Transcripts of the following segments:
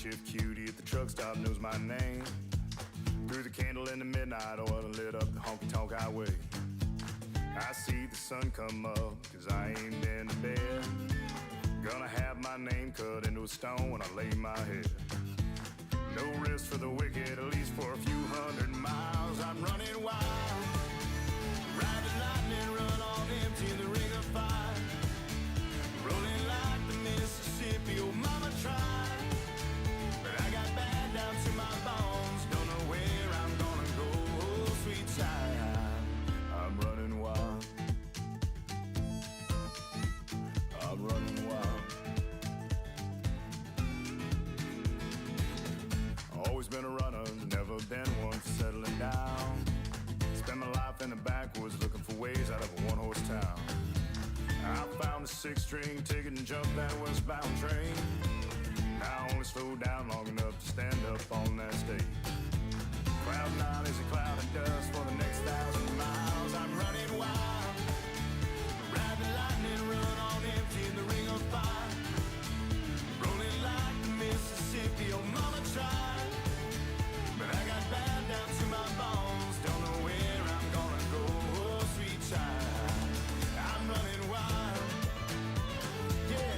shift cutie at the truck stop knows my name. Threw the candle in the midnight oil and lit up the honky-tonk highway. I see the sun come up, cause I ain't been to bed. Gonna have my name cut into a stone when I lay my head. No rest for the wicked, at least for a few hundred miles. I'm running wild, ride the lightning, run on empty in the ring of fire. Rolling like the Mississippi, oh mama tried, but I got bad down to my bones. Don't know where I'm gonna go, oh sweet child. I'm running wild, I'm running wild. Always been a runner, never been one for settling down. Spent my life in the backwoods looking for ways out of a one-horse town. I found a six-string ticket and jumped that westbound train. Now I only slow down long enough to stand up on that stage. Cloud nine is a cloud of dust for the next 1,000 miles. I'm running wild, ride the lightning, run on empty in the ring of fire. Rolling like the Mississippi, oh mama tried, but I got bad down to my bones. Don't know where I'm gonna go, oh sweet child. I'm running wild, yeah,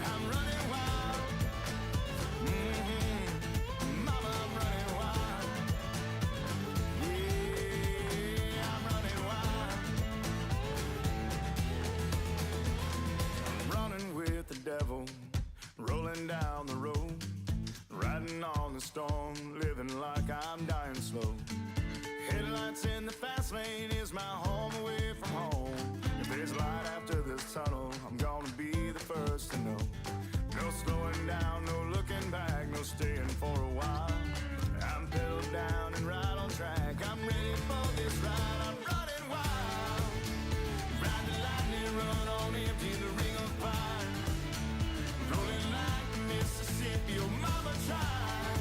I'm running wild. Mama, I'm running wild, yeah, I'm running wild. I'm running with the devil, rolling down the road, riding on the storm, living like I'm dying slow. Headlights in the fast lane is my home away from home. If there's light after this tunnel, I'm gonna be the first to know. No slowing down, no looking back, no staying for a while. I'm pedaled down and right on track, I'm ready for this ride. I'm running wild, ride the lightning, run on empty in the ring of fire. Rolling like the Mississippi, oh mama tried,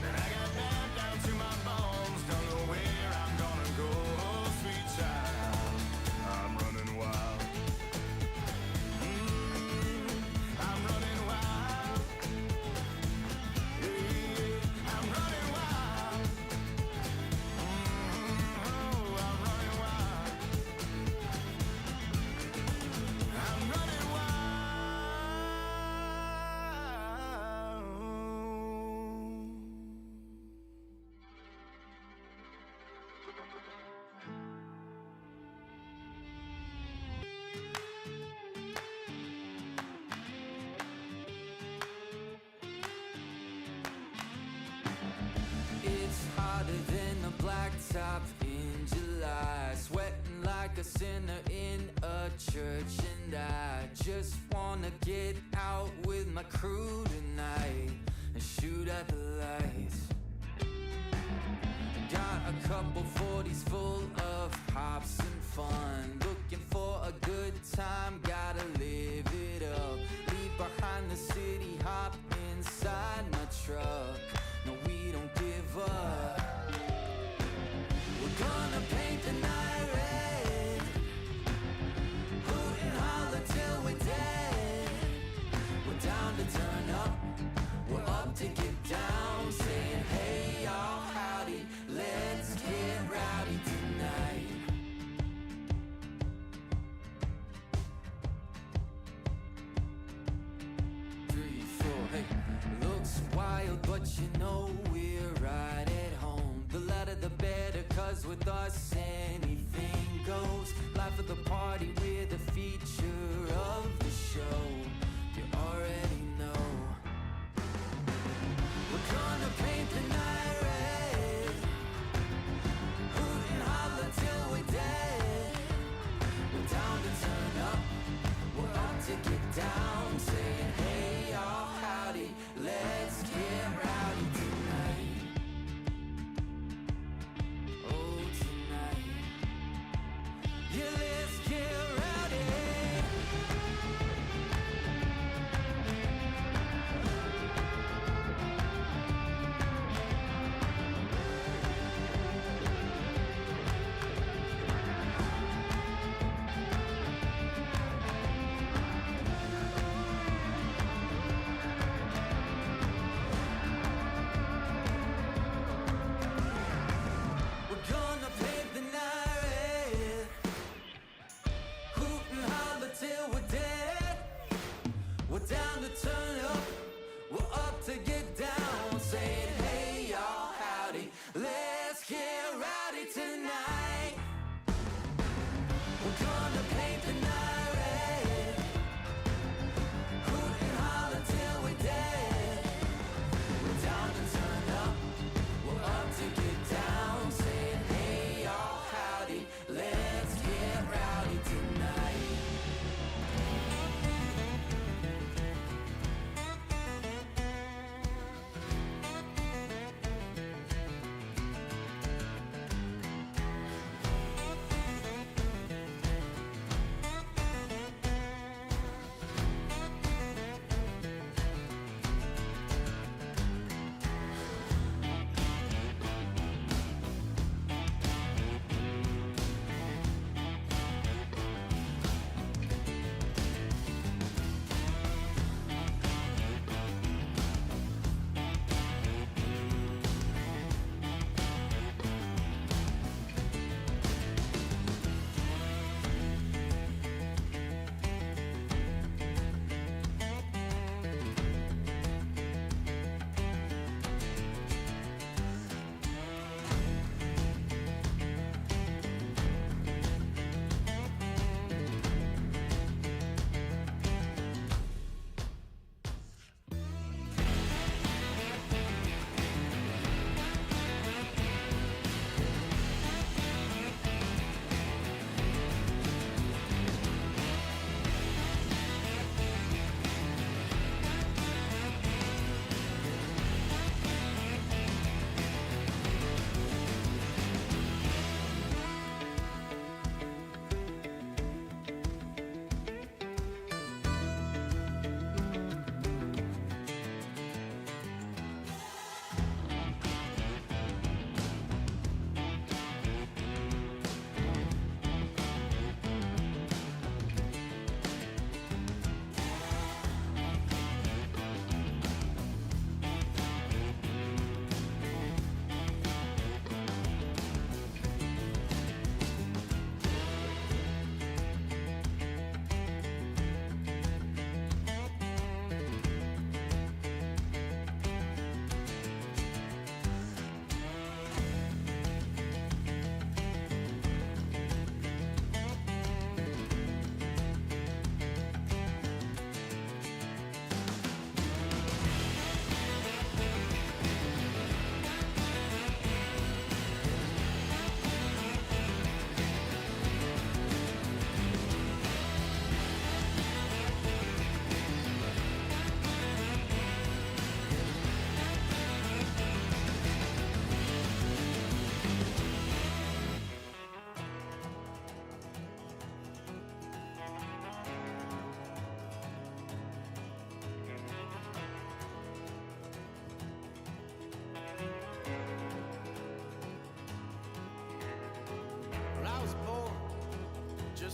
and I got bad down to my bones. Don't know where I'm gonna go, oh sweet child. I'm running wild, I'm running wild, yeah, I'm running wild, oh, I'm running wild, I'm running wild. It's hotter than a blacktop in July, sweating like a sinner in a church, and I just wanna get out with my crew tonight and shoot at the lights. Got a couple 40s full of hops and fun, looking for a good time, gotta live it up. Leave behind the city, hop inside my truck. No, we don't give up. We're gonna paint the night red, hoot and holler till we're dead. We're down to turn up, we're up to get down, saying hey y'all, howdy, let's get rowdy tonight. 3, 4, hey. Looks wild, but you know we're right at home. The louder the better, cause with us anything goes. Life of the party, we're the feature of the show. You already know. We're gonna paint the night red, hoot and holler till we're dead. We're down to turn up, we're up to get down, saying hey y'all, howdy, let's get rowdy tonight. Oh tonight, yeah, let's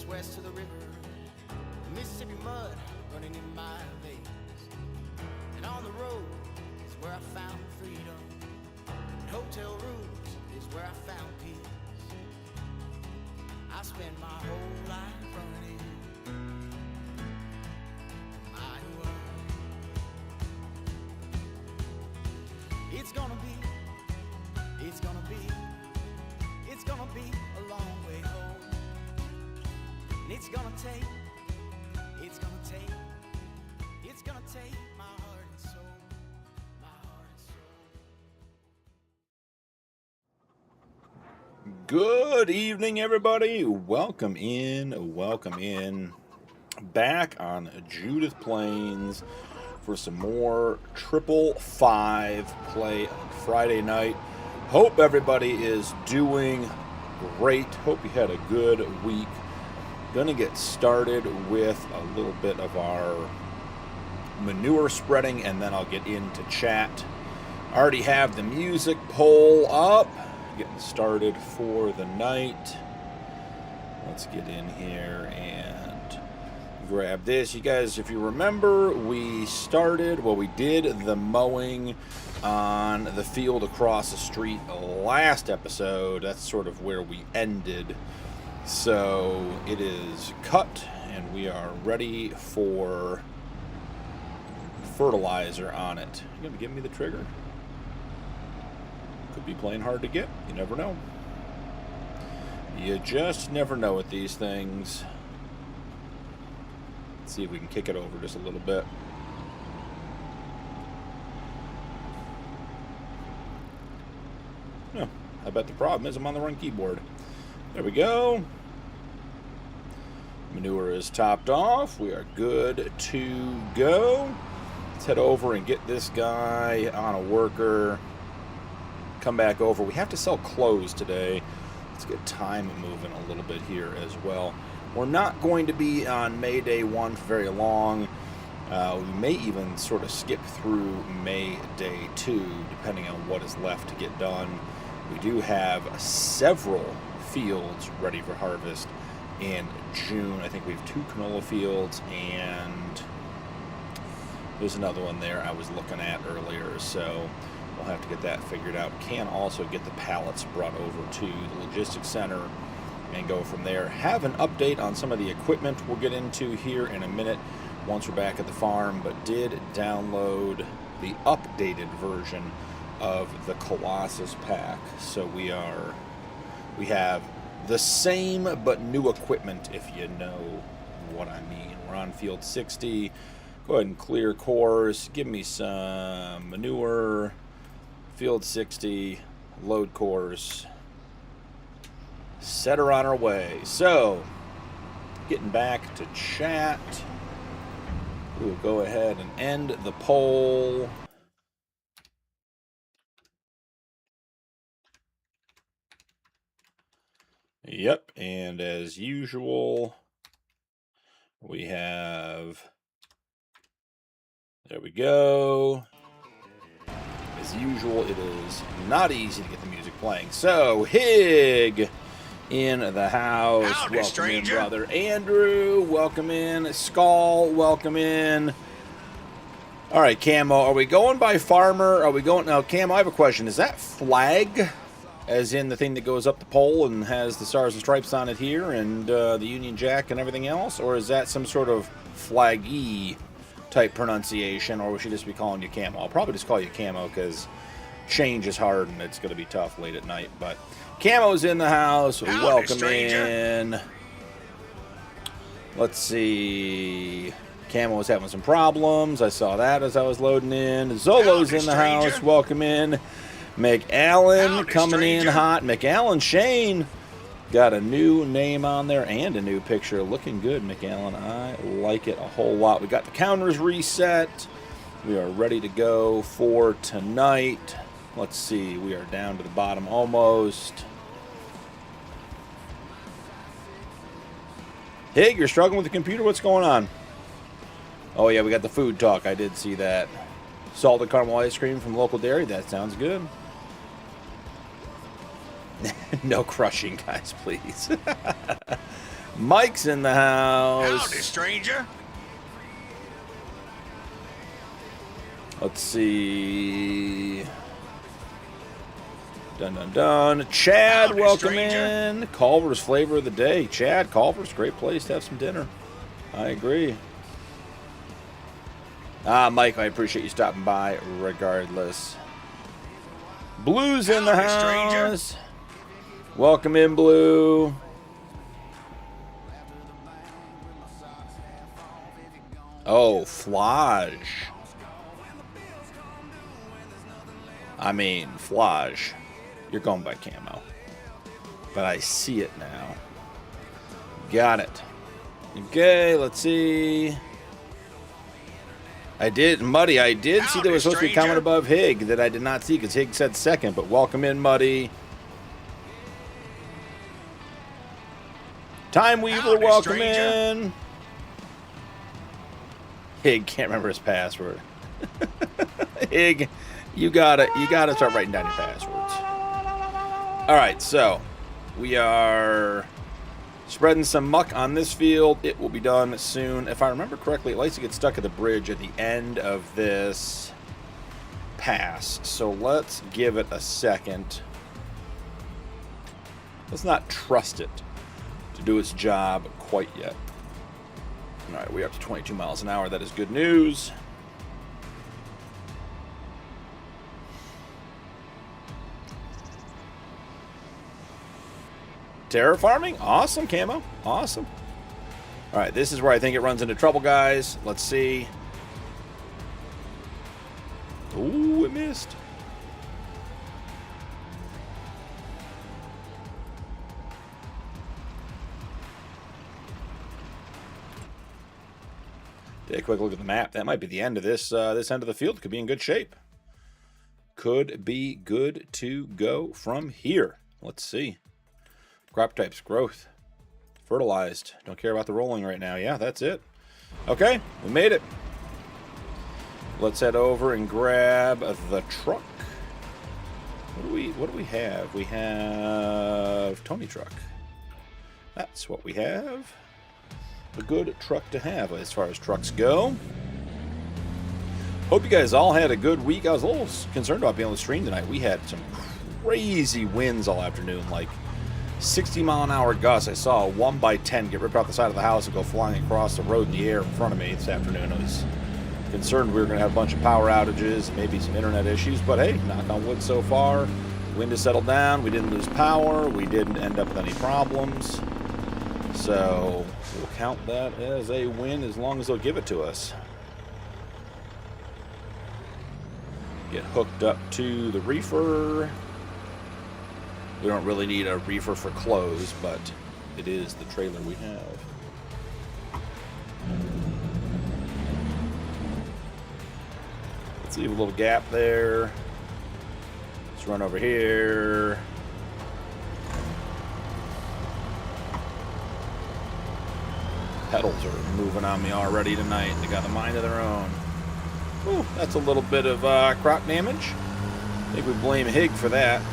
miles west of the river, Mississippi mud running in my veins. And on the road is where I found freedom. And hotel rooms is where I found peace. I spent my whole life running my world. It's gonna be a long way home. And it's gonna take my heart and soul, my heart and soul. Good evening, everybody. Welcome in. Back on Judith Plains for some more 555 play on Friday night. Hope everybody is doing great. Hope you had a good week. Gonna get started with a little bit of our manure spreading, and then I'll get into chat. Already have the music poll up. Getting started for the night. Let's get in here and grab this. You guys, if you remember, we did the mowing on the field across the street last episode. That's sort of where we ended. So it is cut, and we are ready for fertilizer on it. You gonna give me the trigger? Could be playing hard to get. You never know. You just never know with these things. Let's see if we can kick it over just a little bit. No, I bet the problem is I'm on the wrong keyboard. There we go. Manure is topped off. We are good to go. Let's head over and get this guy on a worker. Come back over. We have to sell clothes today. Let's get time moving a little bit here as well. We're not going to be on May Day 1 for very long. We may even sort of skip through May Day 2, depending on what is left to get done. We do have several fields ready for harvest in June. I think we have 2 canola fields, and there's another one there I was looking at earlier, so we'll have to get that figured out. Can also get the pallets brought over to the logistics center and go from there. Have an update on some of the equipment we'll get into here in a minute once we're back at the farm, but did download the updated version of the Colossus pack. So we have the same but new equipment, if you know what I mean. We're on field 60. Go ahead and clear course. Give me some manure. Field 60, load course, set her on our way. So, getting back to chat, we'll go ahead and end the poll. Yep, and as usual, we have, there we go. As usual, it is not easy to get the music playing. So, Hig in the house. Howdy, welcome stranger. in, brother Andrew. Welcome in. Skull, welcome in. All right, Camo, are we going by farmer? Are we going... Now, Camo, I have a question. Is that flag, as in the thing that goes up the pole and has the stars and stripes on it here and the Union Jack and everything else? Or is that some sort of flaggy type pronunciation, or we should just be calling you Camo? I'll probably just call you Camo because change is hard and it's going to be tough late at night. But Camo's in the house. Howdy, welcome stranger. in. Let's see. Camo was having some problems. I saw that as I was loading in. Zolo's Howdy, in the stranger. house. Welcome in. McAllen Howdy, coming in stranger. hot. McAllen Shane got a new name on there and a new picture. Looking good, McAllen. I like it a whole lot. We got the counters reset. We are ready to go for tonight. Let's see. We are down to the bottom almost. Hig, you're struggling with the computer? What's going on? Oh, yeah, we got the food talk. I did see that. Salted caramel ice cream from local dairy. That sounds good. No crushing, guys, please. Mike's in the house. Howdy, stranger. Let's see. Dun dun dun. Chad, Howdy, welcome stranger. in. Culver's flavor of the day. Chad, Culver's, great place to have some dinner. I agree. Mike, I appreciate you stopping by regardless. Blue's in the Howdy, house. stranger. Welcome in, Blue. Oh, Flage. I mean, Flage. You're going by camo. But I see it now. Got it. Okay, let's see. I did, Muddy, I did see there was supposed to be a comment above Hig that I did not see because Hig said second, but welcome in, Muddy. Time Weaver, Howdy, welcome stranger. in. Hig can't remember his password. Hig, you gotta start writing down your passwords. All right, so we are spreading some muck on this field. It will be done soon. If I remember correctly, it likes to get stuck at the bridge at the end of this pass. So let's give it a second. Let's not trust it to do its job quite yet. All right, we're up to 22 miles an hour. That is good news. Terra farming? Awesome, Camo. Awesome. All right, this is where I think it runs into trouble, guys. Let's see. Ooh, it missed. Take a quick look at the map. That might be the end of this this end of the field. Could be in good shape. Could be good to go from here. Let's see. Crop types, growth, fertilized. Don't care about the rolling right now. Yeah, that's it. Okay, we made it. Let's head over and grab the truck. What do we have? We have Tony truck. That's what we have. A good truck to have as far as trucks go. Hope you guys all had a good week. I was a little concerned about being able to stream tonight. We had some crazy winds all afternoon, like 60-mile-an-hour gusts. I saw a 1x10 get ripped off the side of the house and go flying across the road in the air in front of me this afternoon. I was concerned we were going to have a bunch of power outages, maybe some internet issues, but hey, knock on wood so far. Wind has settled down. We didn't lose power. We didn't end up with any problems. So we'll count that as a win as long as they'll give it to us. Get hooked up to the reefer. We don't really need a reefer for clothes, but it is the trailer we have. Let's leave a little gap there. Let's run over here. Pedals are moving on me already tonight. They got a mind of their own. Ooh, that's a little bit of crop damage. I think we blame Hig for that.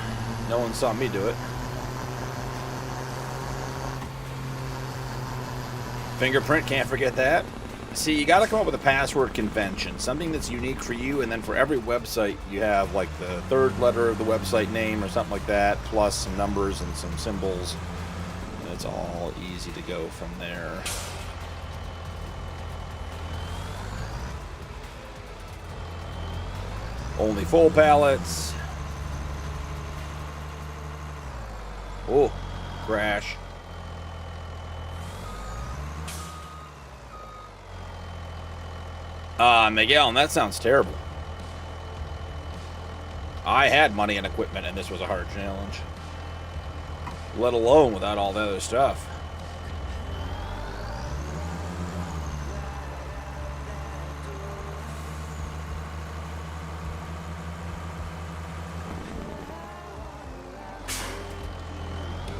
No one saw me do it. Fingerprint, can't forget that. See, you got to come up with a password convention, something that's unique for you, and then for every website you have like the third letter of the website name or something like that, plus some numbers and some symbols. And it's all easy to go from there. Only full pallets. Oh, crash. Miguel, and that sounds terrible. I had money and equipment, and this was a hard challenge. Let alone without all the other stuff.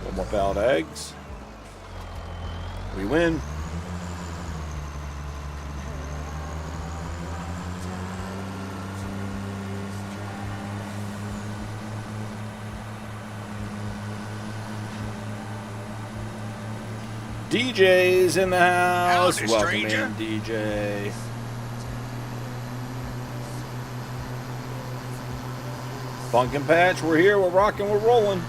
One more pallet of eggs. We win. DJ's in the house. Howdy, Welcome stranger. in, DJ. Pumpkin Patch, we're here, we're rocking, we're rolling.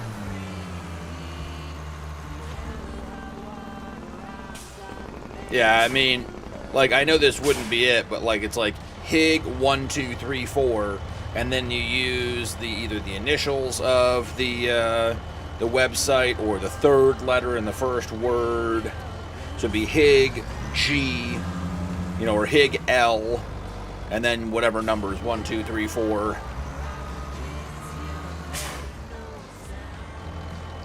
Yeah, I mean, like, I know this wouldn't be it, but like, it's like HIG 1, 2, 3, 4, and then you use either the initials of the website or the third letter in the first word. So it'd be HIG G, you know, or HIG L, and then whatever numbers 1, 2, 3, 4.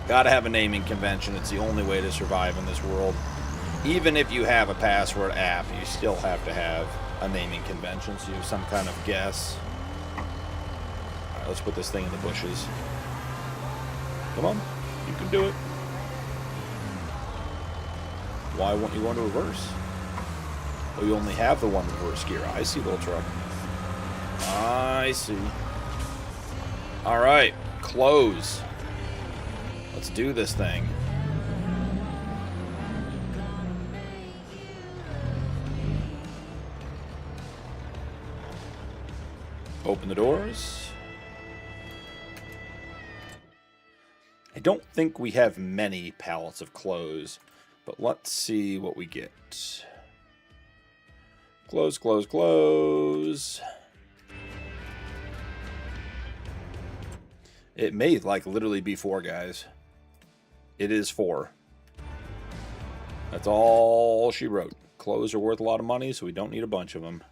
Gotta have a naming convention. It's the only way to survive in this world. Even if you have a password app, you still have to have a naming convention, so you have some kind of guess. Alright, let's put this thing in the bushes. Come on, you can do it. Why won't you go into reverse? Oh, you only have the one reverse gear. I see, little truck. I see. Alright, close. Let's do this thing. Open the doors. I don't think we have many pallets of clothes, but let's see what we get. Close, close, close. It may, like, literally be 4, guys. It is 4. That's all she wrote. Clothes are worth a lot of money, so we don't need a bunch of them.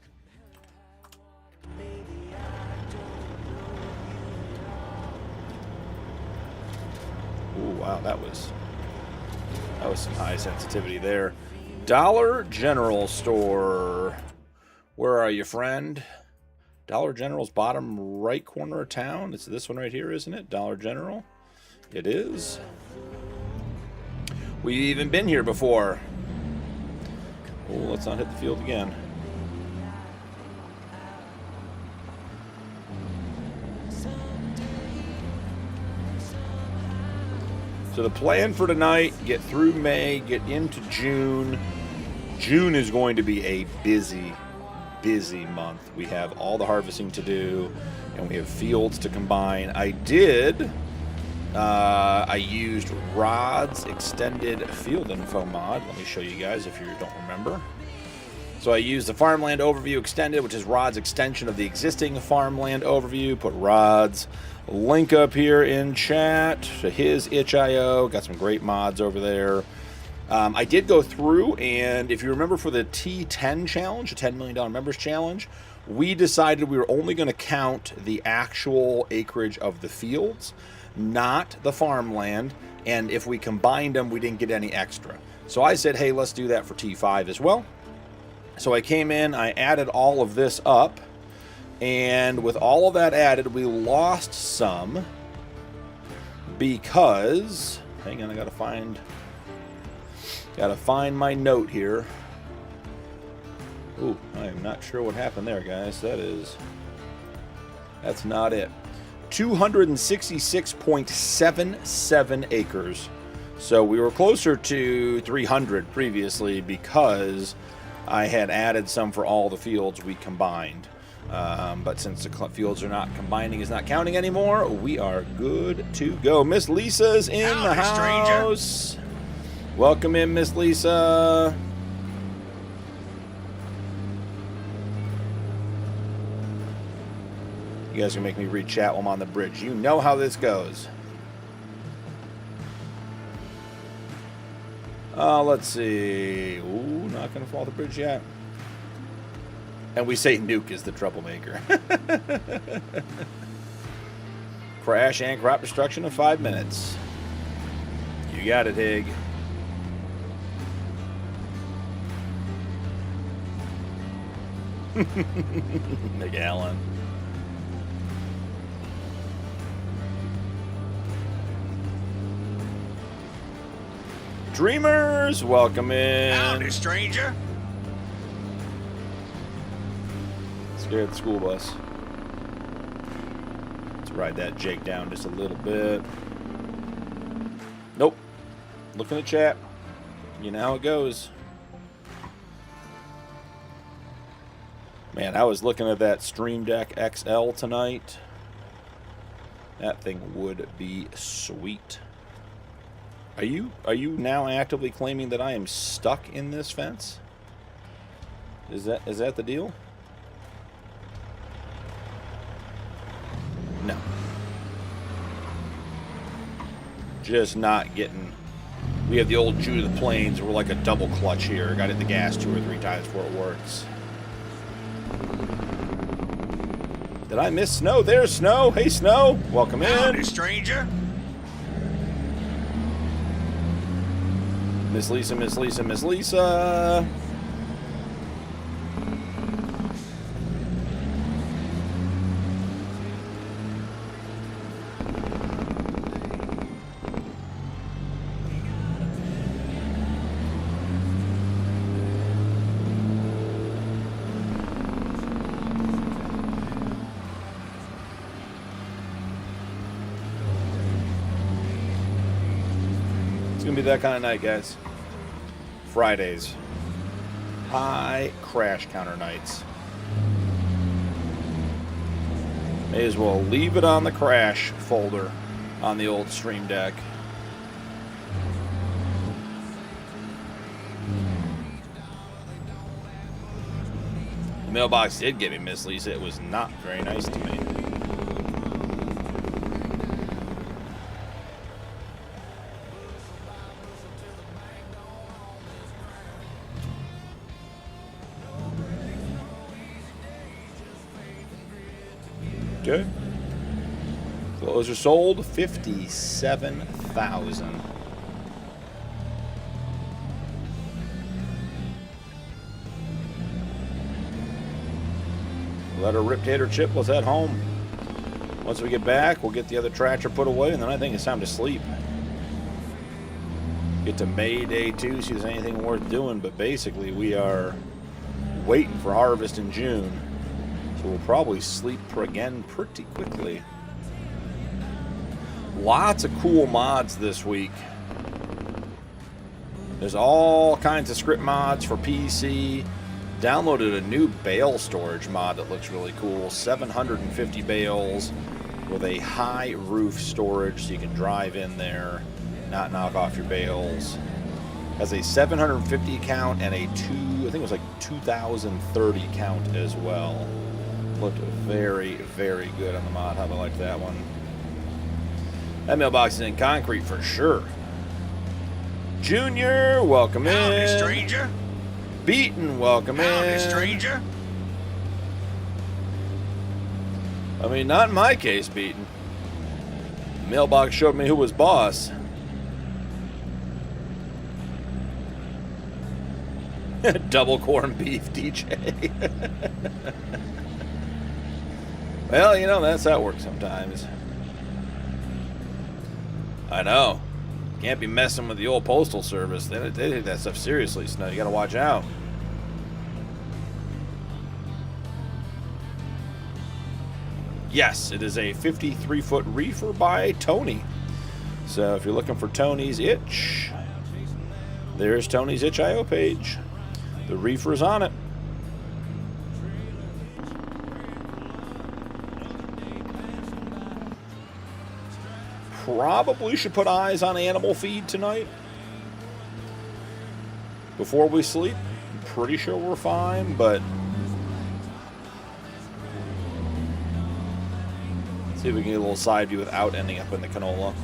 Ooh, wow, that was some high sensitivity there. Dollar General store. Where are you, friend? Dollar General's bottom right corner of town. It's this one right here, isn't it? Dollar General. It is. We've even been here before. Oh, let's not hit the field again. So the plan for tonight, get through May, get into June. June is going to be a busy, busy month. We have all the harvesting to do, and we have fields to combine. I used Rod's extended field info mod. Let me show you guys if you don't remember. So I used the Farmland Overview Extended, which is Rod's extension of the existing Farmland Overview. Put Rod's link up here in chat to his itch.io. Got some great mods over there. I did go through, and if you remember for the T10 challenge, the $10 million members challenge, we decided we were only going to count the actual acreage of the fields, not the farmland, and if we combined them, we didn't get any extra. So I said, hey, let's do that for T5 as well. So I came in, I added all of this up, and with all of that added, we lost some because, hang on, I gotta find my note here. Ooh, I am not sure what happened there, guys. That's not it. 266.77 acres. So we were closer to 300 previously because I had added some for all the fields we combined. But since the fields are not combining, is not counting anymore, we are good to go. Miss Lisa's in the house. Stranger. Welcome in, Miss Lisa. You guys can make me read chat while I'm on the bridge. You know how this goes. Let's see. Ooh, not going to fall the bridge yet. And we say Nuke is the troublemaker. Crash and crop destruction in 5 minutes. You got it, Hig. McAllen. Dreamers, welcome in. Howdy, stranger. Scared the school bus. Let's ride that Jake down just a little bit. Nope. Look in the chat. You know how it goes. Man, I was looking at that Stream Deck XL tonight. That thing would be sweet. Are you now actively claiming that I am stuck in this fence? Is that the deal? No. Just not getting. We have the old Judith planes. We're like a double clutch here. Got to hit the gas 2 or 3 times before it works. Did I miss Snow? There's Snow. Hey, Snow. Welcome in. Howdy, stranger. Miss Lisa, Miss Lisa, Miss Lisa. It's gonna be that kind of night, guys. Fridays. High crash counter nights. May as well leave it on the crash folder on the old Stream Deck. The mailbox did give me Miss Lisa. It was not very nice to me. Okay. Those are sold. 57,000. Let her rip tater chipless at home. Once we get back, we'll get the other tractor put away, and then I think it's time to sleep. Get to May Day 2, see if there's anything worth doing, but basically we are waiting for harvest in June. So we'll probably sleep again pretty quickly. Lots of cool mods this week. There's all kinds of script mods for PC. Downloaded a new bale storage mod that looks really cool. 750 bales with a high roof storage so you can drive in there, not knock off your bales. Has a 750 count and a I think it was like 2030 count as well. Looked very, very good on the mod. How do I like that one? That mailbox is in concrete for sure. Junior, welcome in. Howdy, stranger. Beaton, welcome Howdy, in. stranger. I mean, not in my case, Beaton. The mailbox showed me who was boss. Double corned beef, DJ. Well, you know, that's how it works sometimes. I know. Can't be messing with the old postal service. They take that stuff seriously, so now you gotta watch out. Yes, it is a 53-foot reefer by Tony. So if you're looking for Tony's Itch, there's Tony's Itch.io page. The reefer's on it. Probably should put eyes on animal feed tonight before we sleep. I'm pretty sure we're fine, but see if we can get a little side view without ending up in the canola.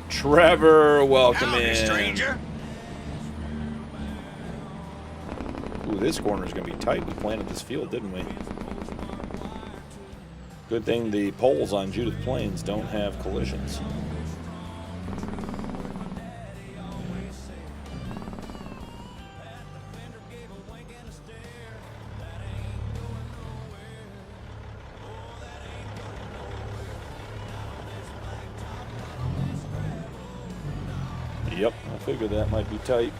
Trevor, welcome Howdy, in. stranger. Ooh, this corner is going to be tight. We planted this field, didn't we? Good thing the poles on Judith Plains don't have collisions. Yep, I figured that might be tight.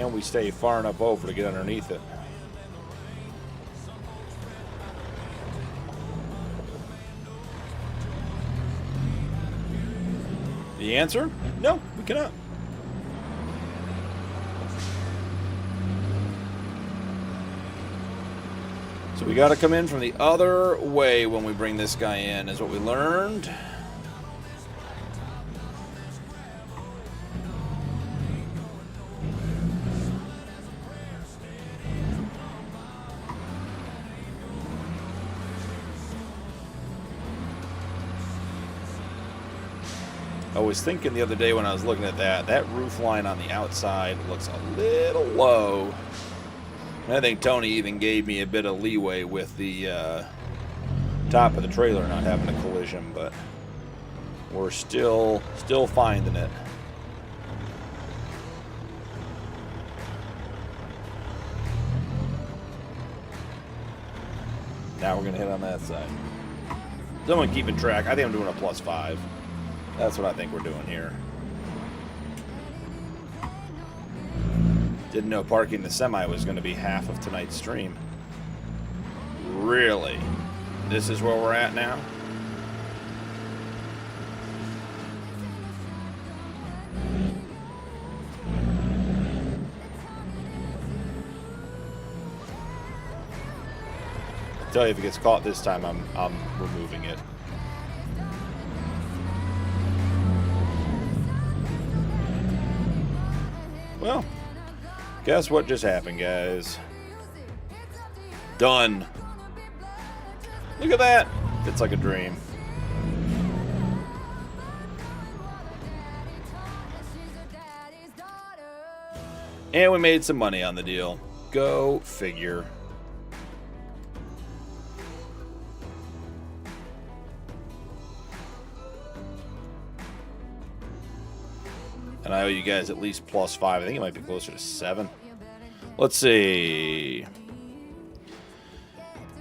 Can we stay far enough over to get underneath it? The answer? No, we cannot. So we got to come in from the other way when we bring this guy in, is what we learned. I was thinking the other day when I was looking at that roof line on the outside looks a little low. And I think Tony even gave me a bit of leeway with the top of the trailer not having a collision, but we're still finding it. Now we're going to hit on that side. Someone keeping track. I think I'm doing a +5. That's what I think we're doing here. Didn't know parking the semi was going to be half of tonight's stream. Really? This is where we're at now? I tell you, if it gets caught this time, I'm removing it. Well, guess what just happened, guys? Done. Look at that. It's like a dream. And we made some money on the deal. Go figure. And I owe you guys at least +5. I think it might be closer to 7. Let's see.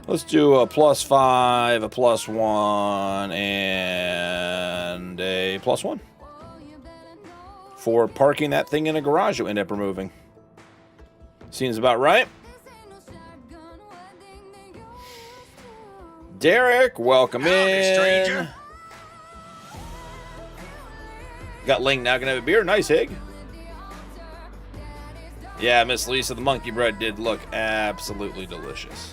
Let's do a +5, a +1, and a +1. For parking that thing in a garage that we end up removing. Seems about right. Derek, welcome in. Stranger. Got Ling now gonna have a beer. Nice, Hig. Yeah, Miss Lisa, the monkey bread did look absolutely delicious.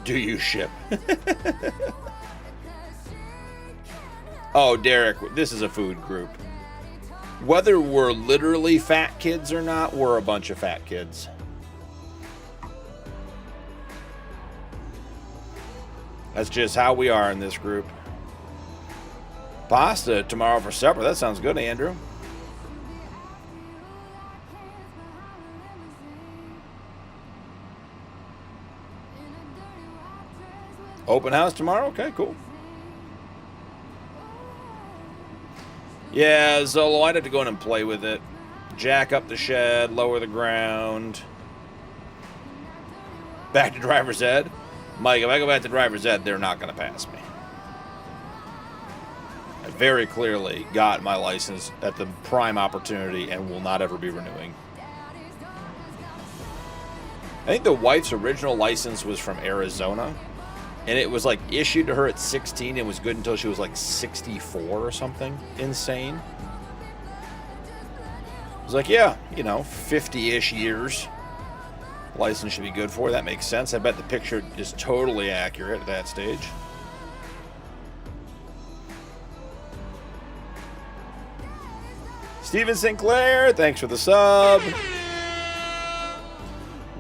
Do you ship? Oh, Derek, this is a food group. Whether we're literally fat kids or not, we're a bunch of fat kids. That's just how we are in this group. Pasta tomorrow for supper. That sounds good, Andrew. Open house tomorrow? Okay, cool. Yeah, Zolo, I'd have to go in and play with it. Jack up the shed, lower the ground. Back to driver's ed. Mike, if I go back to driver's ed, they're not going to pass me. I very clearly got my license at the prime opportunity and will not ever be renewing. I think the wife's original license was from Arizona, and it was like issued to her at 16 and was good until she was like 64 or something. Insane. I was like, yeah, 50-ish years. License should be good for. That makes sense. I bet the picture is totally accurate at that stage. Steven Sinclair, thanks for the sub.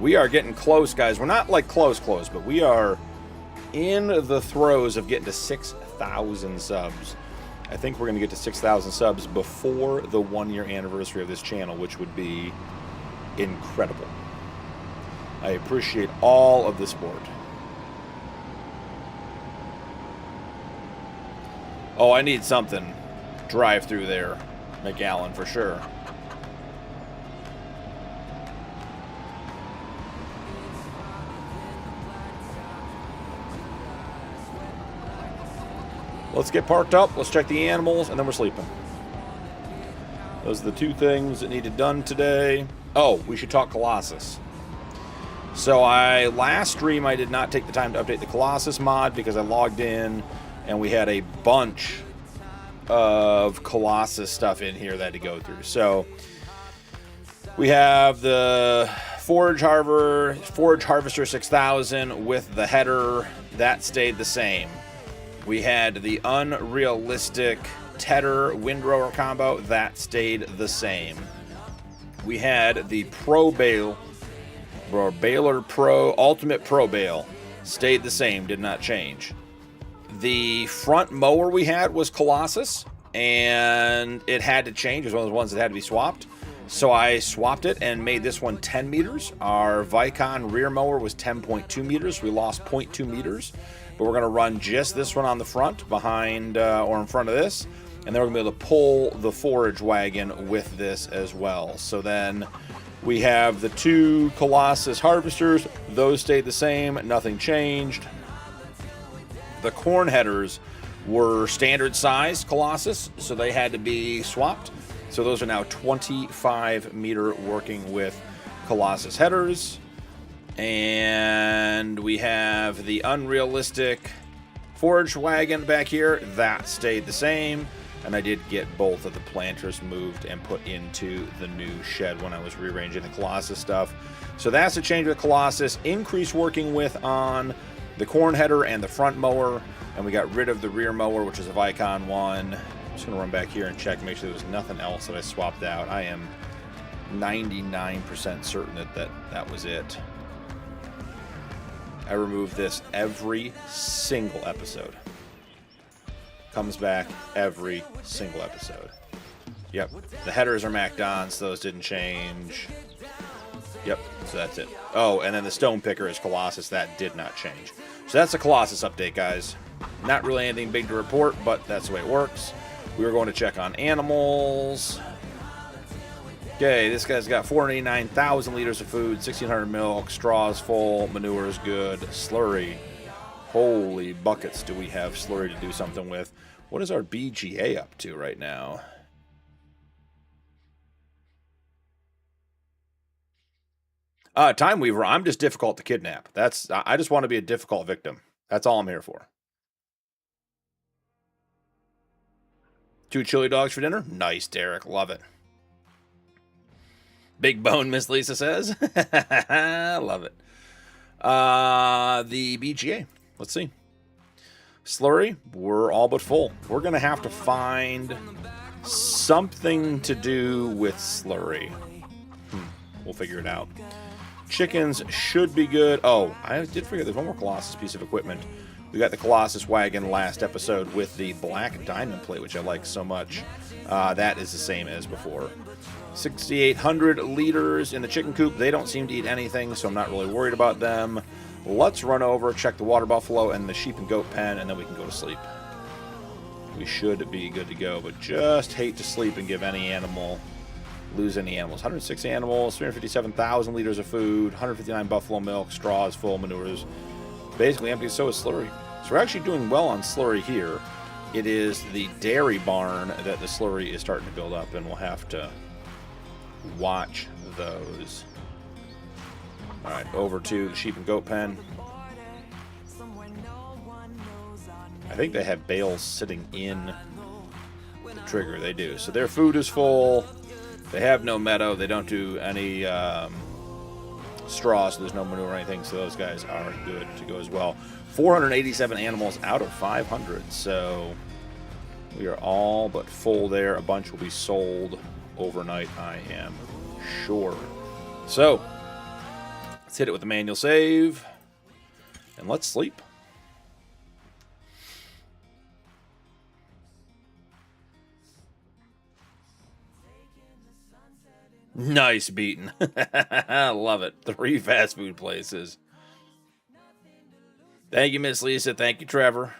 We are getting close, guys. We're not like close, but we are in the throes of getting to 6,000 subs. I think we're going to get to 6,000 subs before the 1-year anniversary of this channel, which would be incredible. I appreciate all of the support. Oh, I need something. Drive through there, McAllen, for sure. let's get parked up. Let's check the animals, and then we're sleeping. Those are the two things that needed done today. Oh, we should talk Colossus. So last stream I did not take the time to update the Colossus mod because I logged in and we had a bunch of Colossus stuff in here that I had to go through. So we have the Forage Harvester 6000 with the header. That stayed the same. We had the unrealistic Tedder windrower combo. That stayed the same. We had the Baler Pro Ultimate Pro Bale. Stayed the same, did not change. The front mower we had was Colossus, and it had to change. It was one of those ones that had to be swapped. So I swapped it and made this one 10 meters. Our Vicon rear mower was 10.2 meters. We lost 0.2 meters. But we're going to run just this one on the front, behind or in front of this. And then we're going to be able to pull the forage wagon with this as well. So then we have the two Colossus harvesters. Those stayed the same. Nothing changed. The corn headers were standard size Colossus, so they had to be swapped. So those are now 25 meter working with Colossus headers. And we have the unrealistic forage wagon back here. That stayed the same. And I did get both of the planters moved and put into the new shed when I was rearranging the Colossus stuff. So that's the change with Colossus. Increase working with on the corn header and the front mower. And we got rid of the rear mower, which is a Vicon one. I'm just going to run back here and check, make sure there was nothing else that I swapped out. I am 99% certain that was it. I remove this every single episode. Comes back every single episode. Yep, the headers are macked on, so those didn't change. Yep, so that's it. Oh, and then the stone picker is Colossus. That did not change. So that's the Colossus update, guys. Not really anything big to report, but that's the way it works. We were going to check on animals. Okay, this guy's got 489,000 liters of food, 1,600 milk, straws full, manure is good, slurry. Holy buckets, do we have slurry to do something with. What is our BGA up to right now? Time Weaver, I'm just difficult to kidnap. I just want to be a difficult victim. That's all I'm here for. 2 chili dogs for dinner? Nice, Derek. Love it. Big bone, Miss Lisa says. Love it. The BGA. Let's see. Slurry, we're all but full. We're going to have to find something to do with slurry. We'll figure it out. Chickens should be good. Oh, I did forget there's one more Colossus piece of equipment. We got the Colossus wagon last episode with the black diamond plate, which I like so much. That is the same as before. 6,800 liters in the chicken coop. They don't seem to eat anything, so I'm not really worried about them. Let's run over, check the water buffalo and the sheep and goat pen, and then we can go to sleep. We should be good to go, but just hate to sleep and give any animal, lose any animals. 106 animals, 357,000 liters of food, 159 buffalo milk, straws full, manures basically empty, so is slurry. So we're actually doing well on slurry here. It is the dairy barn that the slurry is starting to build up, and we'll have to watch those. All right, over to the sheep and goat pen. I think they have bales sitting in the trigger. They do. So their food is full. They have no meadow. They don't do any straw, so there's no manure or anything. So those guys are good to go as well. 487 animals out of 500. So we are all but full there. A bunch will be sold overnight, I am sure. So let's hit it with a manual save, and let's sleep. Nice beating. Love it. 3 fast food places. Thank you, Miss Lisa. Thank you, Trevor.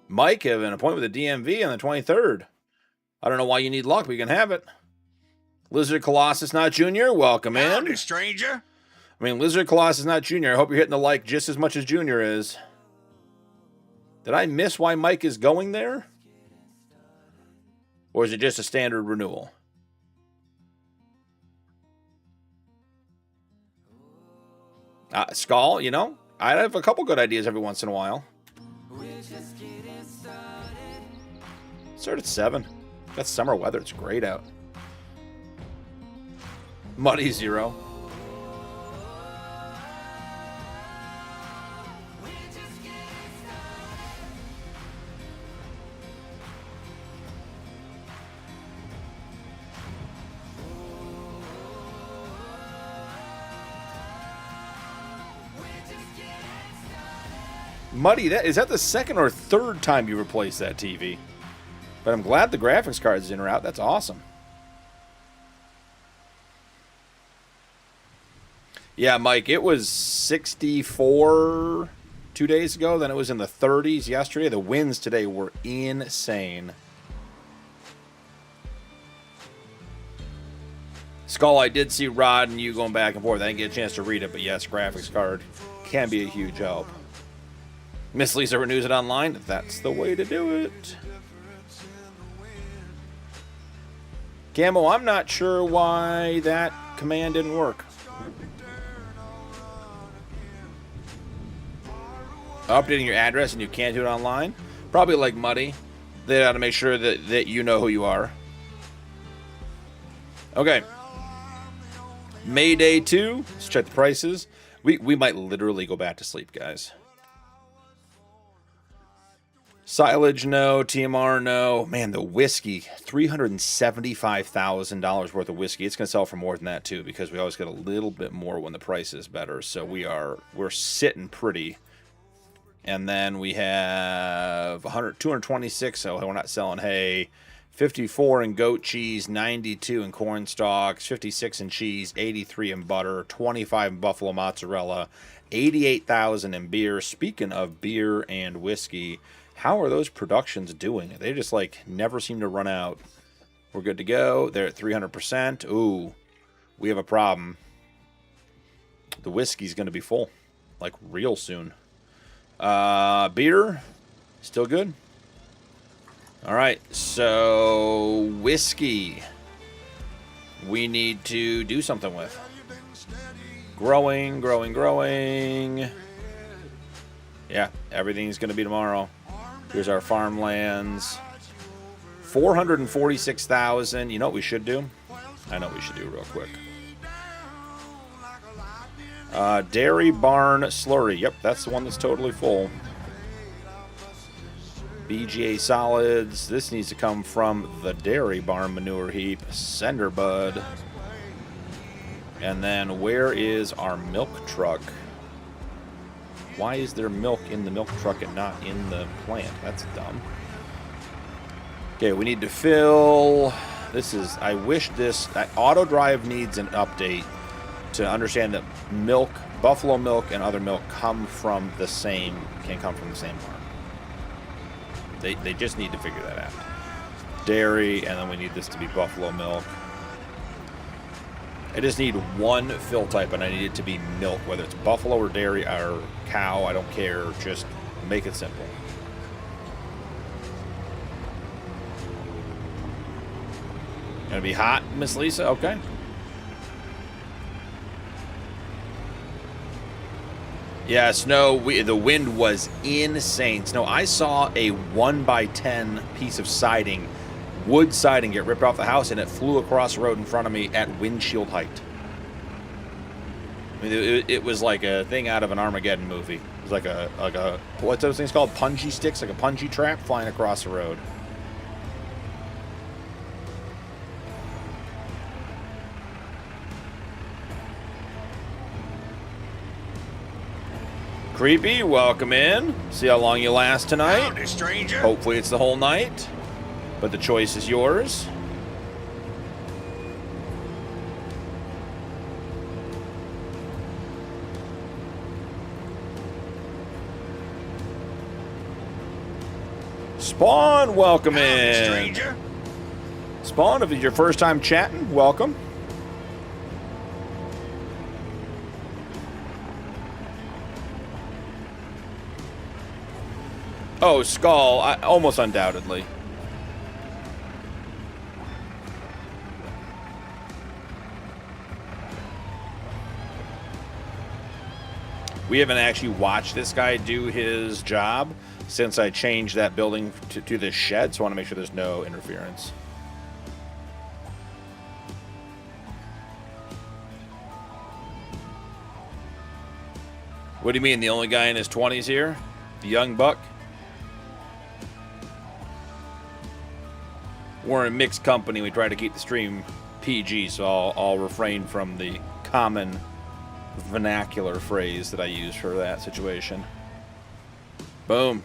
Mike have an appointment with the DMV on the 23rd. I don't know why you need luck, but you can have it. Lizard Colossus Not Junior, welcome in. Howdy, stranger. I mean, Lizard Colossus Not Junior, I hope you're hitting the like just as much as Junior is. Did I miss why Mike is going there? Or is it just a standard renewal? Skull, you know, I have a couple good ideas every once in a while. Start at 7. Got summer weather. It's great out. Muddy 0. Muddy, is that the second or third time you replaced that TV? But I'm glad the graphics card is in or out. That's awesome. Yeah, Mike, it was 64 2 days ago. Then it was in the 30s yesterday. The winds today were insane. Skull, I did see Rod and you going back and forth. I didn't get a chance to read it, but yes, graphics card can be a huge help. Miss Lisa renews it online. That's the way to do it. Camo, I'm not sure why that command didn't work. Updating your address and you can't do it online? Probably like Muddy. They ought to make sure that you know who you are. Okay. May Day 2. Let's check the prices. We might literally go back to sleep, guys. Silage, no. TMR, no. Man, the whiskey, $375,000 worth of whiskey. It's going to sell for more than that, too, because we always get a little bit more when the price is better. So we're sitting pretty. And then we have 226, so we're not selling hay. 54 in goat cheese, 92 in corn stalks, 56 in cheese, 83 in butter, 25 in buffalo mozzarella, 88,000 in beer. Speaking of beer and whiskey, how are those productions doing? They just like never seem to run out. We're good to go. They're at 300%. Ooh, we have a problem. The whiskey's going to be full, like real soon. Beer, still good. All right, so whiskey, we need to do something with. Growing. Yeah, everything's going to be tomorrow. Here's our farmlands. 446,000. You know what we should do? I know what we should do real quick. Dairy barn slurry. Yep, that's the one that's totally full. BGA solids. This needs to come from the dairy barn manure heap. Sender bud. And then where is our milk truck? Why is there milk in the milk truck and not in the plant? That's dumb. Okay, we need to fill. This is, I wish this, auto drive needs an update to understand that milk, buffalo milk and other milk can come from the same barn. They just need to figure that out. Dairy, and then we need this to be buffalo milk. I just need one fill type, and I need it to be milk, whether it's buffalo or dairy or cow, I don't care. Just make it simple. Gonna be hot, Miss Lisa? Okay. Yeah, snow, the wind was insane. Snow, I saw a 1x10 piece of siding, wood siding, get ripped off the house, and it flew across the road in front of me at windshield height. I mean, it was like a thing out of an Armageddon movie. It was like a what's those things called? Punji sticks, like a punji trap flying across the road. Creepy, welcome in. See how long you last tonight. Howdy, stranger. Hopefully it's the whole night, but the choice is yours. Spawn, welcome in. Stranger. Spawn, if it's your first time chatting, welcome. Oh, Skull, almost undoubtedly. We haven't actually watched this guy do his job since I changed that building to this shed, so I want to make sure there's no interference. What do you mean, the only guy in his 20s here? The young buck? We're in mixed company. We try to keep the stream PG, so I'll refrain from the common vernacular phrase that I use for that situation. Boom.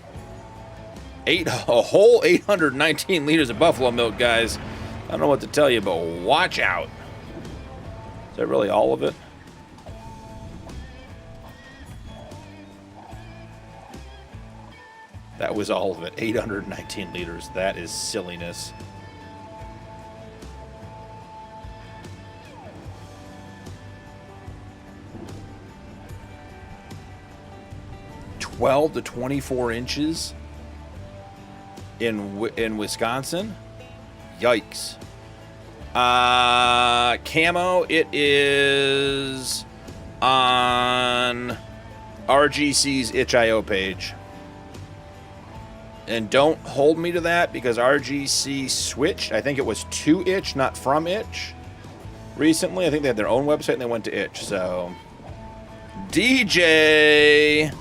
A whole 819 liters of buffalo milk, guys. I don't know what to tell you, but watch out. Is that really all of it? That was all of it. 819 liters. That is silliness. $12 to 24 inches in Wisconsin. Yikes. Camo, it is on RGC's itch.io page. And don't hold me to that because RGC switched. I think it was to itch, not from itch. Recently, I think they had their own website and they went to itch. So, DJ,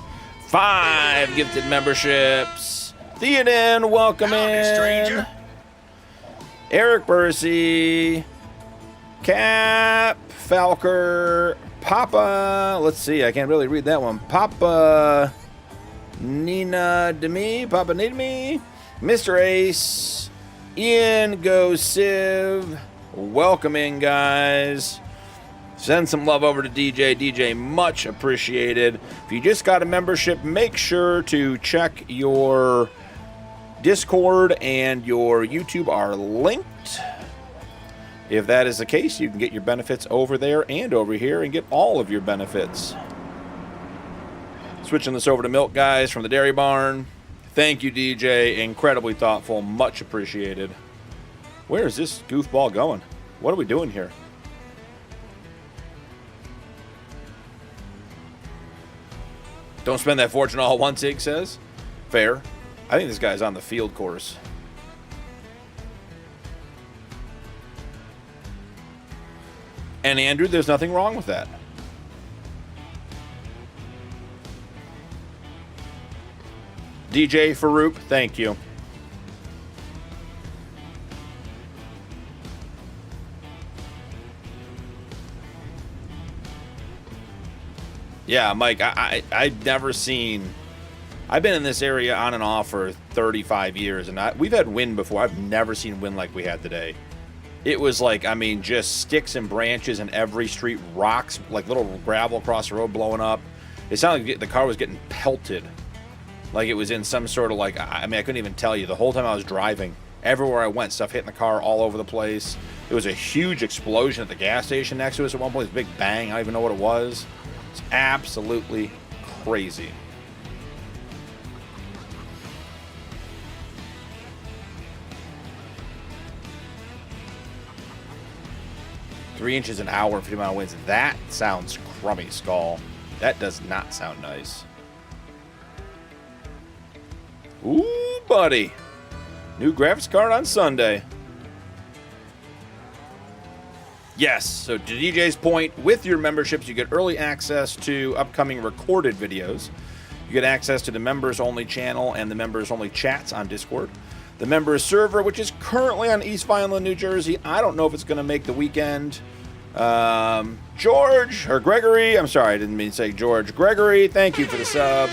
5 gifted memberships. Theoden, welcome in. Stranger. Eric Bursey, Cap, Falker, Papa. Let's see, I can't really read that one. Papa. Nina Demi, Papa Nidmi, Mr. Ace, Ian Go Civ, welcome in, guys. Send some love over to DJ. DJ, much appreciated. If you just got a membership, make sure to check your Discord and your YouTube are linked. If that is the case, you can get your benefits over there and over here and get all of your benefits. Switching this over to milk, guys, from the dairy barn. Thank you, DJ. Incredibly thoughtful. Much appreciated. Where is this goofball going? What are we doing here? Don't spend that fortune all at once, Ig says. Fair. I think this guy's on the field course. And Andrew, there's nothing wrong with that. DJ Farouk, thank you. Yeah, Mike, I've never seen... I've been in this area on and off for 35 years, and we've had wind before. I've never seen wind like we had today. It was like, I mean, just sticks and branches in every street, rocks, like little gravel across the road blowing up. It sounded like the car was getting pelted. Like it was in some sort of like, I mean, I couldn't even tell you. The whole time I was driving, everywhere I went, stuff hitting the car all over the place. There was a huge explosion at the gas station next to us at one point. This big bang. I don't even know what it was. It's absolutely crazy. Three inches an hour, 50-mile winds. That sounds crummy, Skull. That does not sound nice. Ooh, buddy. New graphics card on Sunday. Yes, so to DJ's point, with your memberships, you get early access to upcoming recorded videos. You get access to the members-only channel and the members-only chats on Discord. The members server, which is currently on East Vineland, New Jersey. I don't know if it's going to make the weekend. George, or Gregory, I'm sorry, I didn't mean to say George. Gregory, thank you for the sub.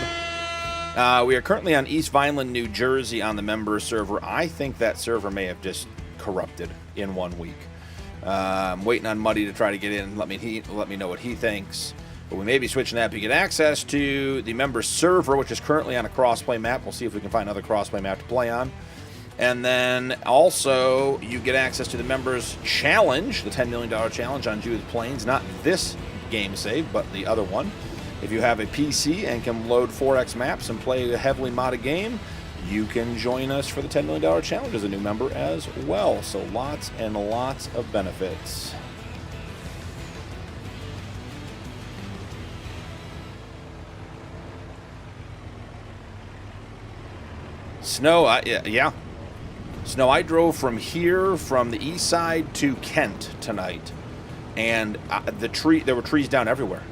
We are currently on East Vineland, New Jersey on the members server. I think that server may have just corrupted in 1 week. I'm waiting on Muddy to try to get in. Let me know what he thinks. But we may be switching that. But you get access to the members server, which is currently on a crossplay map. We'll see if we can find another crossplay map to play on. And then also you get access to the members challenge, the $10 million challenge on Judith Plains. Not this game save, but the other one. If you have a PC and can load 4X maps and play a heavily modded game, you can join us for the $10 million challenge as a new member as well. So lots and lots of benefits. Snow, yeah. Snow, I drove from here, from the east side to Kent tonight, and there were trees down everywhere.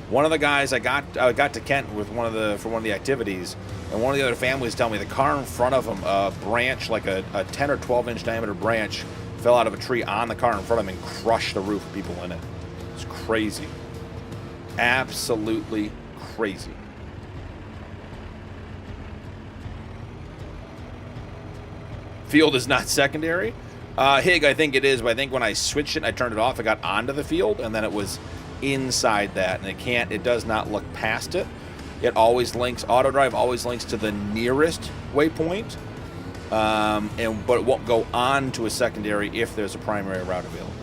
One of the guys I got to Kent with for one of the activities, and one of the other families telling me the car in front of him, a branch, like a 10 or 12 inch diameter branch, fell out of a tree on the car in front of him and crushed the roof of people in it. It's crazy. Absolutely crazy. Field is not secondary. Hig, I think it is, but I think when I switched it and I turned it off, it got onto the field, and then it was inside that, and it does not look past it. It always links, auto drive always links to the nearest waypoint, but it won't go on to a secondary if there's a primary route available.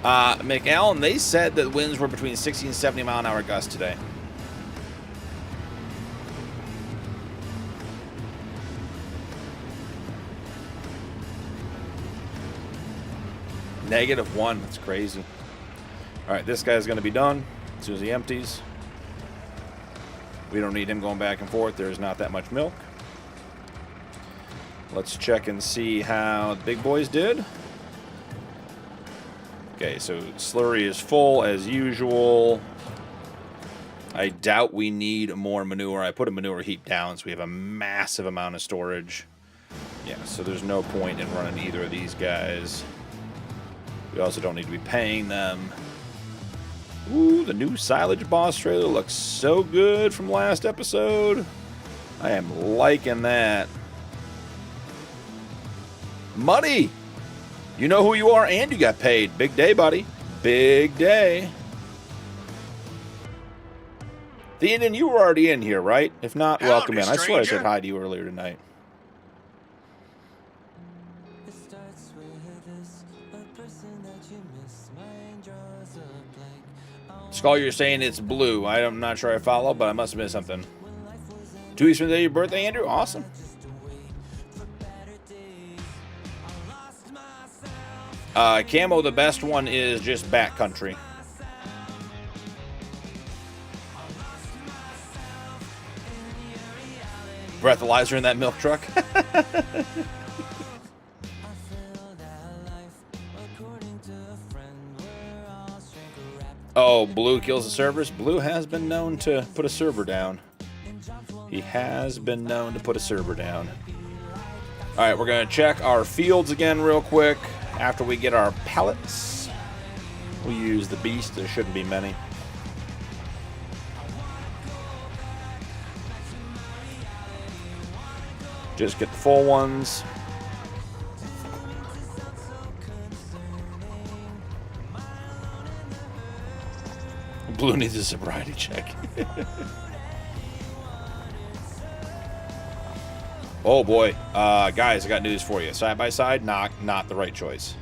McAllen, they said that winds were between 60 and 70 mile an hour gusts today. -1. That's crazy. All right, this guy's going to be done as soon as he empties. We don't need him going back and forth. There's not that much milk. Let's check and see how the big boys did. Okay, so slurry is full as usual. I doubt we need more manure. I put a manure heap down so we have a massive amount of storage. Yeah, so there's no point in running either of these guys. We also don't need to be paying them. Ooh, the new silage boss trailer looks so good from last episode. I am liking that. Money! You know who you are, and you got paid. Big day, buddy. Big day. The Indian, you were already in here, right? If not, welcome in. I swear I said hi to you earlier tonight. Skull, you're saying it's blue. I'm not sure I follow, but I must have missed something. 2 weeks from the day of your birthday, Andrew? Awesome. Camo, the best one is just backcountry. Breathalyzer in that milk truck. Oh, Blue kills the servers. Blue has been known to put a server down. He has been known to put a server down. All right, we're going to check our fields again real quick. After we get our pallets, we use the beast. There shouldn't be many. Just get the full ones. Blue needs a sobriety check. Oh boy, guys, I got news for you. Side by side, not the right choice.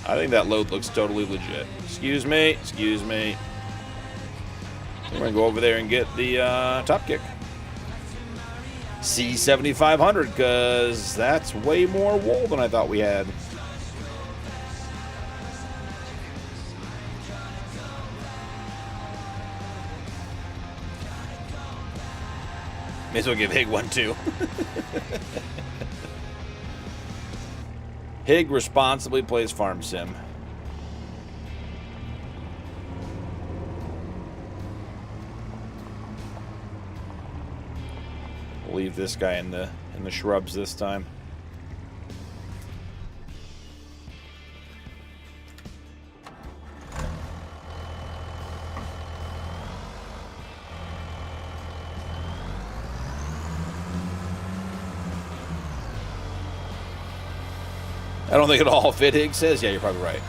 I think that load looks totally legit. Excuse me. We're gonna go over there and get the top kick. C7500, because that's way more wool than I thought we had. May as well give Hig one too. Hig responsibly plays Farm Sim. We'll leave this guy in the shrubs this time. I don't think it'll all fit, Higgs says. Yeah, you're probably right.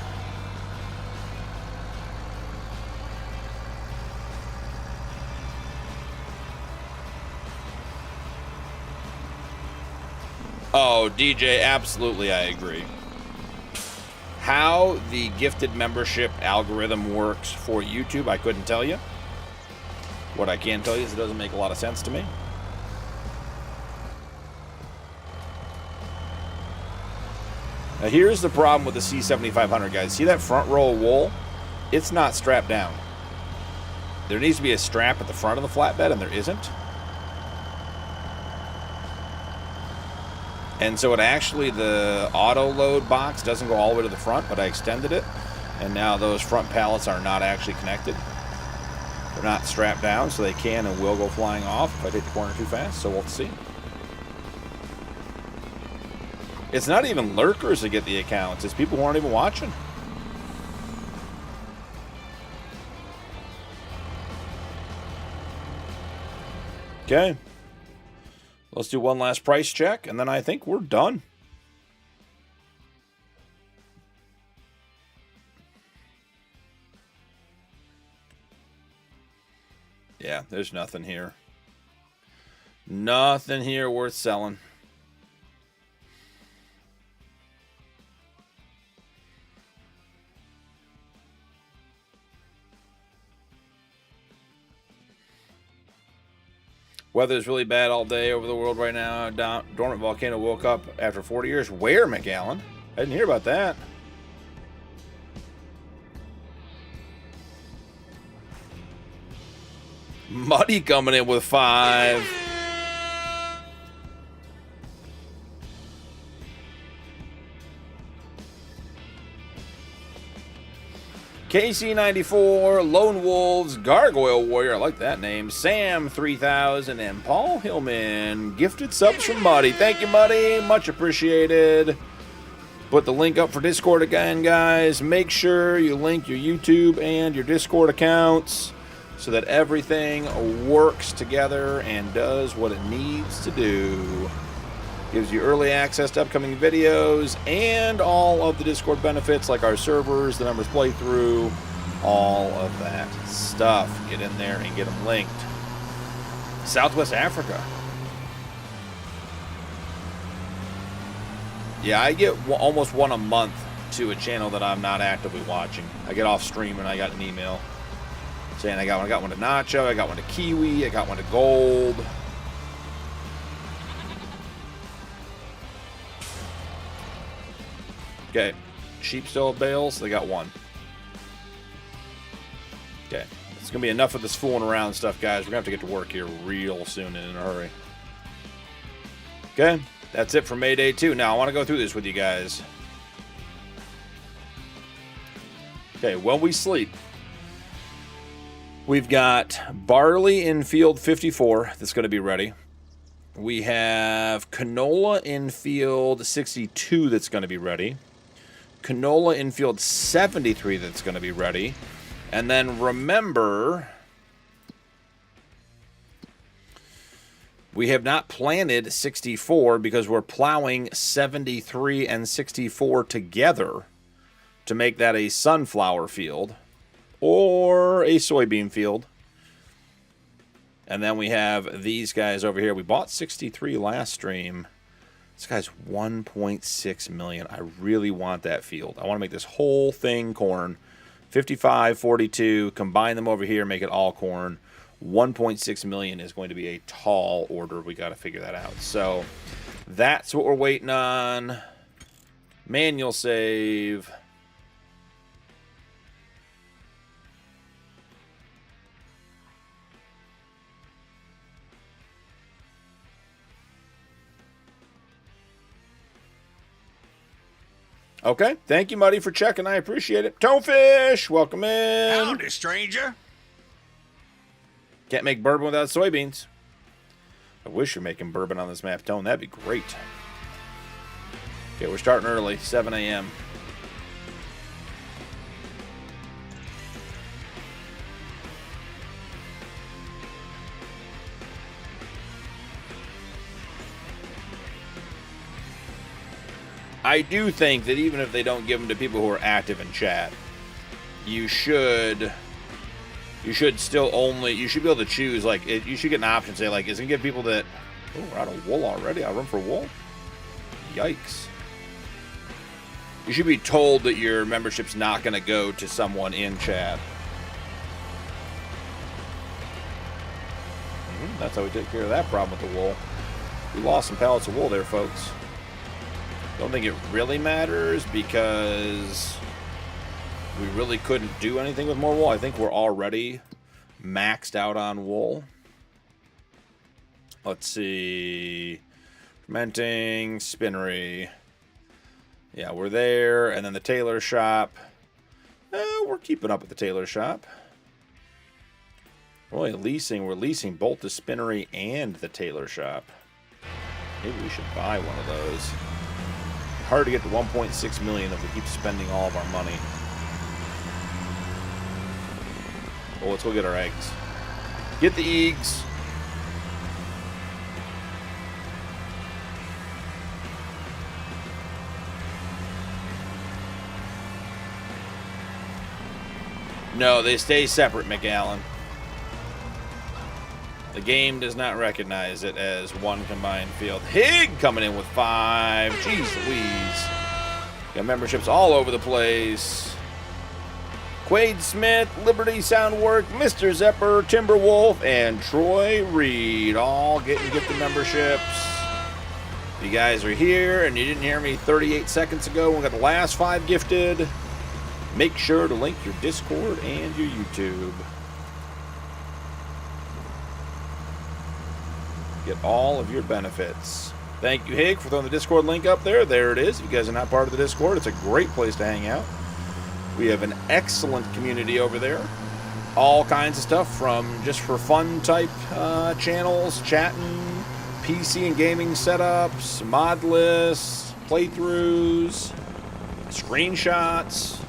Oh, DJ, absolutely, I agree. How the gifted membership algorithm works for YouTube, I couldn't tell you. What I can tell you is it doesn't make a lot of sense to me. Now, here's the problem with the C7500, guys. See that front row of wool? It's not strapped down. There needs to be a strap at the front of the flatbed, and there isn't. And so it actually, the auto load box doesn't go all the way to the front, but I extended it. And now those front pallets are not actually connected. They're not strapped down, so they can and will go flying off if I take the corner too fast, so we'll see. It's not even lurkers that get the accounts. It's people who aren't even watching. Okay. Let's do one last price check, and then I think we're done. Yeah, there's nothing here. Nothing here worth selling. Weather's really bad all day over the world right now. Dormant volcano woke up after 40 years. Where, McAllen? I didn't hear about that. Muddy coming in with 5. KC94, Lone Wolves, Gargoyle Warrior, I like that name, Sam 3000, and Paul Hillman. Gifted subs from Muddy. Thank you, Muddy. Much appreciated. Put the link up for Discord again, guys. Make sure you link your YouTube and your Discord accounts so that everything works together and does what it needs to do. Gives you early access to upcoming videos and all of the Discord benefits like our servers, the members playthrough, all of that stuff. Get in there and get them linked. Southwest Africa. Yeah, I get almost one a month to a channel that I'm not actively watching. I get off stream and I got an email saying I got one to Nacho, I got one to Kiwi, I got one to Gold. Okay, sheep still have bales. They got one. Okay, it's gonna be enough of this fooling around stuff, guys. We're gonna have to get to work here real soon and in a hurry. Okay, that's it for Mayday 2. Now I want to go through this with you guys. Okay, when we sleep, we've got barley in field 54 that's going to be ready. We have canola in field 62 that's going to be ready. Canola in field 73 that's going to be ready. And then remember, we have not planted 64 because we're plowing 73 and 64 together to make that a sunflower field or a soybean field. And then we have these guys over here. We bought 63 last stream. This guy's 1.6 million. I really want that field. I want to make this whole thing corn. 55, 42, combine them over here, make it all corn. 1.6 million is going to be a tall order. We got to figure that out. So that's what we're waiting on. Manual save. Okay, thank you, Muddy, for checking. I appreciate it. Tonefish, welcome in. Howdy, stranger. Can't make bourbon without soybeans. I wish you're making bourbon on this map, Tone. That'd be great. Okay, we're starting early, 7 a.m. I do think that even if they don't give them to people who are active in chat, you should still only, you should be able to choose, like, you should get an option, say, like, is it going to give people that, oh, we're out of wool already, I'll run for wool. Yikes. You should be told that your membership's not going to go to someone in chat. That's how we take care of that problem with the wool. We lost some pallets of wool there, folks. Don't think it really matters because we really couldn't do anything with more wool. I think we're already maxed out on wool. Let's see. Fermenting, spinnery. Yeah, we're there. And then the tailor shop. We're keeping up with the tailor shop. We're leasing both the spinnery and the tailor shop. Maybe we should buy one of those. Hard to get to 1.6 million if we keep spending all of our money. Well, let's go get our eggs. Get the eggs. No, they stay separate, McAllen. The game does not recognize it as one combined field. Hig coming in with 5. Jeez Louise. Got memberships all over the place. Quade Smith, Liberty Soundwork, Mr. Zepper, Timberwolf, and Troy Reed all getting gifted memberships. If you guys are here and you didn't hear me 38 seconds ago when we got the last 5 gifted, make sure to link your Discord and your YouTube. Get all of your benefits. Thank you, Hig, for throwing the Discord link up there. There it is. If you guys are not part of the Discord, it's a great place to hang out. We have an excellent community over there. All kinds of stuff from just for fun type channels, chatting, PC and gaming setups, mod lists, playthroughs, screenshots.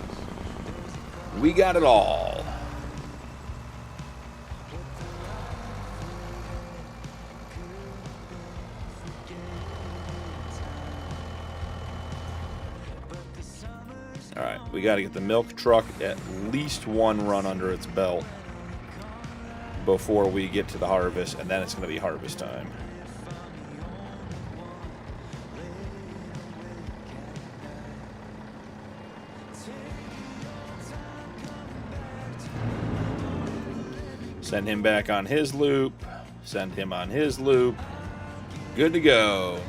We got it all. All right, we got to get the milk truck at least one run under its belt before we get to the harvest, and then it's going to be harvest time. Send him back on his loop. Send him on his loop. Good to go.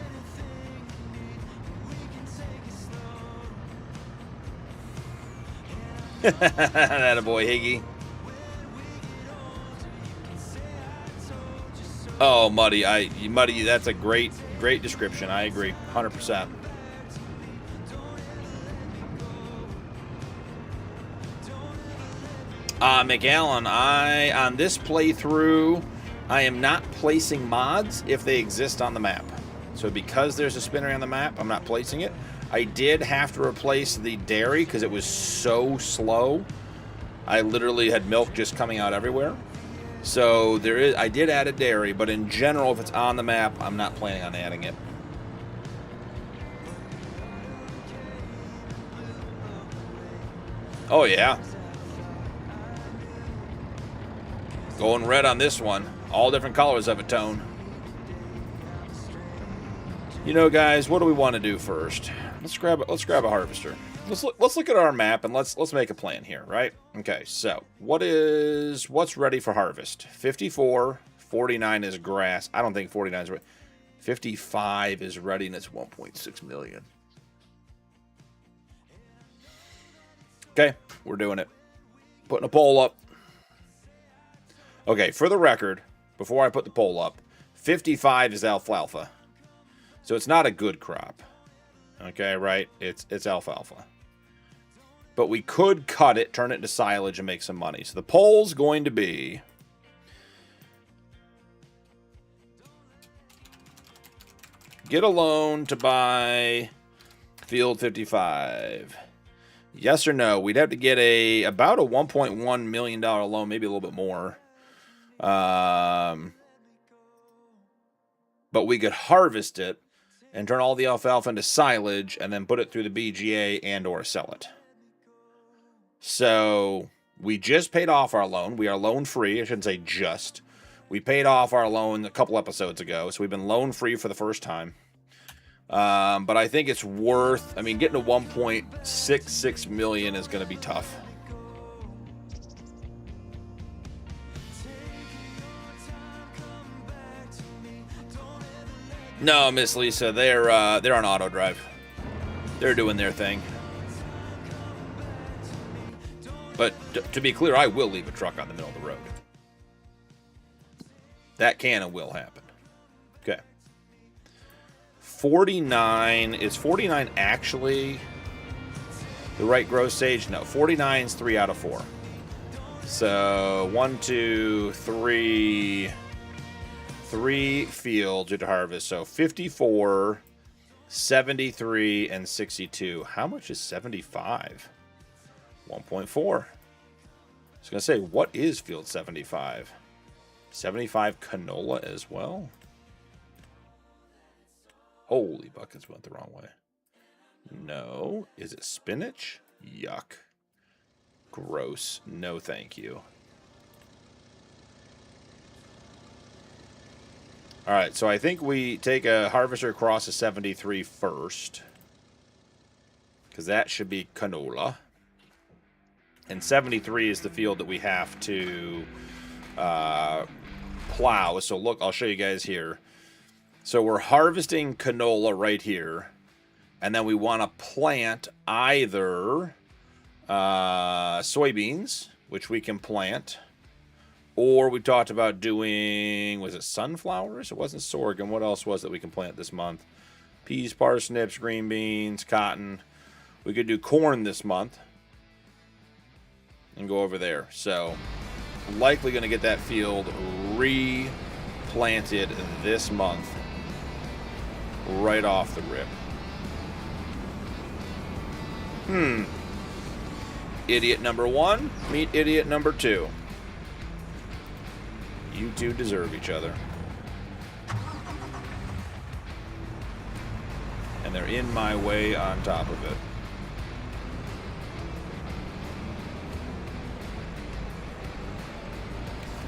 That a boy, Higgy. Oh, Muddy, Muddy, that's a great description. I agree, 100%. McAllen, on this playthrough, I am not placing mods if they exist on the map. So because there's a spinner on the map, I'm not placing it. I did have to replace the dairy because it was so slow. I literally had milk just coming out everywhere. So I did add a dairy, but in general, if it's on the map, I'm not planning on adding it. Oh yeah. Going red on this one. All different colors of a tone. You know, guys, what do we want to do first? Let's grab a harvester. Let's look at our map and let's make a plan here, right? Okay, so what's ready for harvest? 54, 49 is grass. I don't think 49 is ready. 55 is ready and it's 1.6 million. Okay, we're doing it. Putting a poll up. Okay, for the record, before I put the poll up, 55 is alfalfa. So it's not a good crop. Okay, right? It's alfalfa. But we could cut it, turn it into silage, and make some money. So the poll's going to be... get a loan to buy field 55. Yes or no? We'd have to get about a $1.1 million loan, maybe a little bit more. But we could harvest it and turn all the alfalfa into silage and then put it through the BGA and or sell it. So we just paid off our loan. We are loan free. I shouldn't say just. We paid off our loan a couple episodes ago. So we've been loan free for the first time. But I think it's worth, I mean, getting to 1.66 million is going to be tough. No, Miss Lisa, they're on auto drive. They're doing their thing. But to be clear, I will leave a truck on the middle of the road. That can and will happen. Okay. 49. Is 49 actually the right growth stage? No, 49 is 3 out of 4. So 1, 2, 3 fields to harvest. So 54, 73, and 62. How much is 75? 1.4. I was going to say, what is field 75? 75 canola as well? Holy buckets, went the wrong way. No. Is it spinach? Yuck. Gross. No, thank you. All right, so I think we take a harvester across the 73 first, because that should be canola. And 73 is the field that we have to plow. So look, I'll show you guys here. So we're harvesting canola right here, and then we want to plant either soybeans, which we can plant, or we talked about doing, was it sunflowers? It wasn't sorghum. What else was it we can plant this month? Peas, parsnips, green beans, cotton. We could do corn this month and go over there. So likely going to get that field replanted this month right off the rip. Idiot number 1, meet idiot number 2. You two deserve each other. And they're in my way on top of it.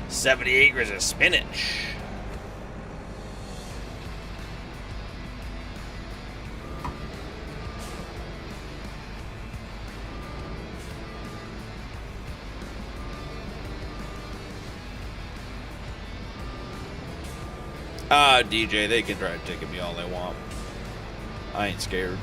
$70 acres of spinach. DJ, they can try to ticket me all they want. I ain't scared.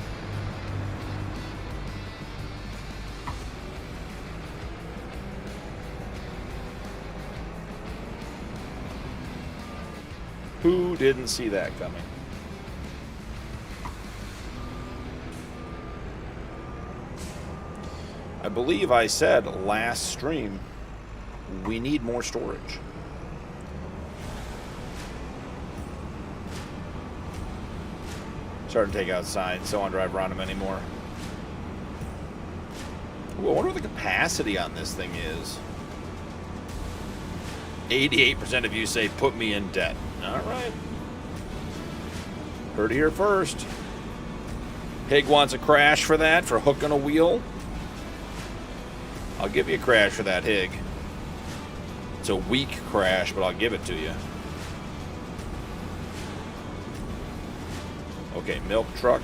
Who didn't see that coming? I believe I said last stream, we need more storage. Starting to take out signs, so I don't drive around them anymore. Ooh, I wonder what the capacity on this thing is. 88% of you say, put me in debt. All right. Heard it here first. Hig wants a crash for that, for hooking a wheel. I'll give you a crash for that, Hig. It's a weak crash, but I'll give it to you. Okay, milk truck.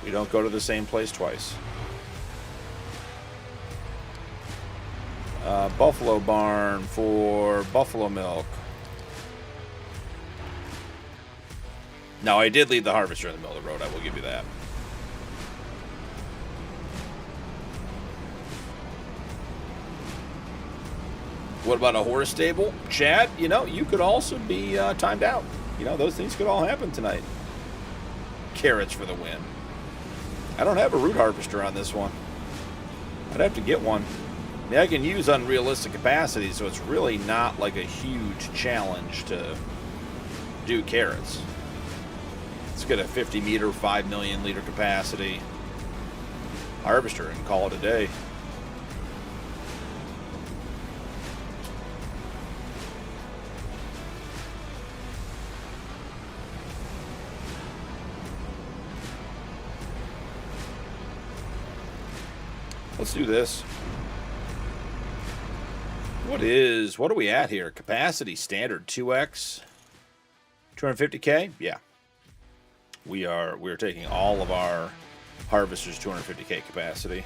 We don't go to the same place twice. Buffalo barn for buffalo milk. Now, I did leave the harvester in the middle of the road. I will give you that. What about a horse stable? Chad, you know, you could also be timed out. You know, those things could all happen tonight. Carrots for the win. I don't have a root harvester on this one. I'd have to get one. I mean, I can use unrealistic capacity, so it's really not like a huge challenge to do carrots. Let's get a 50 meter, 5 million liter capacity harvester and call it a day. Let's do this. What are we at here? Capacity standard 2x, 250K? Yeah. we're taking all of our harvesters 250k capacity.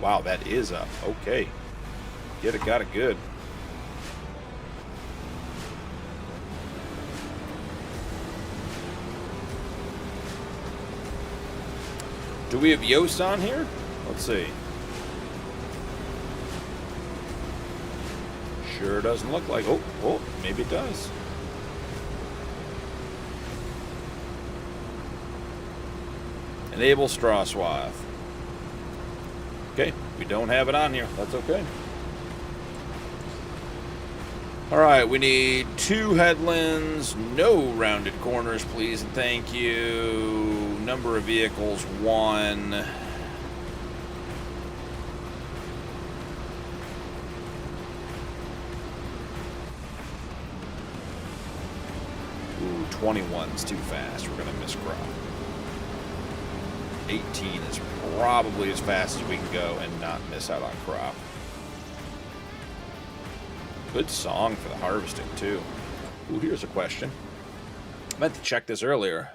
Wow, that is up. Okay. Got it good. Do we have Yoast on here? Let's see. Sure doesn't look like... Oh, maybe it does. Enable straw swath. Okay, we don't have it on here. That's okay. Alright, we need 2 headlands, no rounded corners, please, and thank you. Number of vehicles, 1. Ooh, 21's too fast. We're going to miss crop. 18 is probably as fast as we can go and not miss out on crop. Good song for the harvesting, too. Ooh, here's a question. I meant to check this earlier.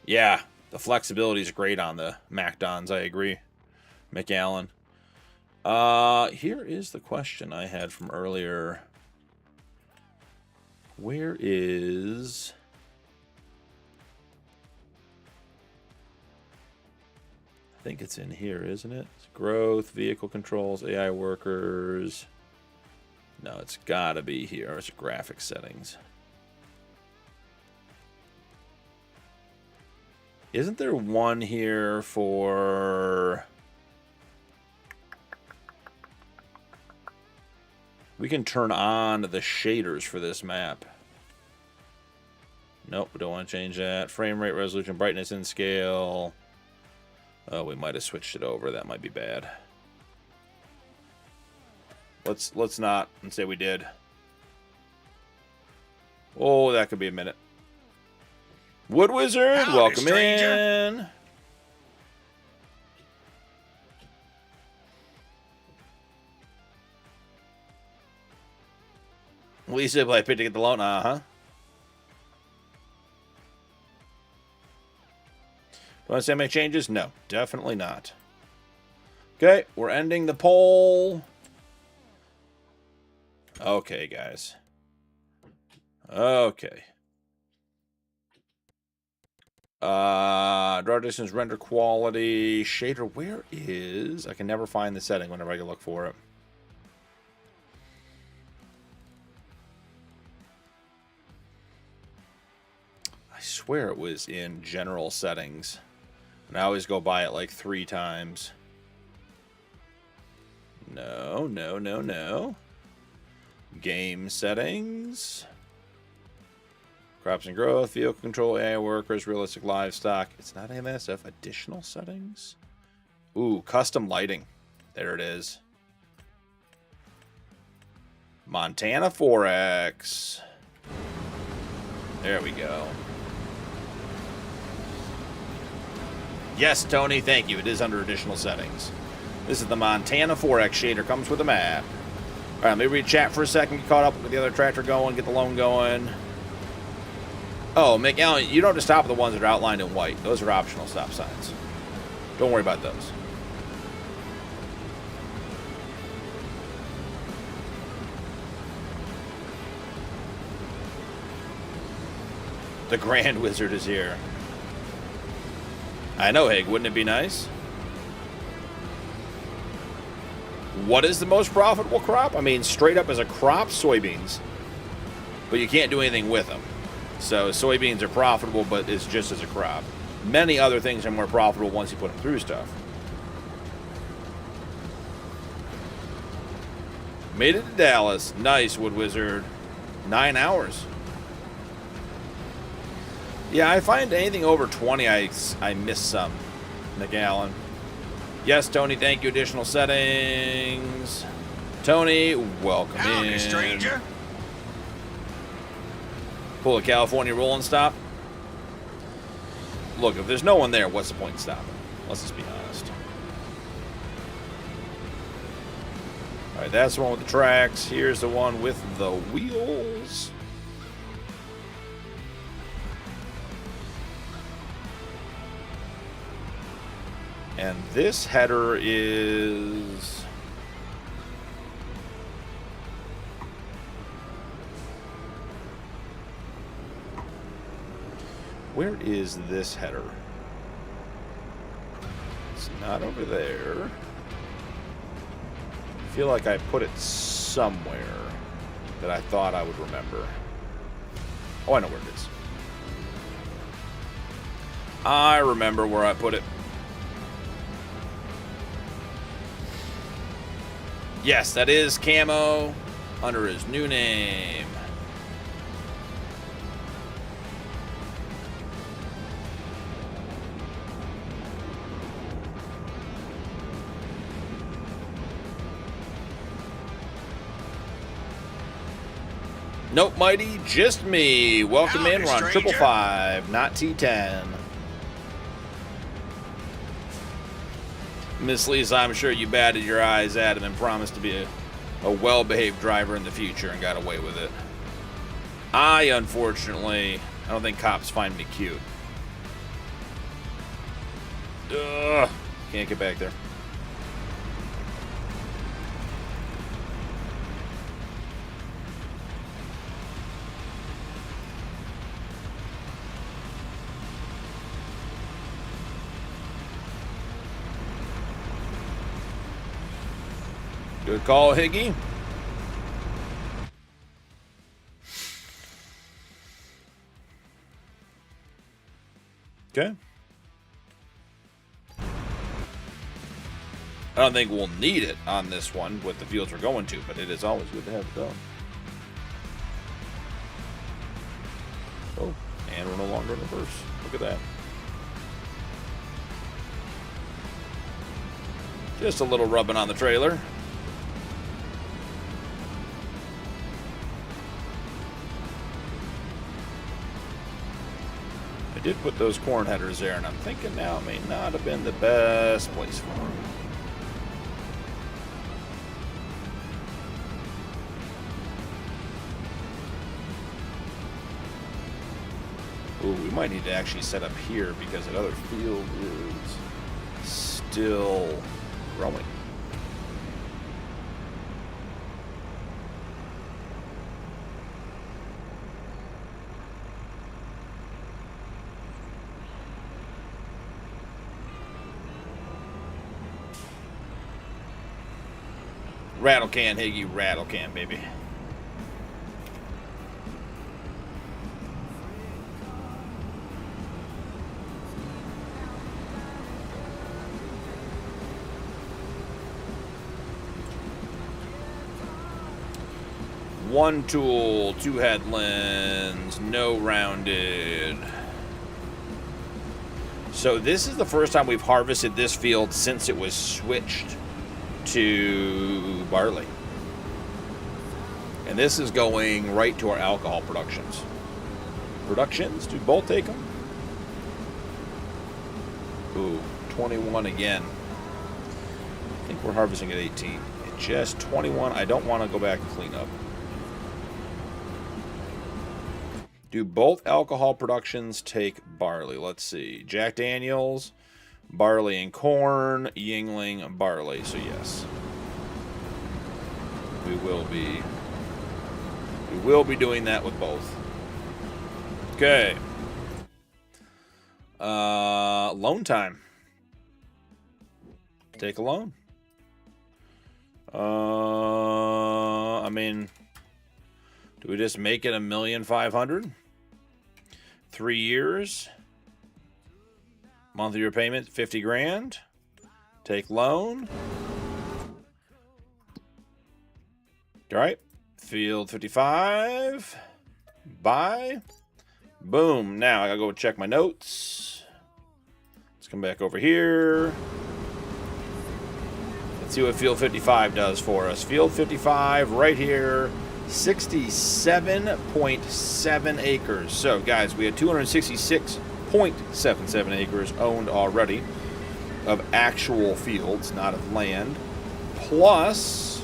Yeah, the flexibility is great on the MacDons, I agree. McAllen. Here is the question I had from earlier. Where is... I think it's in here, isn't it? It's growth, vehicle controls, AI workers. No, it's got to be here. It's graphics settings. Isn't there one here for... We can turn on the shaders for this map. Nope, we don't want to change that. Frame rate, resolution, brightness, and scale. Oh, we might have switched it over. That might be bad. Let's not and say we did. Oh, that could be a minute. Wood Wizard, howdy, welcome stranger. In. Lisa, play pick to get the loan. Uh-huh. Do I say make changes? No, definitely not. Okay, we're ending the poll. Okay, guys. Okay. Draw distance, render quality, shader. Where is... I can never find the setting whenever I can look for it. I swear it was in general settings. And I always go by it like 3 times. No, no, no, no. Game settings. Crops and growth, vehicle control, AI workers, realistic livestock. It's not AMSF. Additional settings. Ooh, custom lighting. There it is. Montana 4X. There we go. Yes, Tony, thank you. It is under additional settings. This is the Montana 4X shader. Comes with a map. All right, let me read chat for a second. Get caught up with the other tractor going. Get the loan going. Oh, McAllen, you don't have to stop at the ones that are outlined in white. Those are optional stop signs. Don't worry about those. The Grand Wizard is here. I know, Hig. Wouldn't it be nice? What is the most profitable crop? I mean, straight up as a crop, soybeans. But you can't do anything with them. So soybeans are profitable, but it's just as a crop. Many other things are more profitable once you put them through stuff. Made it to Dallas. Nice, Wood Wizard. 9 hours. Yeah, I find anything over 20, I miss some. McAllen. Yes, Tony, thank you. Additional settings. Tony, welcome in. Stranger. Pull a California roll and stop. Look, if there's no one there, what's the point in stopping? Let's just be honest. Alright, that's the one with the tracks. Here's the one with the wheels. And this header is... Where is this header? It's not over there. I feel like I put it somewhere that I thought I would remember. Oh, I know where it is. I remember where I put it. Yes, that is Camo under his new name. Nope, Mighty, just me. Welcome in. We're on 555, not T10. Miss Lisa, I'm sure you batted your eyes at him and promised to be a well-behaved driver in the future and got away with it. Unfortunately, I don't think cops find me cute. Ugh, can't get back there. Good call, Higgy. Okay. I don't think we'll need it on this one with the fields we're going to, but it is always good to have it done. Oh, and we're no longer in reverse. Look at that. Just a little rubbing on the trailer. I did put those corn headers there, and I'm thinking now it may not have been the best place for them. Ooh, we might need to actually set up here because that other field is still growing. Rattle can, Higgy, rattle can, baby. One tool, two headlands, no rounded. So this is the first time we've harvested this field since it was switched to barley. And this is going right to our alcohol productions. Do both take them? Ooh, 21 again. I think we're harvesting at 18. Just 21. I don't want to go back and clean up. Do both alcohol productions take barley? Let's see. Jack Daniels, barley and corn, Yingling, barley. So yes, we will be doing that with both. Okay. Loan time. Take a loan. I mean, do we just make it $1,500,000? 3 years. Monthly repayment, 50 grand. Take loan. All right. Field 55. Buy. Boom. Now I gotta go check my notes. Let's come back over here. Let's see what Field 55 does for us. Field 55 right here. 67.7 acres. So, guys, we had 266.77 acres owned already. of actual fields, not of land, plus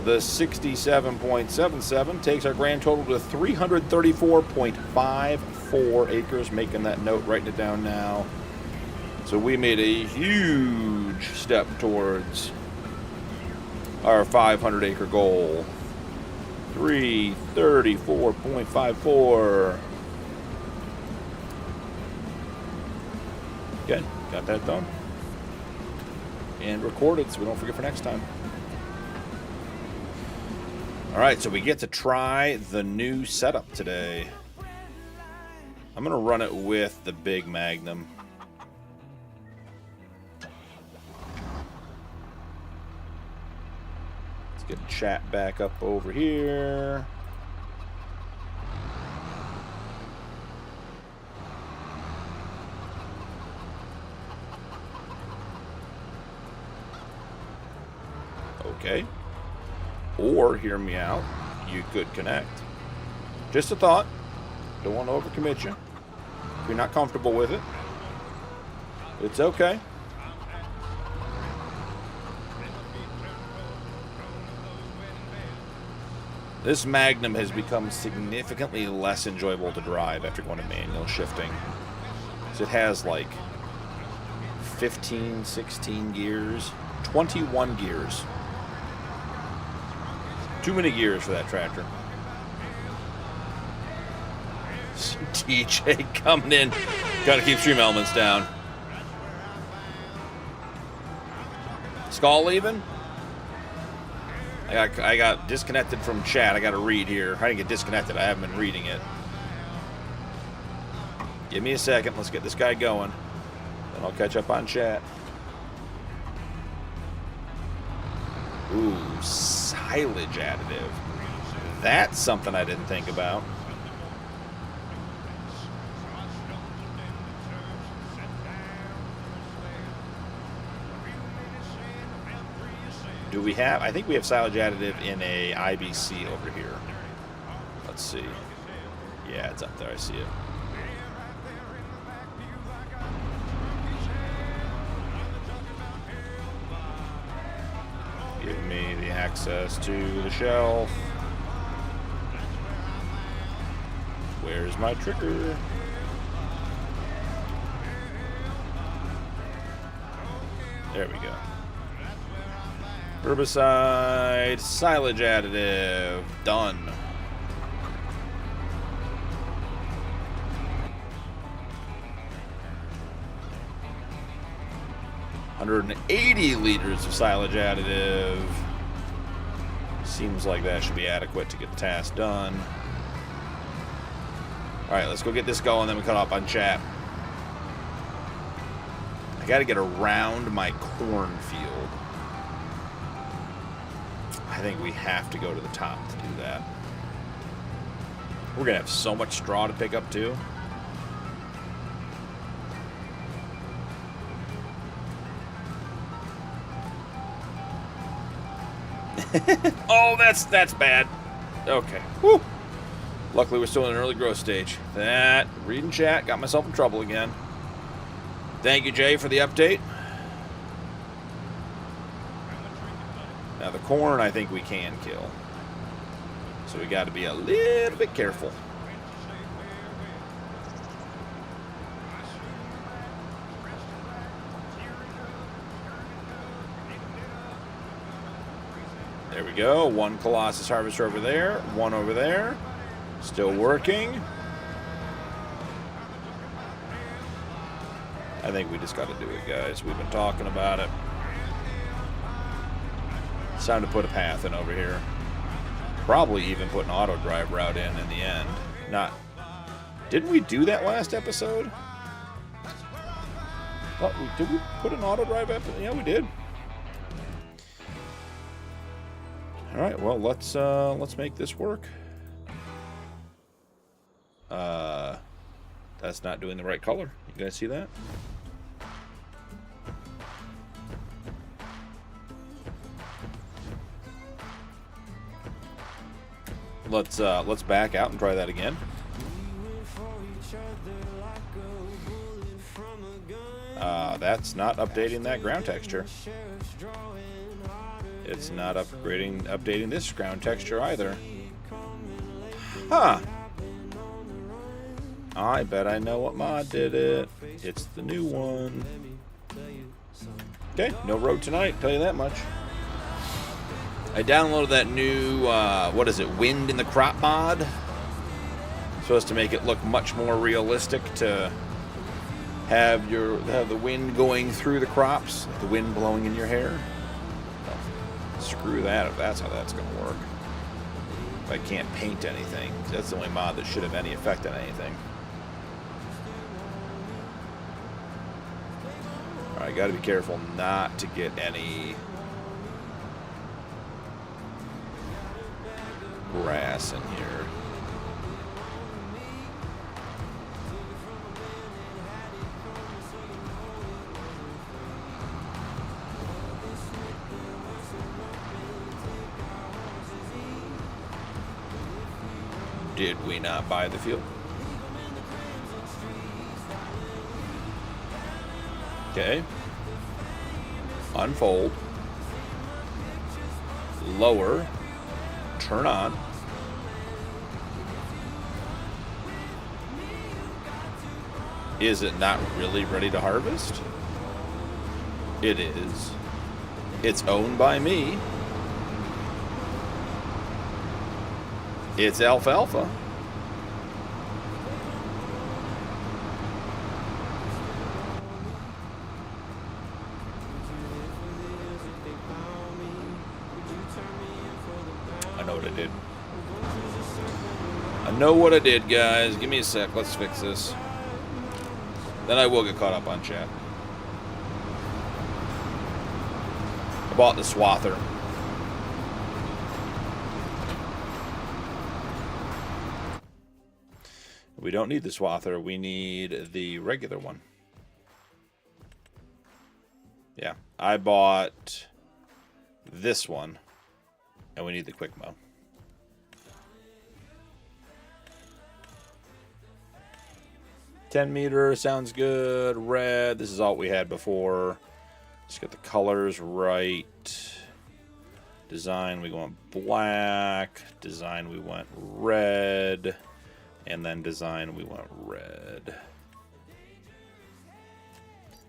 the 67.77 takes our grand total to 334.54 acres, making that note, writing it down now. So we made a huge step towards our 500 acre goal. 334.54. Good, got that done. And recorded so we don't forget for next time. Alright, so we get to try the new setup today. I'm going to run it with the big Magnum. Let's get chat back up over here. Okay. Or, hear me out, you could connect. Just a thought. Don't want to overcommit you. If you're not comfortable with it, it's okay. This Magnum has become significantly less enjoyable to drive after going to manual shifting. So it has like 15, 16 gears, 21 gears. Too many gears for that tractor. DJ coming in. Gotta keep stream elements down. Skull leaving? I got disconnected from chat. I gotta read here. I didn't get disconnected. I haven't been reading it. Give me a second. Let's get this guy going. Then I'll catch up on chat. Ooh, silage additive. That's something I didn't think about. Do we have? I think we have silage additive in a IBC over here. Let's see. Yeah, it's up there. I see it. Give me the access to the shelf. Where's my trigger? There we go. Herbicide, silage additive, done. $180 liters of silage additive. Seems like that should be adequate to get the task done. Alright, let's go get this going, then we cut off on chat. I gotta get around my cornfield. I think we have to go to the top to do that. We're gonna have so much straw to pick up too. Oh, that's bad. Okay. Whew. Luckily, we're still in an early growth stage. That, reading chat, got myself in trouble again. Thank you, Jay, for the update. Now, the corn, I think we can kill. So we got to be a little bit careful. There we go. One Colossus harvester over there. One over there. Still working. I think we just got to do it, guys. We've been talking about it. It's time to put a path in over here. Probably even put an auto drive route in the end. Not. Didn't we do that last episode? Oh, did we put an auto drive episode? Yeah, we did. All right. Well, let's make this work. That's not doing the right color. You guys see that? Let's back out and try that again. That's not updating that ground texture. It's not updating this ground texture either. Huh. I bet I know what mod did it. It's the new one. Okay, no road tonight, tell you that much. I downloaded that new, what is it, wind in the crop mod. Supposed to make it look much more realistic to have the wind going through the crops, the wind blowing in your hair. Oh, screw that if that's how that's going to work. If I can't paint anything, that's the only mod that should have any effect on anything. Alright, got to be careful not to get any grass in here. Did we not buy the field? Okay. Unfold. Lower. Turn on. Is it not really ready to harvest? It is. It's owned by me. It's alfalfa. I know what I did. I know what I did, guys. Give me a sec. Let's fix this. Then I will get caught up on chat. I bought the swather. We don't need the swather. We need the regular one. Yeah, I bought this one, and we need the quick mow. $10 sounds good. Red. This is all we had before. Let's get the colors right. Design, we went black. Design, we went red. And then design, we went red.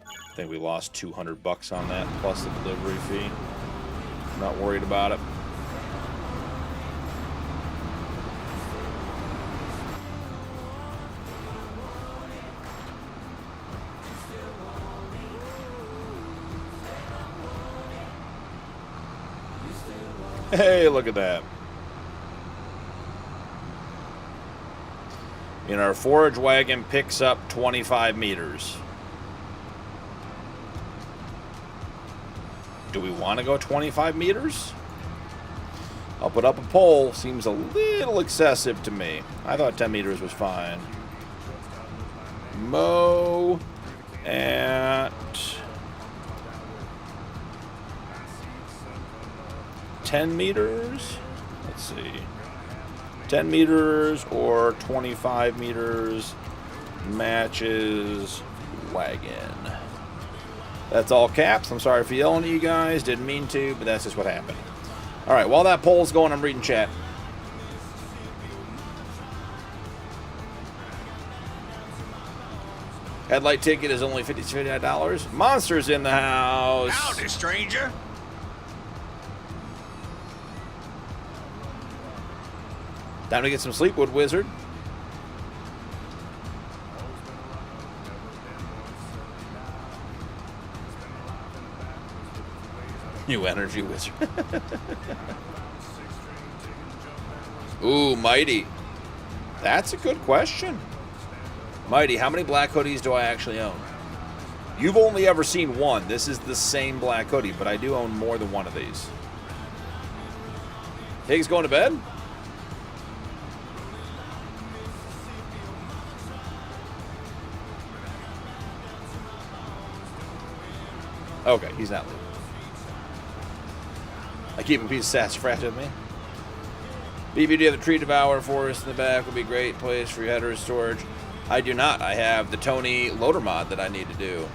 I think we lost $200 on that, plus the delivery fee. Not worried about it. Hey, look at that. And our forage wagon picks up 25 meters. Do we want to go 25 meters? I'll put up a poll. Seems a little excessive to me. I thought 10 meters was fine. Mow at 10 meters. Let's see. 10 meters or 25 meters matches wagon. That's all caps. I'm sorry for yelling at you guys. Didn't mean to, but that's just what happened. All right, while that poll's going, I'm reading chat. Headlight ticket is only $59. Monsters in the house. Howdy, stranger. Time to get some sleep, Wood Wizard. New energy wizard. Ooh, Mighty. That's a good question. Mighty, how many black hoodies do I actually own? You've only ever seen one. This is the same black hoodie, but I do own more than one of these. Higgs going to bed? Okay, he's not leaving. I keep a piece of sassafras with me. BB, do you have the tree devourer forest in the back? Would be a great place for your header storage. I do not. I have the Tony loader mod that I need to do.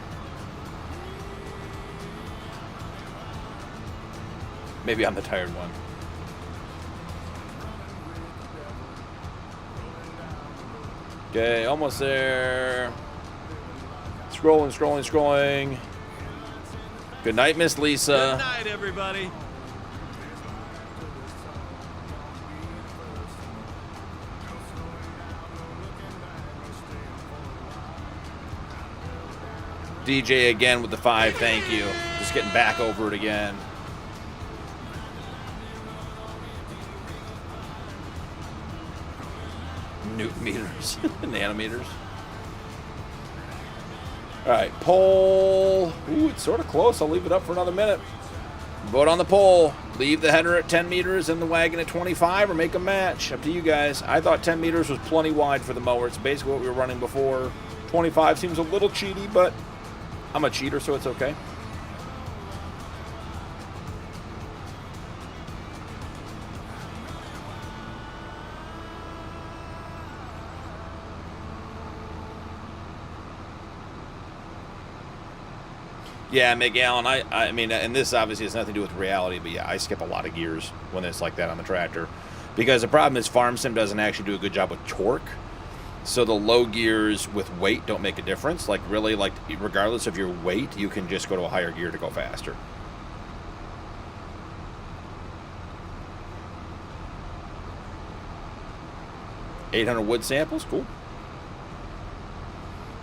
Maybe I'm the tired one. Okay, almost there. Scrolling, scrolling, scrolling. Good night, Miss Lisa. Good night, everybody. DJ again with the 5, thank you. Just getting back over it again. Newton meters, nanometers. All right, poll. Ooh, it's sort of close. I'll leave it up for another minute. Vote on the poll. Leave the header at 10 meters and the wagon at 25 or make a match. Up to you guys. I thought 10 meters was plenty wide for the mower. It's basically what we were running before. 25 seems a little cheaty, but I'm a cheater, so it's okay. Yeah, Miguel, and I mean, and this obviously has nothing to do with reality, but yeah, I skip a lot of gears when it's like that on the tractor. Because the problem is FarmSim doesn't actually do a good job with torque. So the low gears with weight don't make a difference. Like really, like regardless of your weight, you can just go to a higher gear to go faster. $800 wood samples, cool.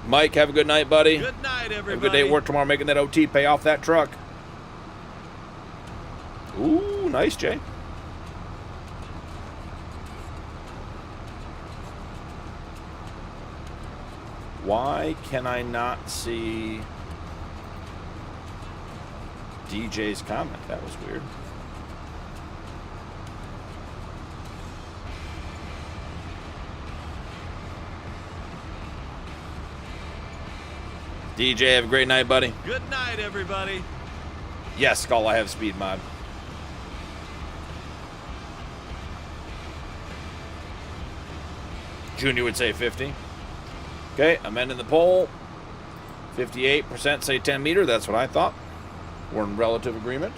Mike, have a good night, buddy. Good night, everybody. Have a good day at work tomorrow making that OT. Pay off that truck. Ooh, nice, Jay. Why can I not see DJ's comment? That was weird. DJ, have a great night, buddy. Good night, everybody. Yes, Skull, I have speed mod. Junior would say 50. Okay, I'm ending the poll. 58% say 10 meter. That's what I thought. We're in relative agreement.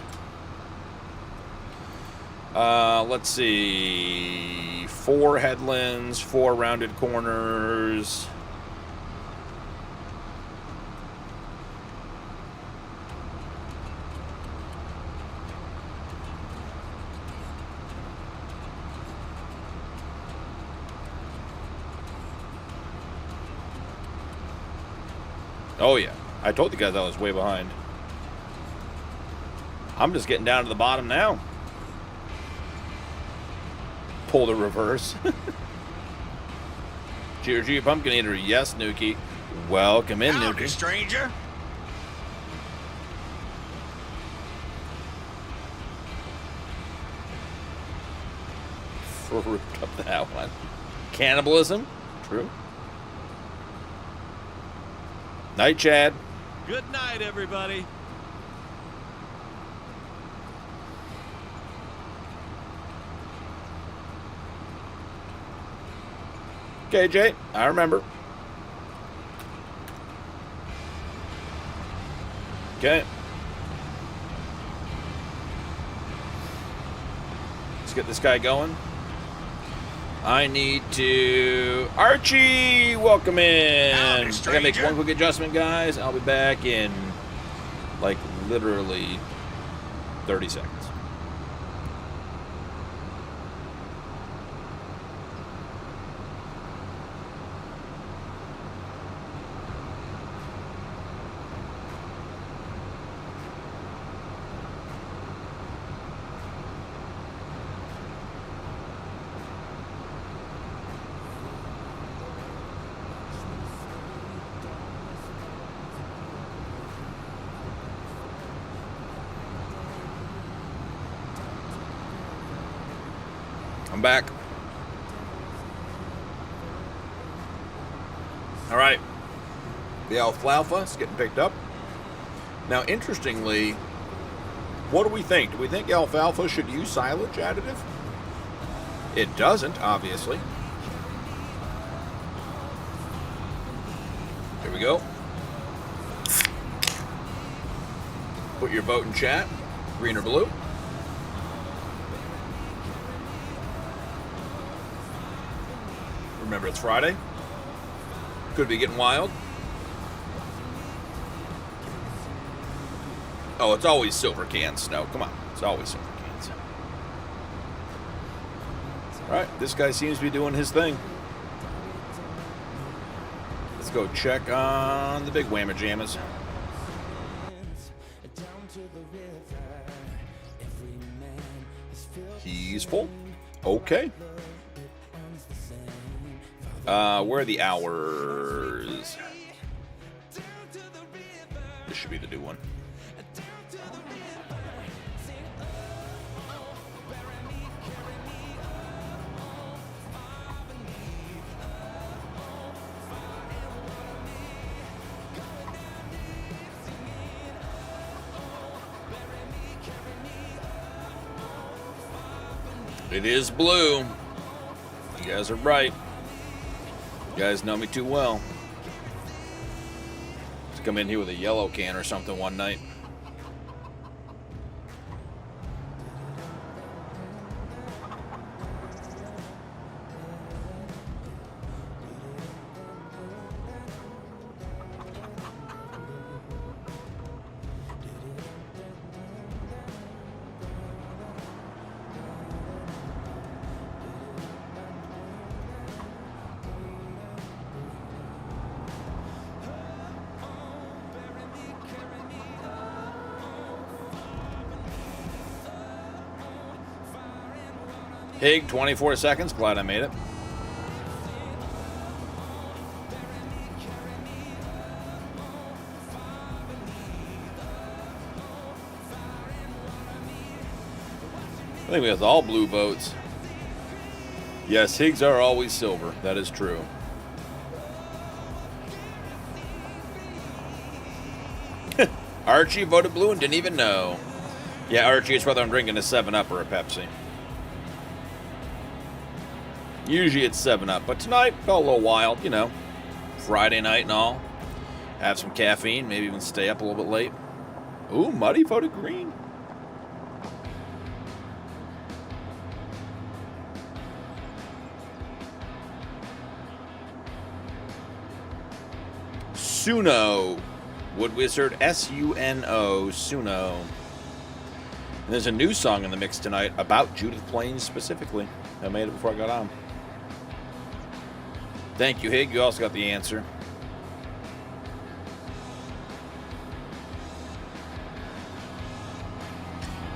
Let's see. 4 headlands, 4 rounded corners. Oh, yeah. I told you guys I was way behind. I'm just getting down to the bottom now. Pull the reverse. Cheers, you pumpkin eater. Yes, Nuki. Welcome in, Howdy, Nuki. stranger. Ripped up that one. Cannibalism. True. Night, Chad. Good night, everybody. Okay, Jay. I remember. Okay. Let's get this guy going. I need to... Archie, welcome in. Howdy, I gotta make stranger. one quick adjustment, guys. I'll be back in, like, literally 30 seconds. I'm back. All right. The alfalfa is getting picked up. Now, interestingly, what do we think? Do we think alfalfa should use silage additive? It doesn't, obviously. Here we go. Put your vote in chat, green or blue. Remember, it's Friday. Could be getting wild. Oh, it's always silver cans, Snow. Come on. It's always silver cans. All right, this guy seems to be doing his thing. Let's go check on the big whamma jammas. He's full. Okay. Where are the hours? This should be the new one. It is blue. You guys are right. You guys know me too well. Let's come in here with a yellow can or something one night. Hig, 24 seconds. Glad I made it. I think we have all blue votes. Yes, Higgs are always silver. That is true. Archie voted blue and didn't even know. Yeah, Archie, it's whether I'm drinking a 7-Up or a Pepsi. Usually it's 7-Up, but tonight felt a little wild, you know. Friday night and all. Have some caffeine, maybe even stay up a little bit late. Ooh, Muddy voted green. Suno. Wood Wizard, S-U-N-O, Suno. And there's a new song in the mix tonight about Judith Plains specifically. I made it before I got on. Thank you, Hig. You also got the answer.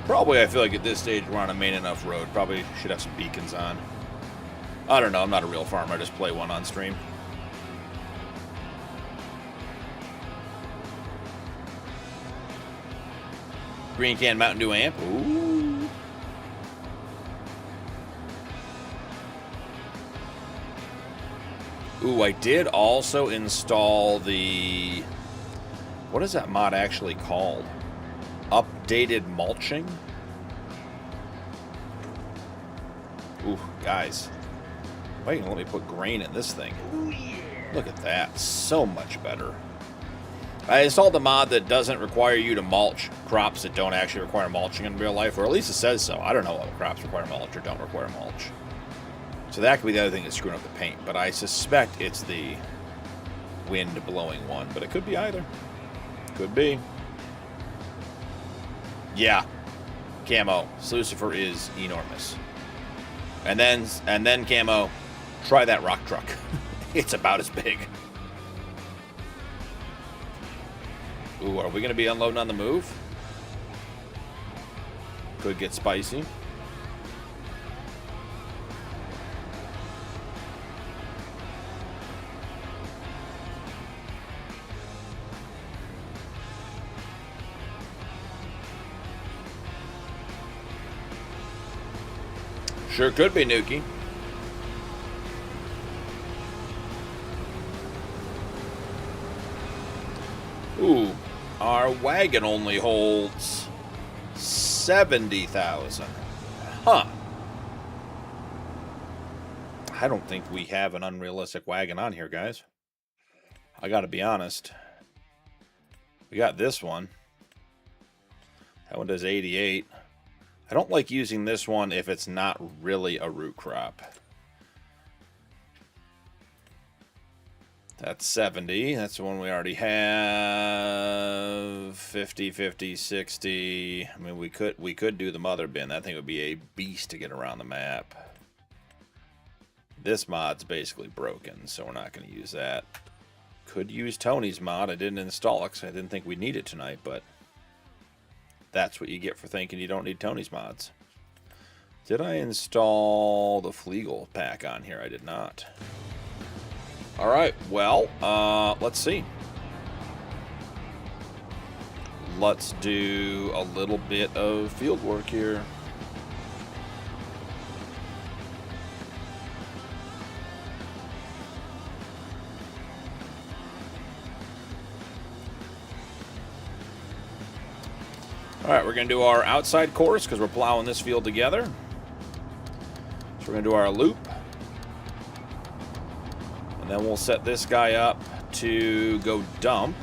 Probably, I feel like at this stage we're on a main enough road. Probably should have some beacons on. I don't know. I'm not a real farmer. I just play one on stream. Green can Mountain Dew amp. Ooh. Ooh, I did also install the... What is that mod actually called? Updated mulching? Ooh, guys. Wait, let me put grain in this thing. Look at that. So much better. I installed the mod that doesn't require you to mulch crops that don't actually require mulching in real life, or at least it says so. I don't know what crops require mulch or don't require mulch. So that could be the other thing that's screwing up the paint, but I suspect it's the wind blowing one, but it could be either. Could be. Yeah. Camo. Lucifer is enormous. And then Camo, try that rock truck. It's about as big. Ooh, are we going to be unloading on the move? Could get spicy. Sure could be, Nuki. Ooh, our wagon only holds 70,000. Huh. I don't think we have an unrealistic wagon on here, guys. I gotta be honest. We got this one. That one does 88. I don't like using this one if it's not really a root crop. That's 70. That's the one we already have. 50, 50, 60. I mean, we could do the mother bin. That thing would be a beast to get around the map. This mod's basically broken, so we're not going to use that. Could use Tony's mod. I didn't install it because I didn't think we'd need it tonight, but that's what you get for thinking you don't need Tony's mods. Did I install the Fleagle pack on here? I did not. All right, well, let's see. Let's do a little bit of field work here. All right, we're going to do our outside course because we're plowing this field together. So we're going to do our loop. And then we'll set this guy up to go dump.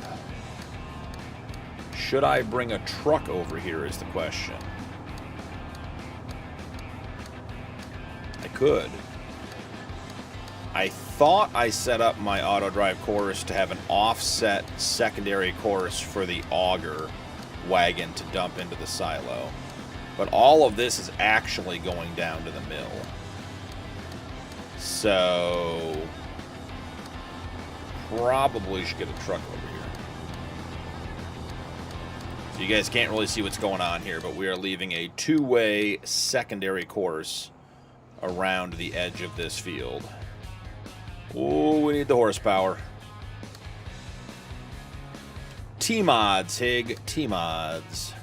Should I bring a truck over here is the question. I could. I thought I set up my auto drive course to have an offset secondary course for the auger wagon to dump into the silo. But all of this is actually going down to the mill. So probably should get a truck over here. So you guys can't really see what's going on here, but we are leaving a two-way secondary course around the edge of this field. Oh, we need the horsepower. T-mods, Hig. T-mods.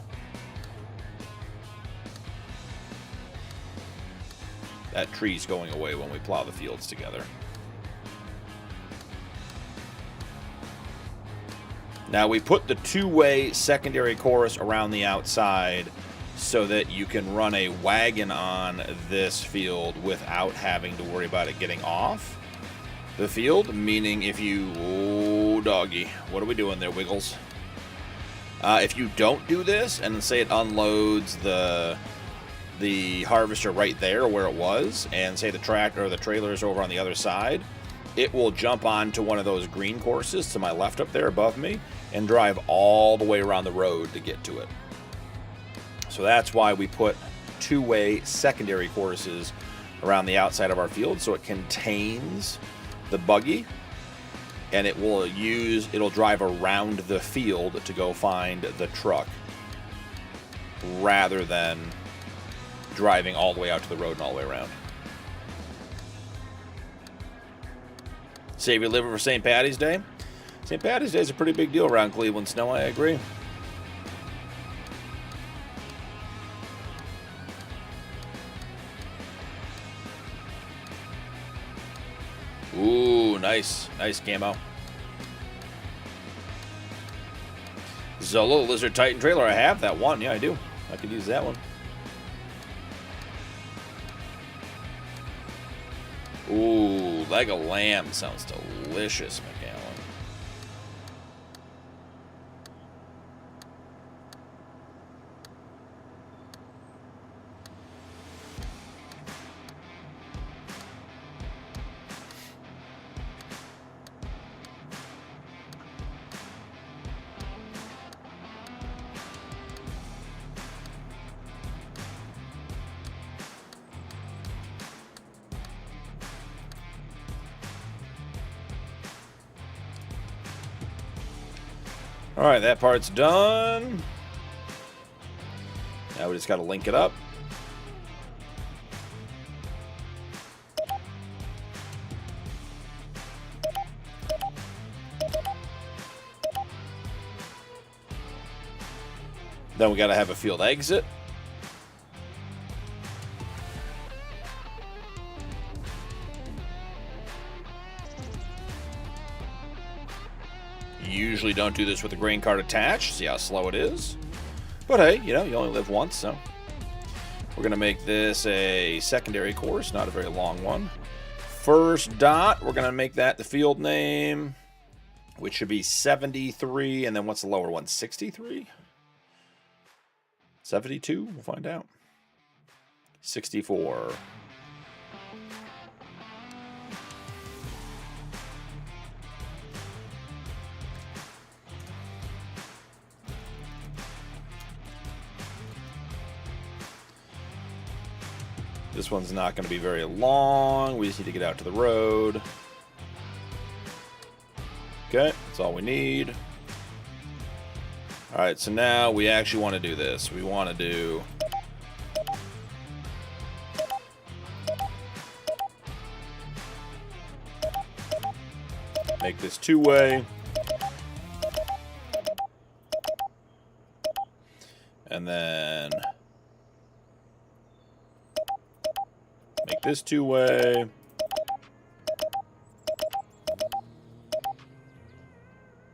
That tree's going away when we plow the fields together. Now, we put the two-way secondary course around the outside so that you can run a wagon on this field without having to worry about it getting off the field. Meaning if you... Oh, doggy. What are we doing there, Wiggles? If you don't do this, and say it unloads the harvester right there where it was, and say the tractor or the trailer is over on the other side, it will jump onto one of those green courses to my left up there above me and drive all the way around the road to get to it. So that's why we put two-way secondary courses around the outside of our field, so it contains the buggy, and it'll drive around the field to go find the truck rather than driving all the way out to the road and all the way around. Save your liver for St. Paddy's Day. St. Paddy's Day is a pretty big deal around Cleveland Snow, I agree. Ooh, nice. Nice camo. Zolo Lizard Titan trailer. I have that one. Yeah, I do. I could use that one. Ooh, leg of lamb sounds delicious, McAllen. All right, that part's done. Now we just got to link it up. Then we got to have a field exit. Usually don't do this with the grain cart attached. See how slow it is. But hey, you know, you only live once, so we're going to make this a secondary course, not a very long one. First dot, we're going to make that the field name, which should be 73. And then what's the lower one? 63? 72? We'll find out. 64. This one's not going to be very long. We just need to get out to the road. Okay, that's all we need. All right, so now we actually want to do this. We want to do... make this two-way. And then... make this two-way.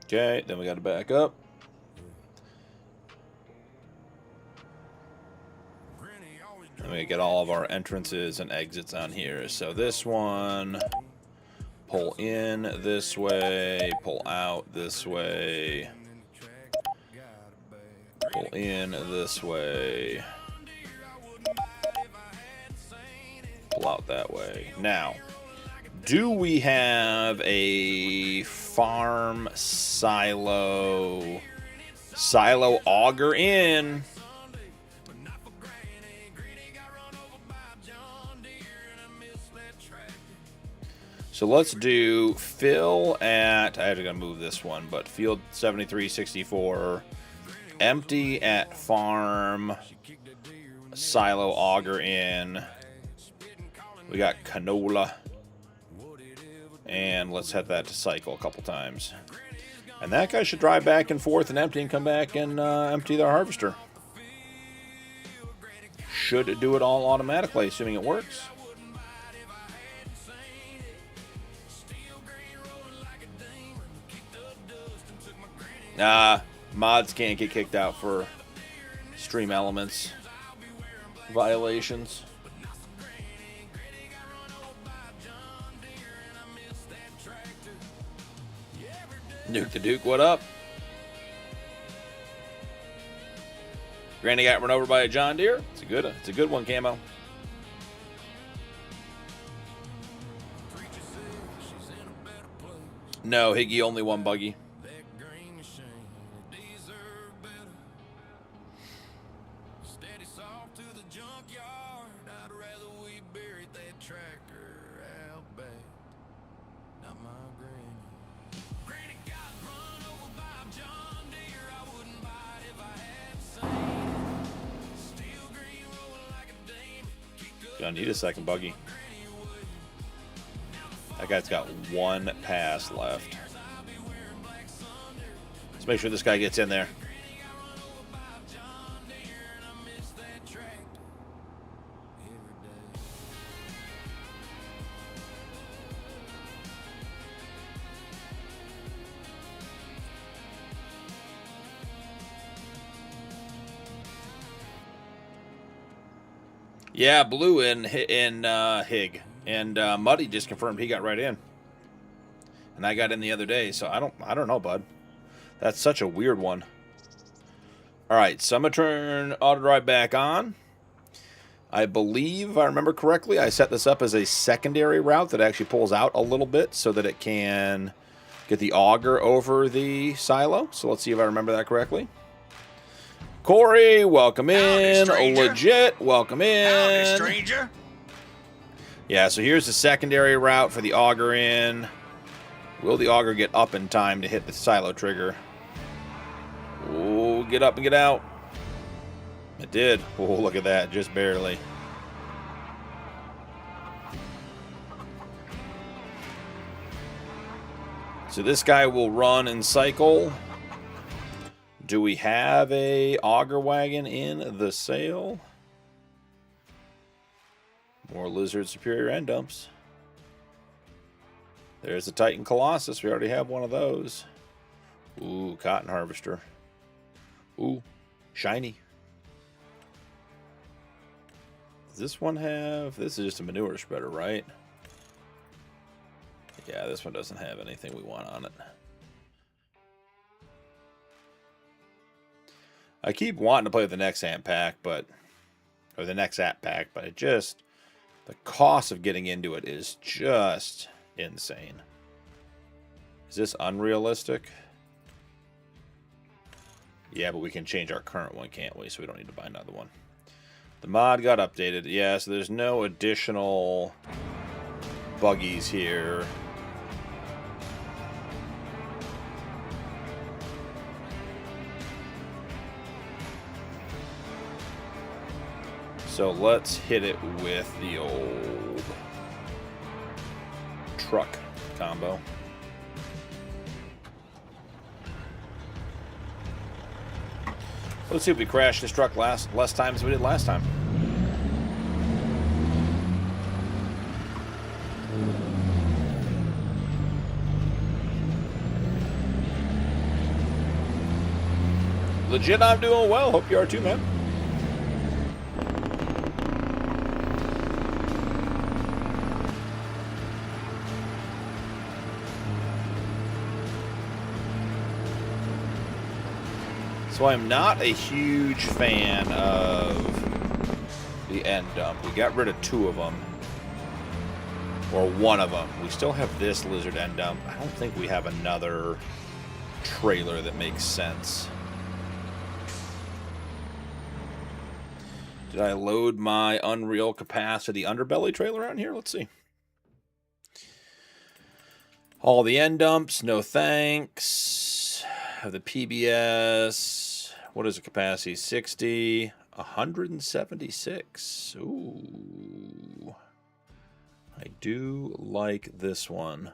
Okay, then we got to back up. And we get all of our entrances and exits on here. So this one, pull in this way, pull out this way, pull in this way, pull out that way. Now, do we have a farm silo auger in? So let's do fill at, I have to move this one, but field 7364, empty at farm, silo auger in. We got canola. And let's set that to cycle a couple times. And that guy should drive back and forth and empty and come back and empty the harvester. Should do it all automatically, assuming it works. Mods can't get kicked out for stream elements violations. Nuke the Duke, what up? Granny got run over by a John Deere. It's a good one, Camo. No, Higgy, only one buggy. I need a second buggy. That guy's got one pass left. Let's make sure this guy gets in there. Yeah, Blue in Hig, and Muddy just confirmed he got right in, and I got in the other day. So I don't know, bud. That's such a weird one. All right, so I'm gonna turn auto drive back on. I believe, if I remember correctly, I set this up as a secondary route that actually pulls out a little bit so that it can get the auger over the silo. So let's see if I remember that correctly. Corey, welcome in. Legit, welcome in. Howdy, stranger. Yeah, so here's the secondary route for the auger in. Will the auger get up in time to hit the silo trigger? Oh, get up and get out. It did. Oh, look at that, just barely. So this guy will run and cycle. Do we have a auger wagon in the sale? More Lizard Superior end dumps. There's the Titan Colossus. We already have one of those. Ooh, cotton harvester. Ooh, shiny. Does this one have... This is just a manure spreader, right? Yeah, this one doesn't have anything we want on it. I keep wanting to play with the next amp pack, but... Or the next app pack, but it just... The cost of getting into it is just insane. Is this unrealistic? Yeah, but we can change our current one, can't we? So we don't need to buy another one. The mod got updated. Yeah, so there's no additional buggies here. So let's hit it with the old truck combo. Let's see if we crash this truck less times than we did last time. Legit, I'm doing well. Hope you are too, man. So I'm not a huge fan of the end dump. We got rid of 2 of them. Or 1 of them. We still have this lizard end dump. I don't think we have another trailer that makes sense. Did I load my Unreal Capacity underbelly trailer on here? Let's see. All the end dumps, no thanks. Have the PBS. What is the capacity? 60. 176. Ooh. I do like this one.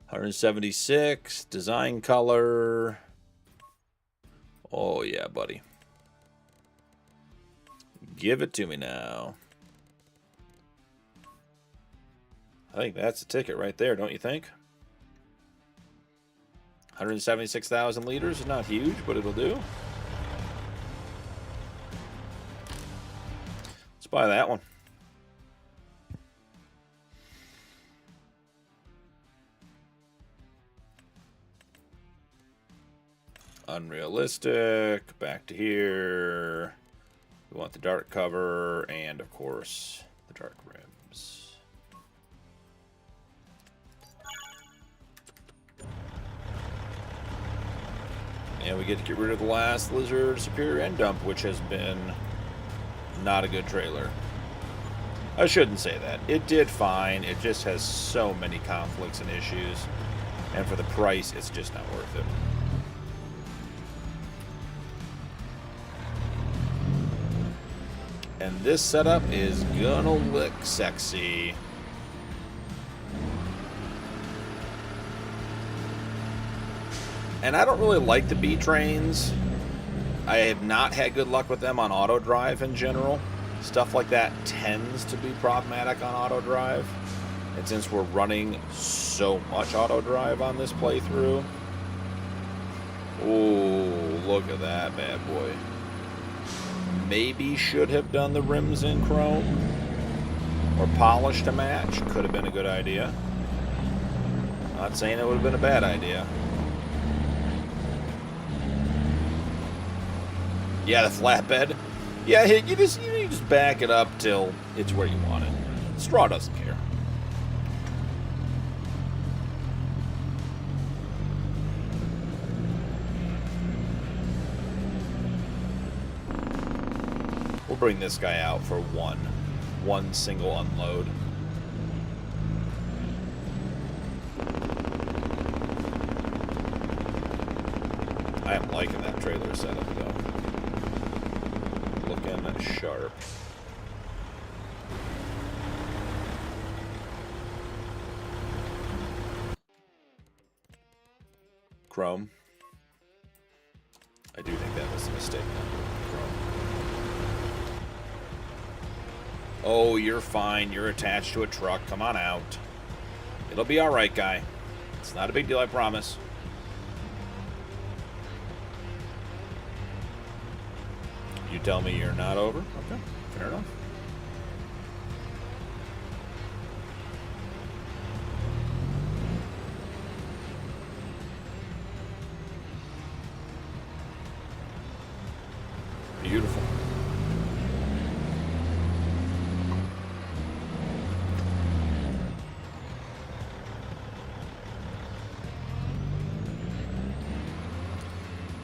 176. Design color. Oh, yeah, buddy. Give it to me now. I think that's the ticket right there, don't you think? 176,000 liters is not huge, but it'll do. Let's buy that one. Unrealistic. Back to here. We want the dark cover and, of course, the dark rims. And we get to get rid of the last Lizard Superior End Dump, which has been not a good trailer. I shouldn't say that. It did fine. It just has so many conflicts and issues. And for the price, it's just not worth it. And this setup is gonna look sexy. And I don't really like the B-Trains. I have not had good luck with them on auto drive in general. Stuff like that tends to be problematic on auto drive. And since we're running so much auto drive on this playthrough. Oh, look at that bad boy. Maybe should have done the rims in chrome. Or polish to match. Could have been a good idea. Not saying it would have been a bad idea. Yeah, the flatbed. Yeah, you just back it up till it's where you want it. Straw doesn't care. We'll bring this guy out for one single unload. I am liking that trailer setup though. Looking sharp. Chrome. I do think that was a mistake. Chrome. Oh, you're fine. You're attached to a truck. Come on out. It'll be alright, guy. It's not a big deal, I promise. You tell me you're not over? Okay, fair enough. Beautiful.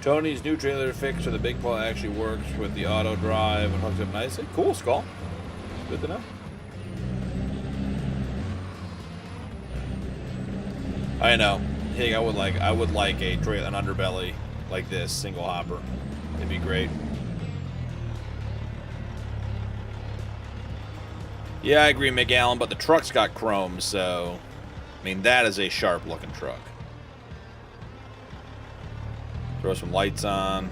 Tony's new trailer fix for the big plow actually works with the auto drive and hooks up nicely. Cool, Skull. Good to know. I know. Hey, I would like a trailer, an underbelly like this, single hopper. It'd be great. Yeah, I agree, McAllen, but the truck's got chrome, so I mean that is a sharp looking truck. Throw some lights on.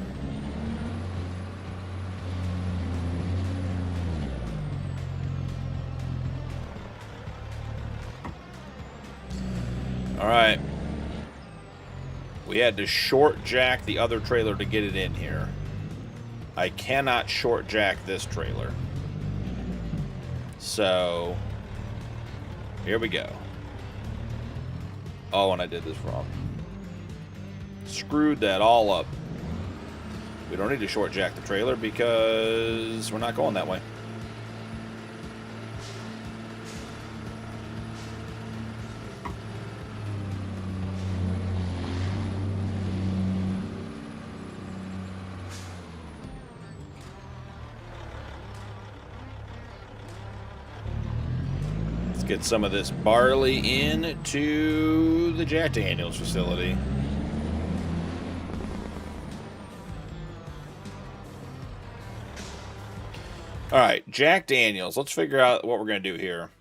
All right. We had to short jack the other trailer to get it in here. I cannot short jack this trailer. So, here we go. Oh, and I did this wrong. Screwed that all up. We don't need to short jack the trailer because we're not going that way. Let's get some of this barley into the Jack Daniels facility. All right, Jack Daniels. Let's figure out what we're going to do here.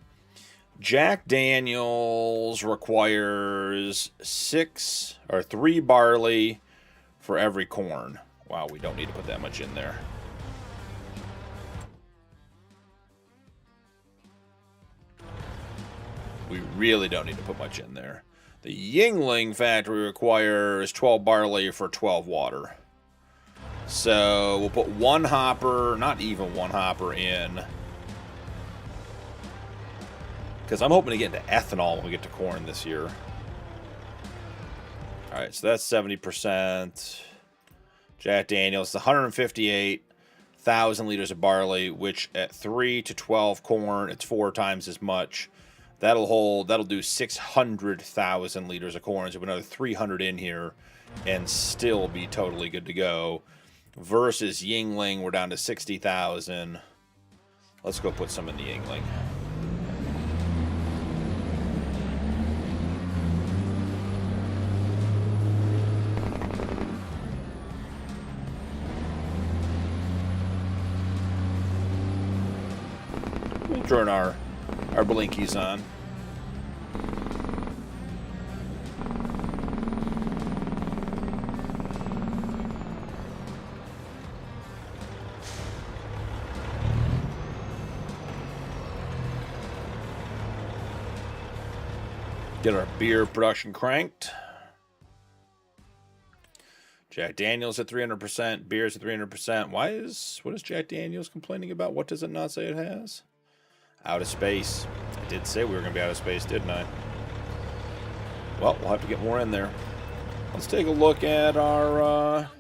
Jack Daniels requires 3 barley for every corn. Wow, we don't need to put that much in there. We really don't need to put much in there. The Yingling factory requires 12 barley for 12 water. So we'll put 1 hopper, not even 1 hopper in. Because I'm hoping to get into ethanol when we get to corn this year. Alright, so that's 70%. Jack Daniels, 158,000 liters of barley, which at 3 to 12 corn, it's 4 times as much. That'll do 600,000 liters of corn. So another 300 in here and still be totally good to go. Versus Yingling, we're down to 60,000. Let's go put some in the Yingling. We'll turn our blinkies on. Get our beer production cranked. Jack Daniels at 300%. Beer's at 300%. What is Jack Daniels complaining about? What does it not say it has? Out of space. I did say we were going to be out of space, didn't I? Well, we'll have to get more in there. Let's take a look at our...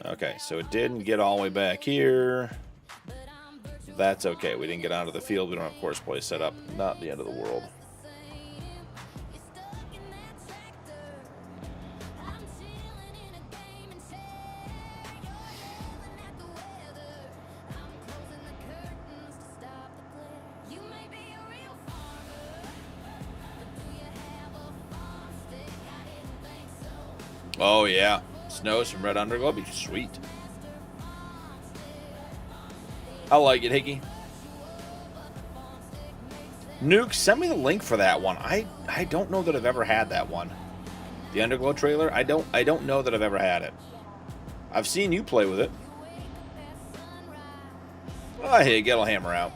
Okay, so it didn't get all the way back here. That's okay. We didn't get onto the field. We don't have course play set up. Not the end of the world. Oh, yeah. Snows from Red Underglow. Be sweet. I like it, Hickey. Nuke, send me the link for that one. I don't know that I've ever had that one. The Underglow trailer? I don't know that I've ever had it. I've seen you play with it. Oh, hey, get a hammer out.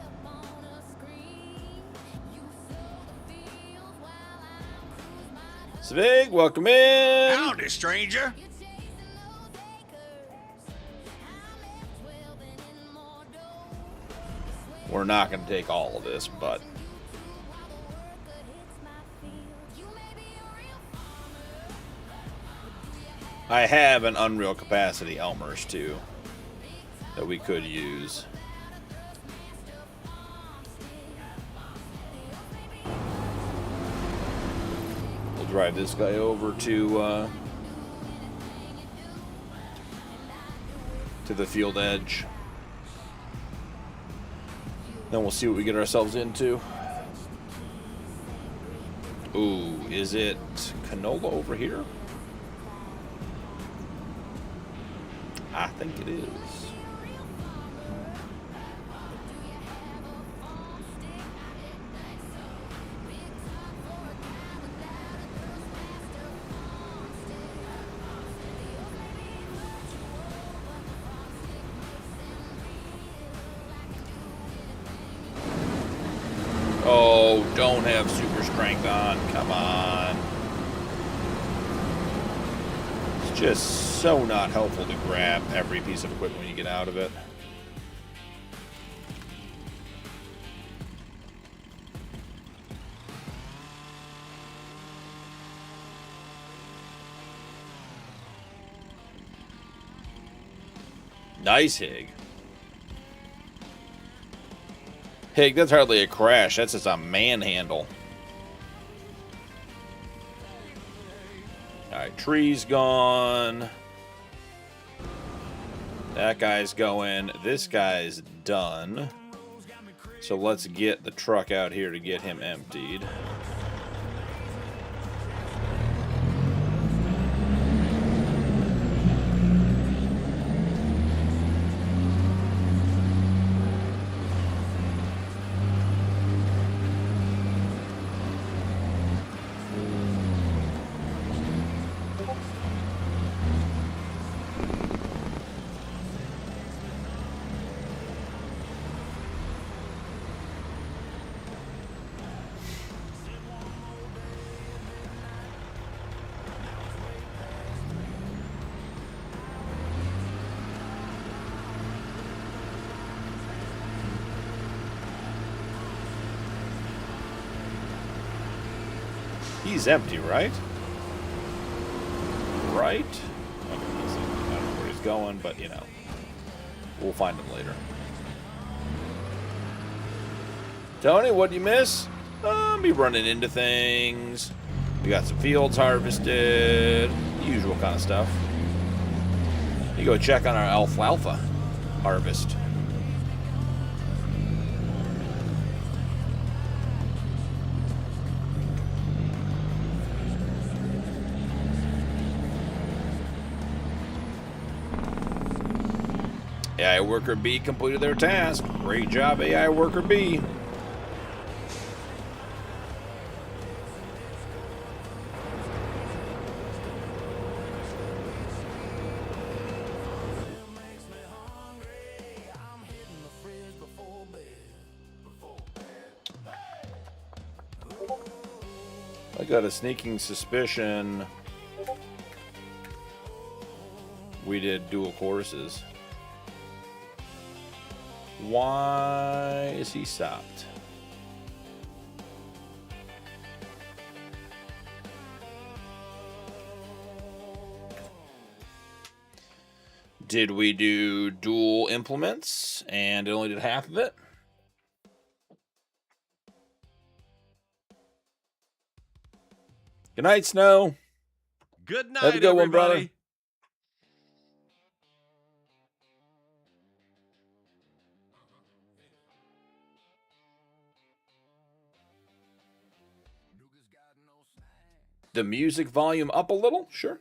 Svig, welcome in. Howdy, stranger. We're not going to take all of this, but... I have an Unreal Capacity Elmer's, too, that we could use. We'll drive this guy over to to the field edge. Then we'll see what we get ourselves into. Ooh, is it canola over here? I think it is. Oh, don't have super strength on. Come on. It's just so not helpful to grab every piece of equipment when you get out of it. Nice, Hig. Hig, that's hardly a crash. That's just a manhandle. Alright, tree's gone. That guy's going. This guy's done. So let's get the truck out here to get him emptied. He's empty, right? Right? Okay, I don't know where he's going, but, you know, we'll find him later. Tony, what'd you miss? Me running into things. We got some fields harvested. The usual kind of stuff. You go check on our alfalfa harvest. AI Worker B completed their task. Great job, AI Worker B. I got a sneaking suspicion we did dual courses. Why is he stopped? Did we do dual implements and it only did half of it? Good night, Snow. Good night, Have a good one, brother. everybody. The music volume up a little? Sure.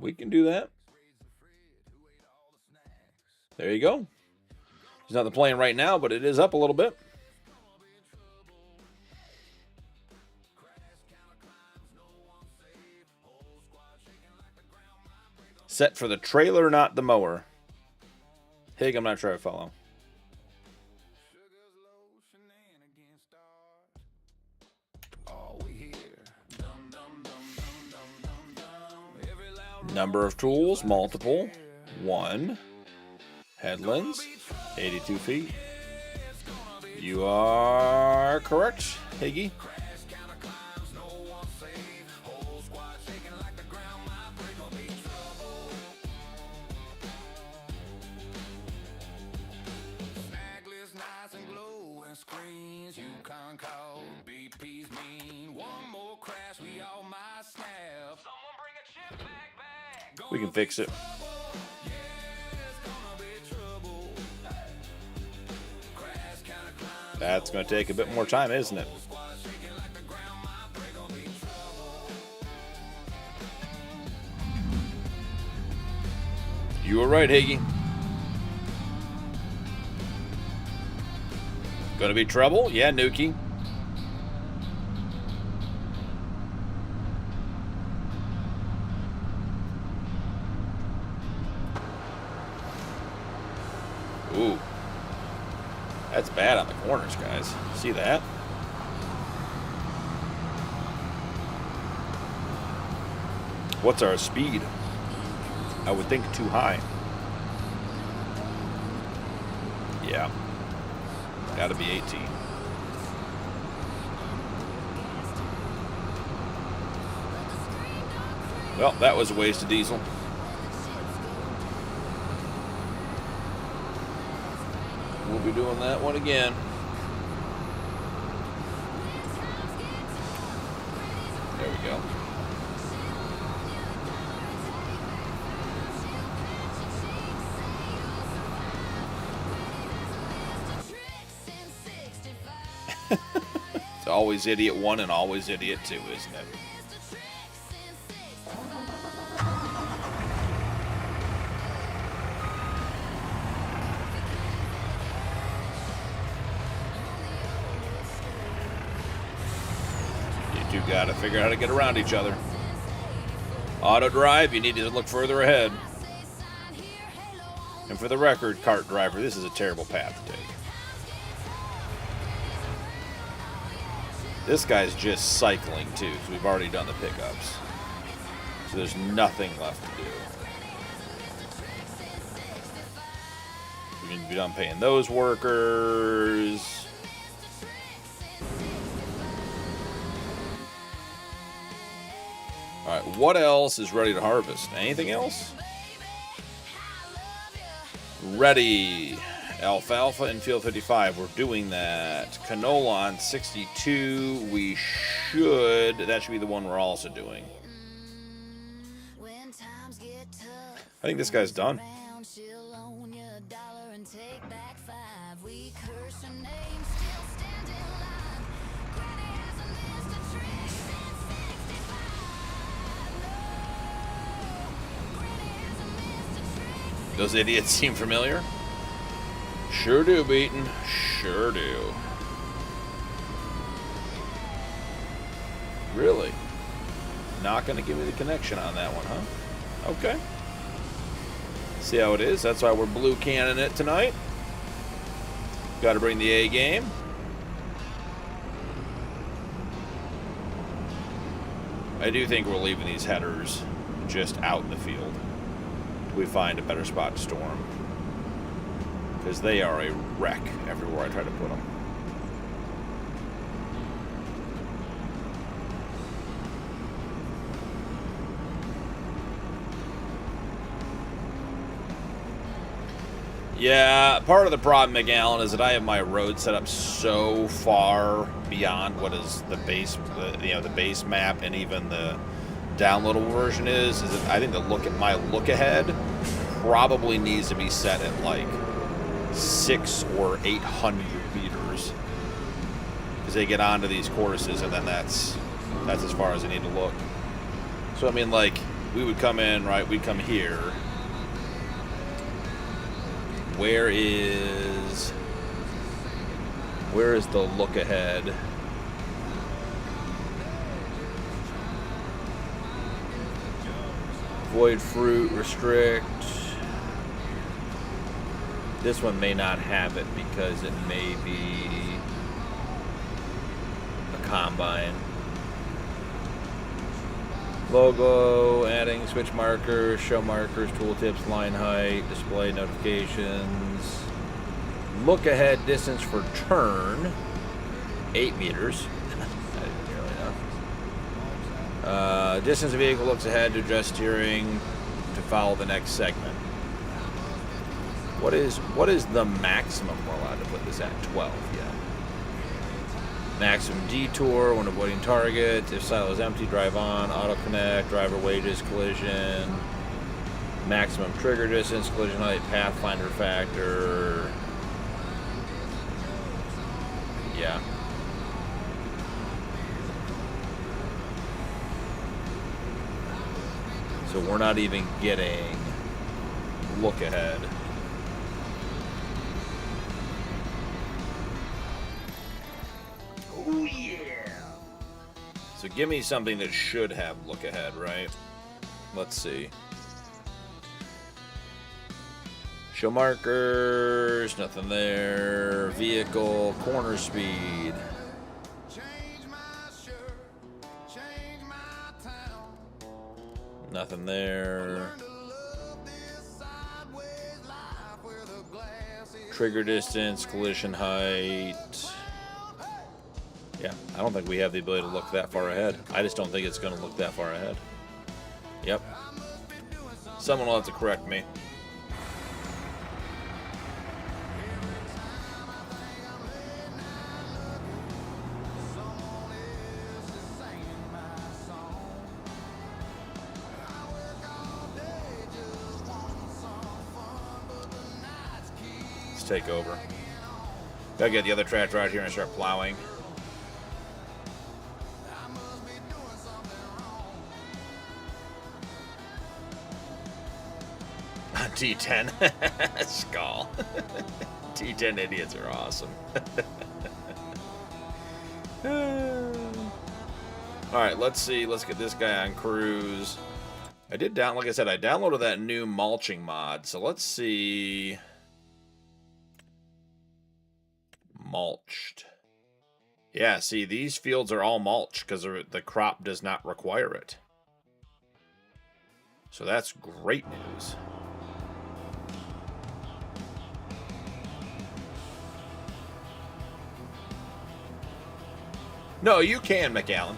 We can do that. There you go. There's nothing playing right now, but it is up a little bit. Set for the trailer, not the mower. Hig, I'm not sure I follow. Number of tools, multiple. 1. Headlands, 82 feet. You are correct, Higgy. We can fix it. That's going to take a bit more time, isn't it? You were right, Higgy. Gonna be trouble? Yeah, Nuki. Ooh. That's bad on the corners, guys. See that? What's our speed? I would think too high. Yeah. Gotta be 18. Well, that was a waste of diesel. We'll be doing that one again. There we go. It's always idiot 1 and always idiot 2, isn't it? You two gotta figure out how to get around each other. Auto drive, you need to look further ahead. And for the record, kart driver, this is a terrible path to take. This guy's just cycling too, because we've already done the pickups. So there's nothing left to do. We need to be done paying those workers. Alright, what else is ready to harvest? Anything else? Ready. Alfalfa in field 55. We're doing that. Canola on 62. We should. That should be the one we're also doing. I think this guy's done. Those idiots seem familiar. Sure do, Beaton. Sure do. Really? Not going to give me the connection on that one, huh? Okay. See how it is. That's why we're blue canning it tonight. Got to bring the A game. I do think we're leaving these headers just out in the field. We find a better spot to store them. Because they are a wreck everywhere I try to put them. Yeah, part of the problem, McAllen, is that I have my road set up so far beyond what is the base, the base map, and even the downloadable version is that I think my look ahead probably needs to be set at like 600 or 800 meters, because they get onto these courses, and then that's as far as I need to look. So I mean, like, we would come in, right? We'd come here. Where is the look ahead? Void fruit, restrict. This one may not have it because it may be a combine. Logo, adding switch markers, show markers, tooltips, line height, display notifications. Look ahead distance for turn, 8 meters. That isn't nearly enough. Distance the vehicle looks ahead to adjust steering to follow the next segment. What is the maximum we're allowed to put this at? 12, yeah. Maximum detour when avoiding targets. If silo is empty, drive on. Auto connect, driver wages, collision. Maximum trigger distance, collision height, pathfinder factor. Yeah. So we're not even getting look ahead. Oh yeah. So give me something that should have look ahead, right? Let's see. Show markers, nothing there. Vehicle, corner speed. Nothing there. Trigger distance, collision height. Yeah, I don't think we have the ability to look that far ahead. I just don't think it's going to look that far ahead. Yep. Someone will have to correct me. Let's take over. Gotta get the other tractor out here and start plowing. T10 skull. T10 idiots are awesome. Alright, let's see. Let's get this guy on cruise. I did like I said, I downloaded that new mulching mod. So let's see. Mulched. Yeah, see, these fields are all mulched because the crop does not require it. So that's great news. No, you can, McAllen.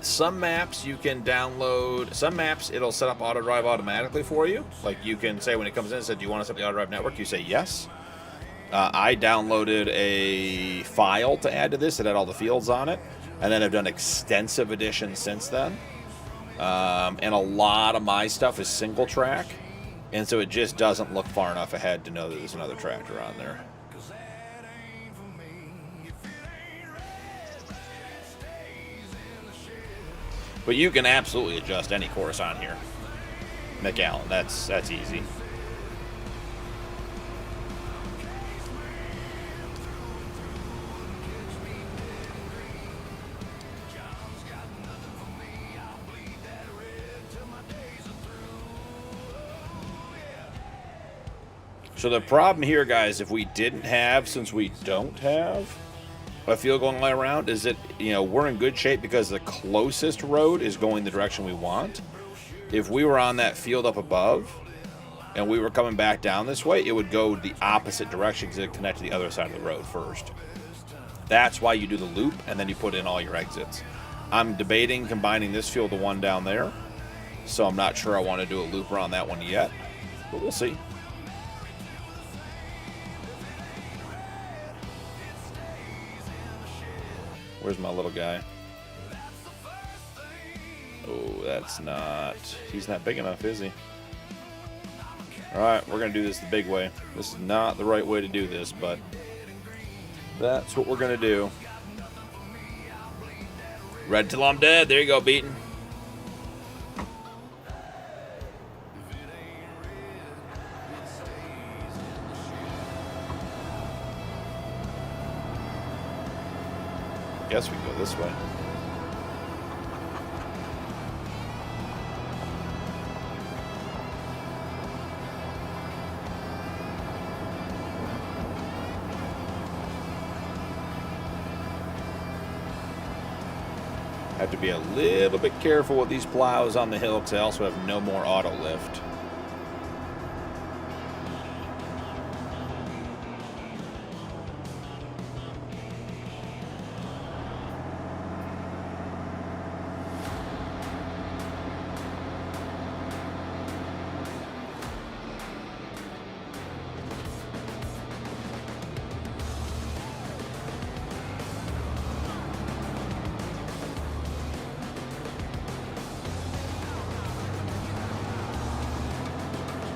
Some maps you can download. Some maps it'll set up auto drive automatically for you. Like you can say when it comes in, it said, "Do you want to set the auto drive network?" You say yes. I downloaded a file to add to this that had all the fields on it, and then I've done extensive additions since then. And a lot of my stuff is single track, and so it just doesn't look far enough ahead to know that there's another tractor on there. But you can absolutely adjust any course on here, McAllen. That's easy. So the problem here, guys, if we didn't have, since we don't have a field going all the way around, is that, you know, we're in good shape because the closest road is going the direction we want. If we were on that field up above and we were coming back down this way, it would go the opposite direction because it would connect to the other side of the road first. That's why you do the loop and then you put in all your exits. I'm debating combining this field to one down there, so I'm not sure I want to do a loop around that one yet, but we'll see. Where's my little guy? Oh, that's not... He's not big enough, is he? Alright, we're going to do this the big way. This is not the right way to do this, but that's what we're going to do. Red till I'm dead. There you go, Beaton. Guess we can go this way. Have to be a little bit careful with these plows on the hill because I also have no more auto lift.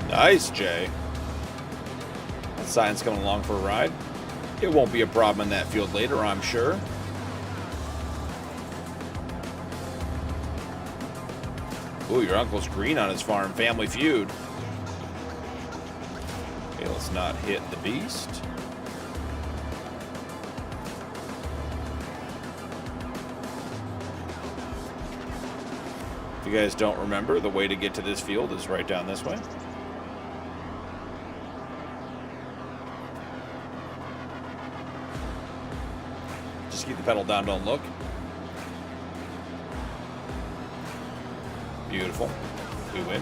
Nice, Jay. That sign's coming along for a ride. It won't be a problem in that field later, I'm sure. Ooh, your uncle's green on his farm. Family Feud. Okay, let's not hit the beast. If you guys don't remember, the way to get to this field is right down this way. Just keep the pedal down, don't look. Beautiful. We win.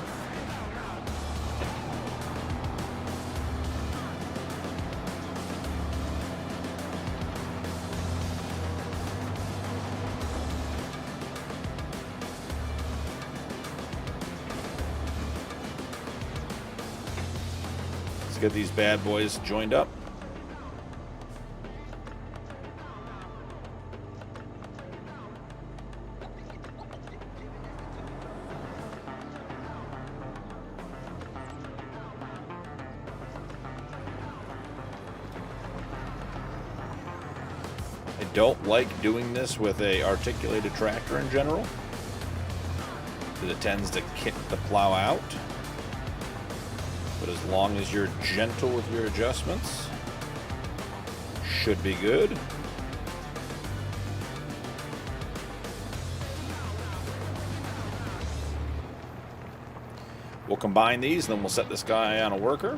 Let's get these bad boys joined up. I don't like doing this with a articulated tractor in general, because it tends to kick the plow out. But as long as you're gentle with your adjustments, should be good. We'll combine these, and then we'll set this guy on a worker.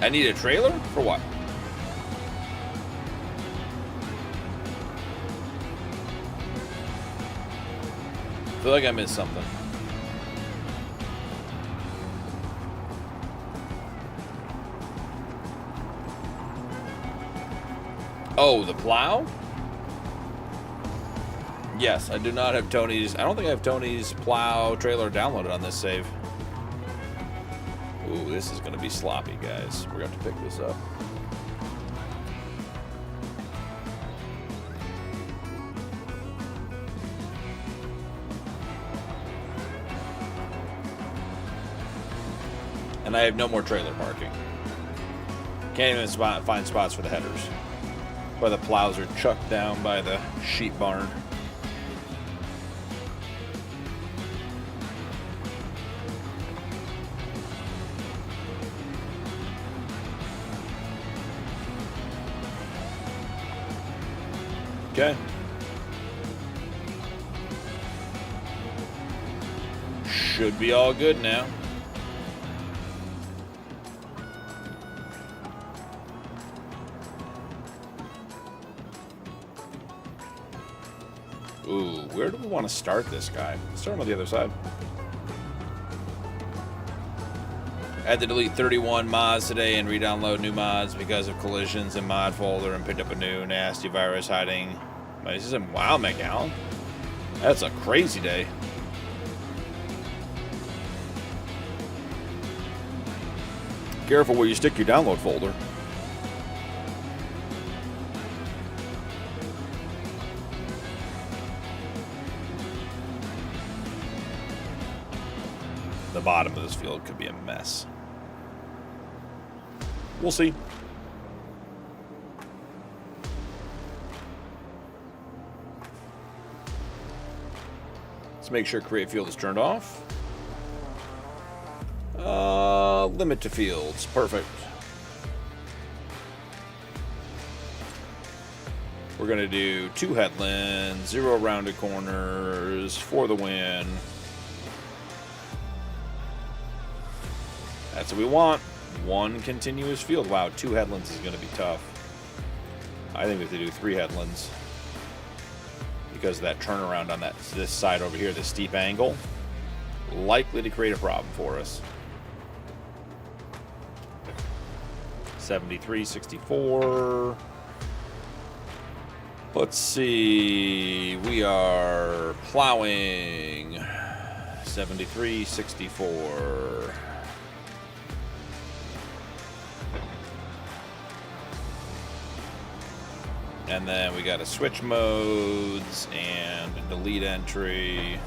I need a trailer? For what? I feel like I missed something. Oh, the plow? Yes, I do not have Tony's. I don't think I have Tony's plow trailer downloaded on this save. Ooh, this is going to be sloppy, guys. We're going to have to pick this up. And I have no more trailer parking. Can't even find spots for the headers. Where the plows are chucked down by the sheep barn. Okay. Should be all good now. Ooh, where do we want to start this guy? Let's start him on the other side. I had to delete 31 mods today and re-download new mods because of collisions in mod folder and picked up a new nasty virus hiding my system. Wow, McAllen. That's a crazy day. Careful where you stick your download folder. The bottom of this field could be a mess. We'll see. Let's make sure create field is turned off. Limit to fields. Perfect. We're going to do 2 headlands, 0 rounded corners for the win. That's what we want. 1 continuous field. Wow, 2 headlands is going to be tough. I think we have to do 3 headlands because of that turnaround on this side over here, this steep angle, likely to create a problem for us. 73, 64. Let's see. We are plowing 73, 64. And then we got to switch modes and delete entry.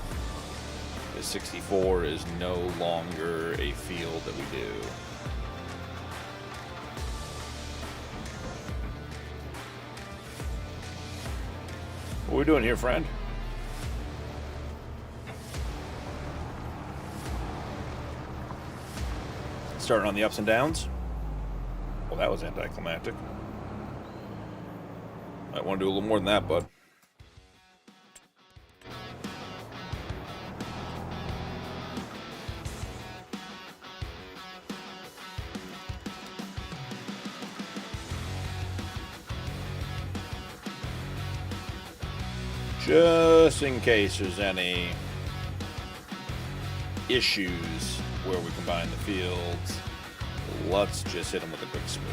The 64 is no longer a field that we do. What are we doing here, friend? Starting on the ups and downs. Well, that was anticlimactic. Might want to do a little more than that, bud. Just in case there's any issues where we combine the fields, let's just hit them with a quick smooth.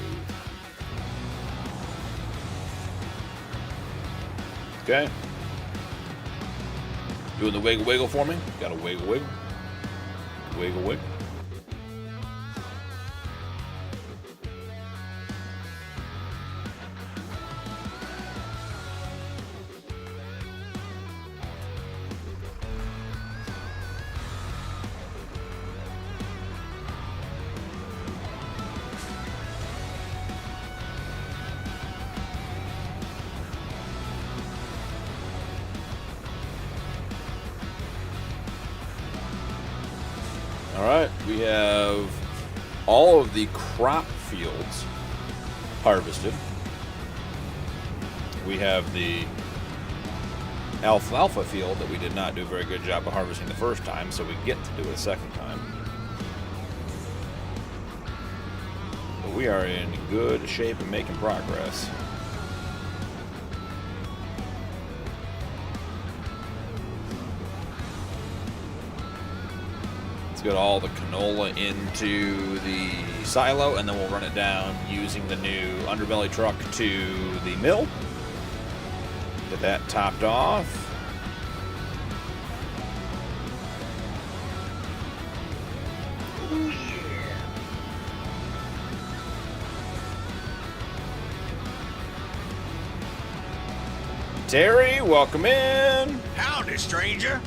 Okay. Doing the wiggle wiggle for me. Got a wiggle wiggle. Wiggle wiggle. Alright, we have all of the crop fields harvested. We have the alfalfa field that we did not do a very good job of harvesting the first time, so we get to do it a second time. But we are in good shape and making progress. Let's get all the canola into the silo, and then we'll run it down using the new underbelly truck to the mill. Get that topped off. Ooh, yeah. Terry, welcome in. Howdy, stranger.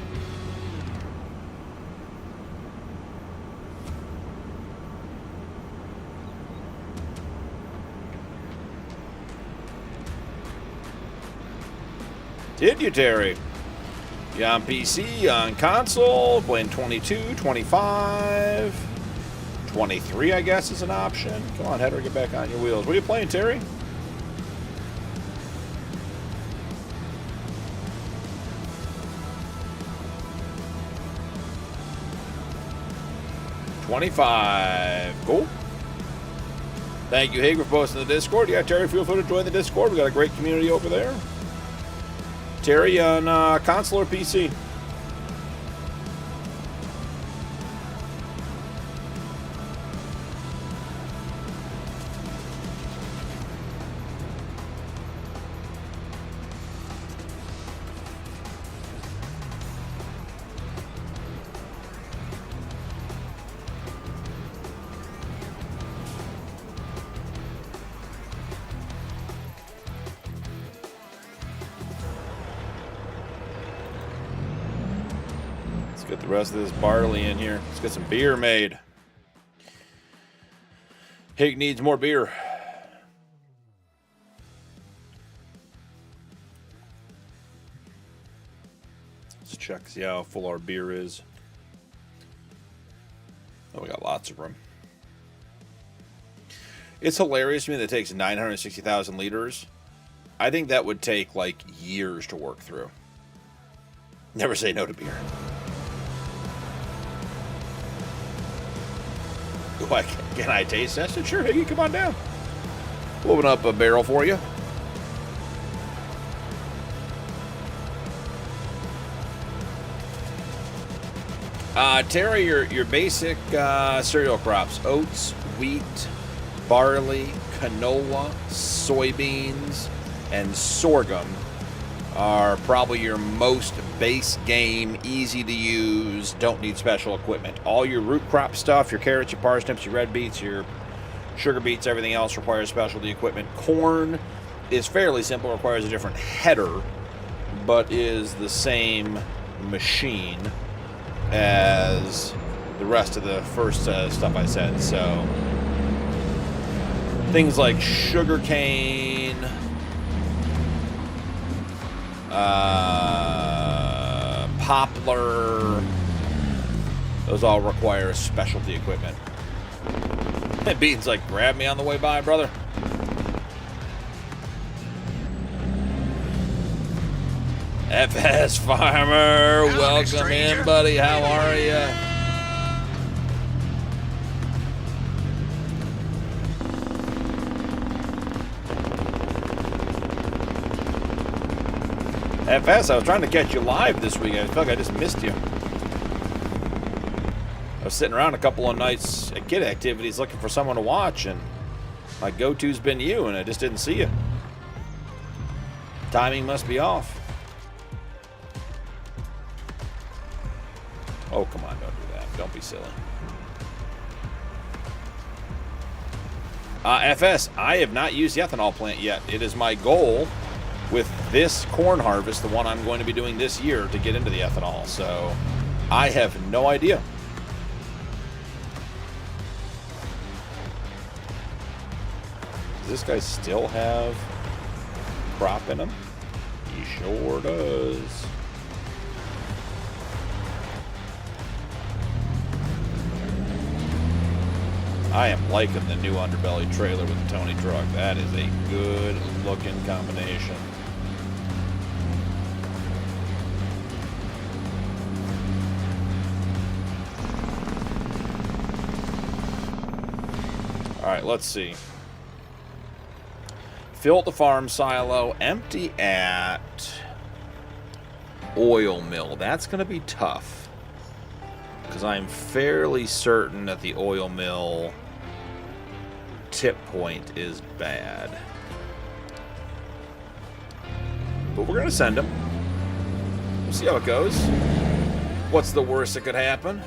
Did you, Terry? You on PC, on console, playing 22, 25, 23, I guess, is an option. Come on, Header, get back on your wheels. What are you playing, Terry? $25. Cool. Thank you, Hager, for posting the Discord. Yeah, Terry, feel free to join the Discord. We got a great community over there. Terry, on console or PC? Get the rest of this barley in here. Let's get some beer made. Hig needs more beer. Let's check, see how full our beer is. Oh, we got lots of room. It's hilarious to me that it takes 960,000 liters. I think that would take like years to work through. Never say no to beer. Can I taste that? Sure, Higgy, come on down. We'll open up a barrel for you. Terry, your basic cereal crops: oats, wheat, barley, canola, soybeans, and sorghum are probably your most base game, easy to use, don't need special equipment. All your root crop stuff, your carrots, your parsnips, your red beets, your sugar beets, everything else requires specialty equipment. Corn is fairly simple, requires a different header, but is the same machine as the rest of the first stuff I said. So things like sugarcane, poplar, those all require specialty equipment. And Bean's like, grab me on the way by, brother. FS Farmer, welcome in, buddy. How are you? FS, I was trying to catch you live this weekend. I feel like I just missed you. I was sitting around a couple of nights at kid activities looking for someone to watch, and my go-to's been you, and I just didn't see you. Timing must be off. Oh, come on, don't do that. Don't be silly. FS, I have not used the ethanol plant yet. It is my goal with this corn harvest, the one I'm going to be doing this year, to get into the ethanol. So I have no idea. Does this guy still have crop in him? He sure does. I am liking the new underbelly trailer with the Tony truck. That is a good looking combination. All right, let's see. Fill at the farm silo, empty at oil mill. That's going to be tough, because I'm fairly certain that the oil mill tip point is bad. But we're going to send him. We'll see how it goes. What's the worst that could happen?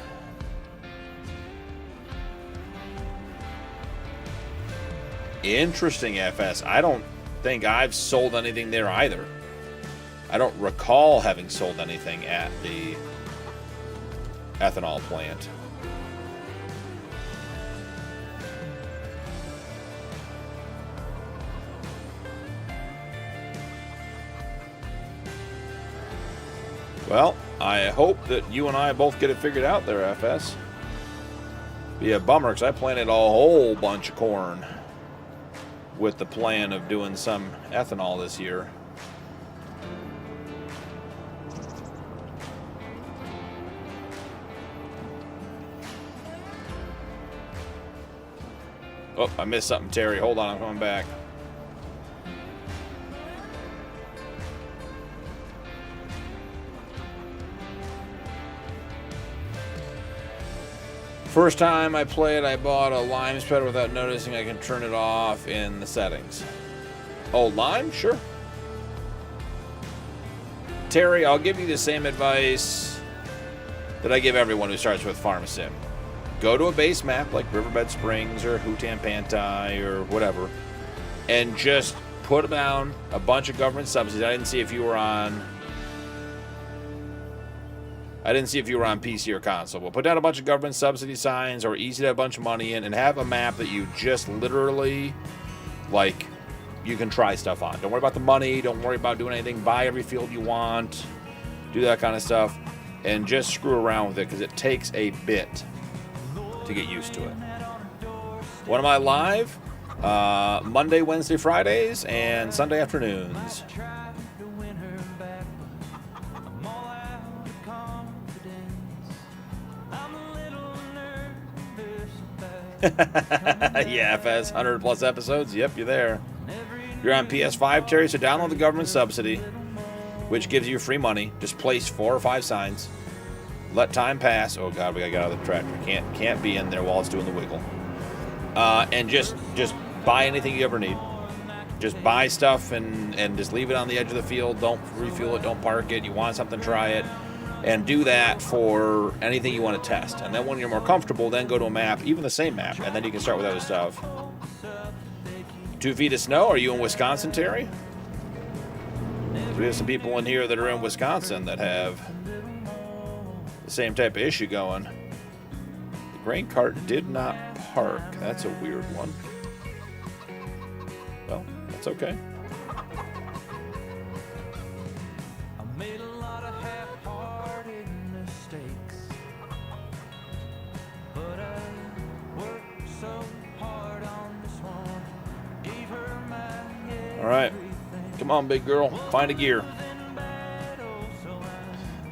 Interesting, FS. I don't think I've sold anything there either. I don't recall having sold anything at the ethanol plant. Well, I hope that you and I both get it figured out there, FS. Be a bummer, because I planted a whole bunch of corn with the plan of doing some ethanol this year. Oh, I missed something, Terry. Hold on, I'm coming back. First time I played, I bought a lime spreader without noticing I can turn it off in the settings. Oh, lime? Sure. Terry, I'll give you the same advice that I give everyone who starts with Farmstick. Go to a base map like Riverbed Springs or Hutan Pantai or whatever, and just put down a bunch of government subsidies. I didn't see if you were on PC or console, but put down a bunch of government subsidy signs or easy to have a bunch of money in, and have a map that you just literally, like, you can try stuff on. Don't worry about the money. Don't worry about doing anything. Buy every field you want. Do that kind of stuff. And just screw around with it, because it takes a bit to get used to it. When am I live? Monday, Wednesday, Fridays, and Sunday afternoons. Yeah, FS, 100 plus episodes. Yep, you're there. You're on PS5, Terry, so download the government subsidy, which gives you free money. Just place 4 or 5 signs. Let time pass. Oh God, we gotta get out of the tractor. Can't be in there while it's doing the wiggle. And just buy anything you ever need. Just buy stuff and just leave it on the edge of the field. Don't refuel it. Don't park it. You want something, try it. And do that for anything you want to test. And then when you're more comfortable, then go to a map, even the same map, and then you can start with other stuff 2 feet of snow. Are you in Wisconsin, Terry? We have some people in here that are in Wisconsin that have the same type of issue going. The grain cart did not park. That's a weird one. Well, that's okay. I made a lot of half-hearted mistakes, but I worked so hard on this one. Gave her my All right. Come on, big girl. Find a gear.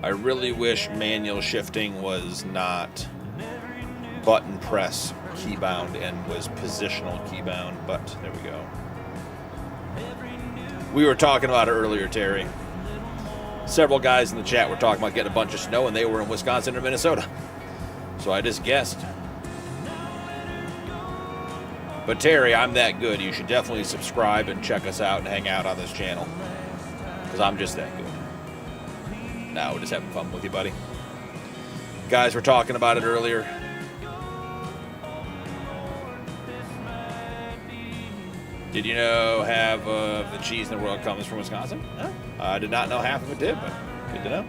I really wish manual shifting was not button press keybound and was positional keybound, but there we go. We were talking about it earlier, Terry. Several guys in the chat were talking about getting a bunch of snow, and they were in Wisconsin or Minnesota. So I just guessed. But Terry, I'm that good. You should definitely subscribe and check us out and hang out on this channel. Because I'm just that good. No, we're just having fun with you, buddy. Guys were talking about it earlier. Did you know half of the cheese in the world comes from Wisconsin? No. I did not know half of it did, but good to know.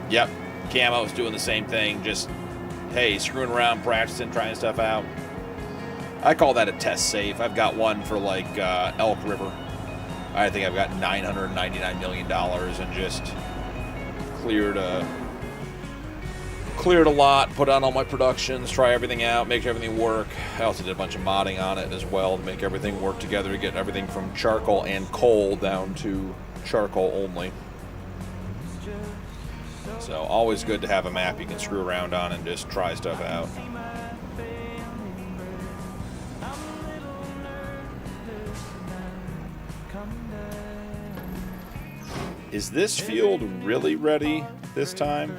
Yep, Camo's doing the same thing, just, hey, screwing around, practicing, trying stuff out. I call that a test save. I've got one for, like, Elk River. I think I've got $999 million and just cleared a lot, put on all my productions, try everything out, make everything work. I also did a bunch of modding on it as well to make everything work together, to get everything from charcoal and coal down to charcoal only. So always good to have a map you can screw around on and just try stuff out. Is this field really ready this time?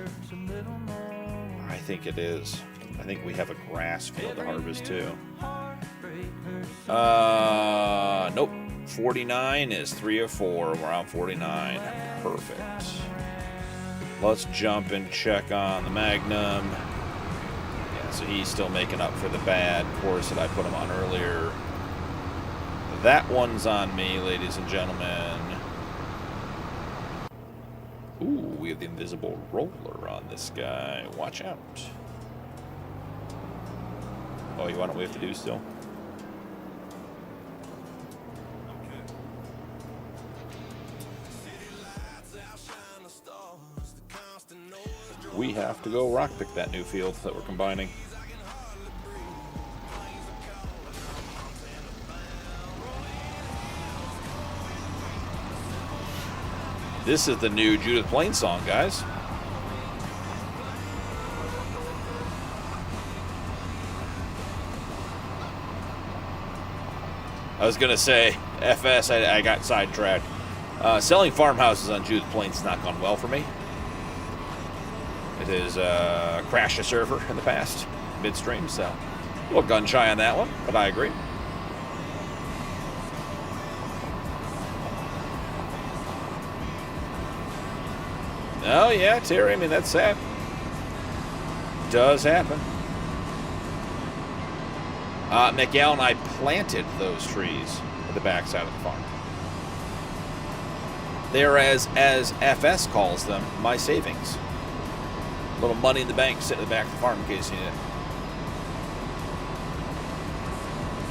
I think it is. I think we have a grass field to harvest too. Nope. 49 is 3 of 4. We're on 49. Perfect. Let's jump and check on the Magnum. Yeah, so he's still making up for the bad course that I put him on earlier. That one's on me, ladies and gentlemen. Ooh, we have the invisible roller on this guy. Watch out. Oh, you want what we have to do still? We have to go rock pick that new field that we're combining. This is the new Judith Plain song, guys. I was gonna say FS. I got sidetracked. Selling farmhouses on Judith Plain's not gone well for me. It has crashed a server in the past, midstream, so a little gun shy on that one, but I agree. Oh, yeah, Terry, I mean, that's sad. Does happen. Miguel and I planted those trees at the backside of the farm. They're, as FS calls them, my savings. A little money in the bank sitting at the back of the farm in case you need it.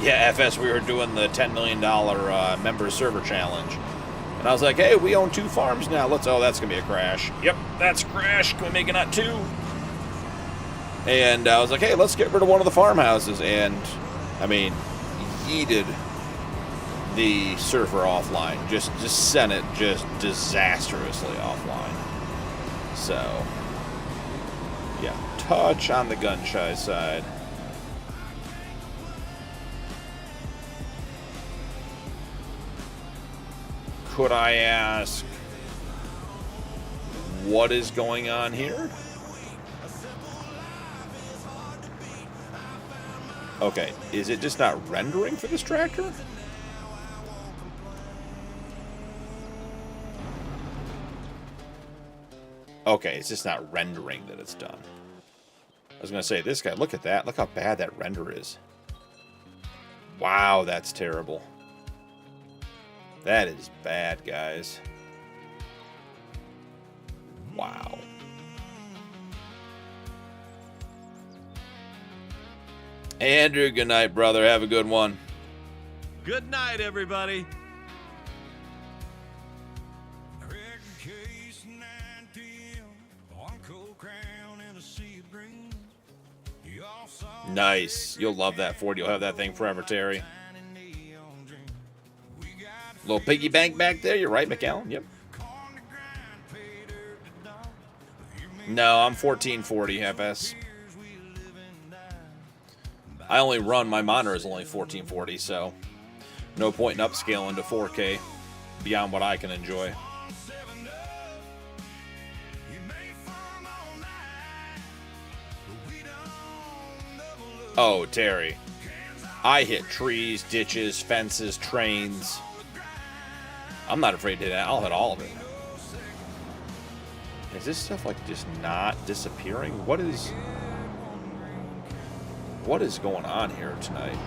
Yeah, FS, we were doing the $10 million member server challenge. And I was like, hey, we own 2 farms now. Oh, that's going to be a crash. Yep, that's a crash. Can we make it not 2? And I was like, hey, let's get rid of one of the farmhouses. And, I mean, yeeted the server offline. Just sent it just disastrously offline. So, yeah, touch on the gun shy side. Could I ask, what is going on here? Okay, is it just not rendering for this tractor? Okay, it's just not rendering that it's done. I was going to say, this guy, look at that. Look how bad that render is. Wow, that's terrible. That is bad, guys. Wow. Andrew, good night, brother. Have a good one. Good night, everybody. Nice. You'll love that Ford. You'll have that thing forever, Terry. Little piggy bank back there. You're right, McAllen. Yep. No, I'm 1440 FS. I only run, my monitor is only 1440, so no point in upscaling to 4K beyond what I can enjoy. Oh, Terry. I hit trees, ditches, fences, trains. I'm not afraid to hit that. I'll hit all of it. Is this stuff like just not disappearing? What is going on here tonight?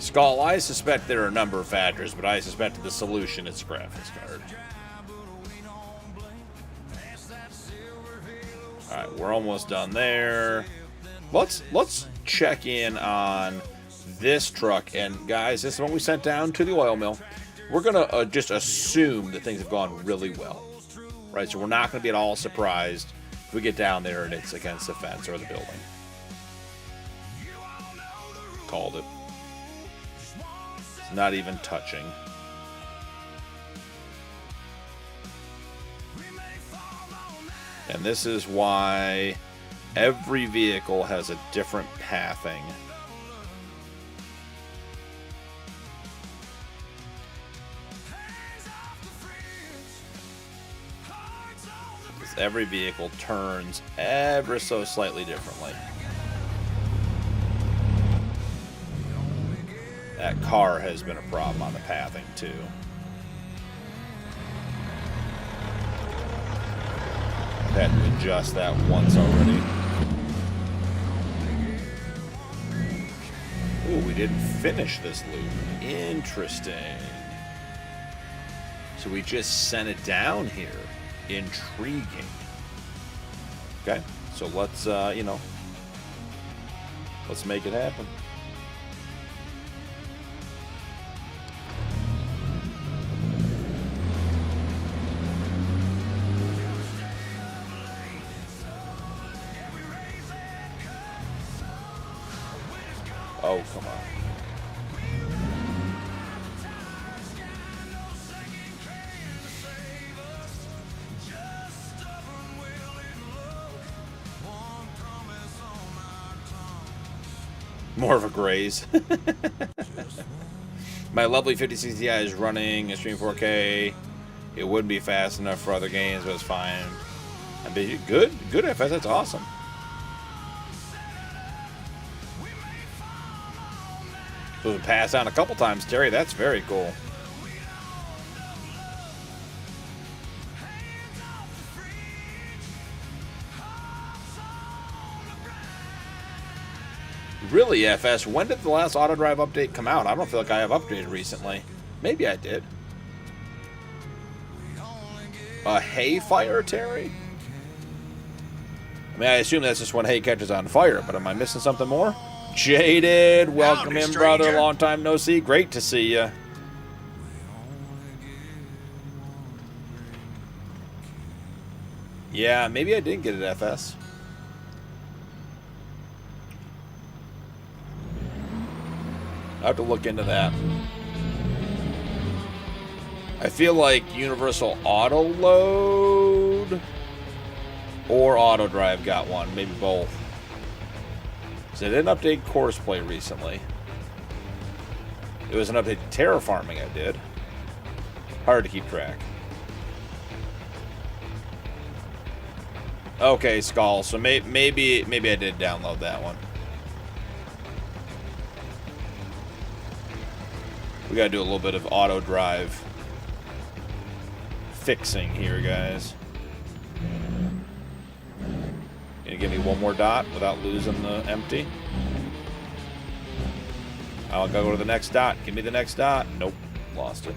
Skull, I suspect there are a number of factors, but I suspect the solution is graphics card. Alright, we're almost done there. Let's check in on this truck. And guys, this is what we sent down to the oil mill. We're going to just assume that things have gone really well. Right, so we're not going to be at all surprised if we get down there and it's against the fence or the building. Called it. It's not even touching. And this is why every vehicle has a different pathing. Because every vehicle turns ever so slightly differently. That car has been a problem on the pathing too. Had to adjust that once already. Ooh, we didn't finish this loop. Interesting. So we just sent it down here. Intriguing. Okay, so let's, let's make it happen. Oh, come on. More of a graze. My lovely 5060 Ti is running Extreme 4K. It wouldn't be fast enough for other games, but it's fine. I mean, good FS, that's awesome. So we passed down a couple times, Terry. That's very cool. Really, FS, when did the last auto drive update come out? I don't feel like I have updated recently. Maybe I did. A hay fire, Terry? I mean, I assume that's just when hay catches on fire, but am I missing something more? Jaded, welcome in, brother. Long time no see. Great to see you. Yeah, maybe I did get it FS. I have to look into that. I feel like Universal Auto Load or Auto Drive got one, maybe both. So they didn't update Course Play recently. It was an update to Terraforming I did. Hard to keep track. Okay, Skull. So maybe I did download that one. We gotta do a little bit of auto drive fixing here, guys. Gonna give me one more dot without losing the empty. I'll go to the next dot. Give me the next dot. Nope, lost it.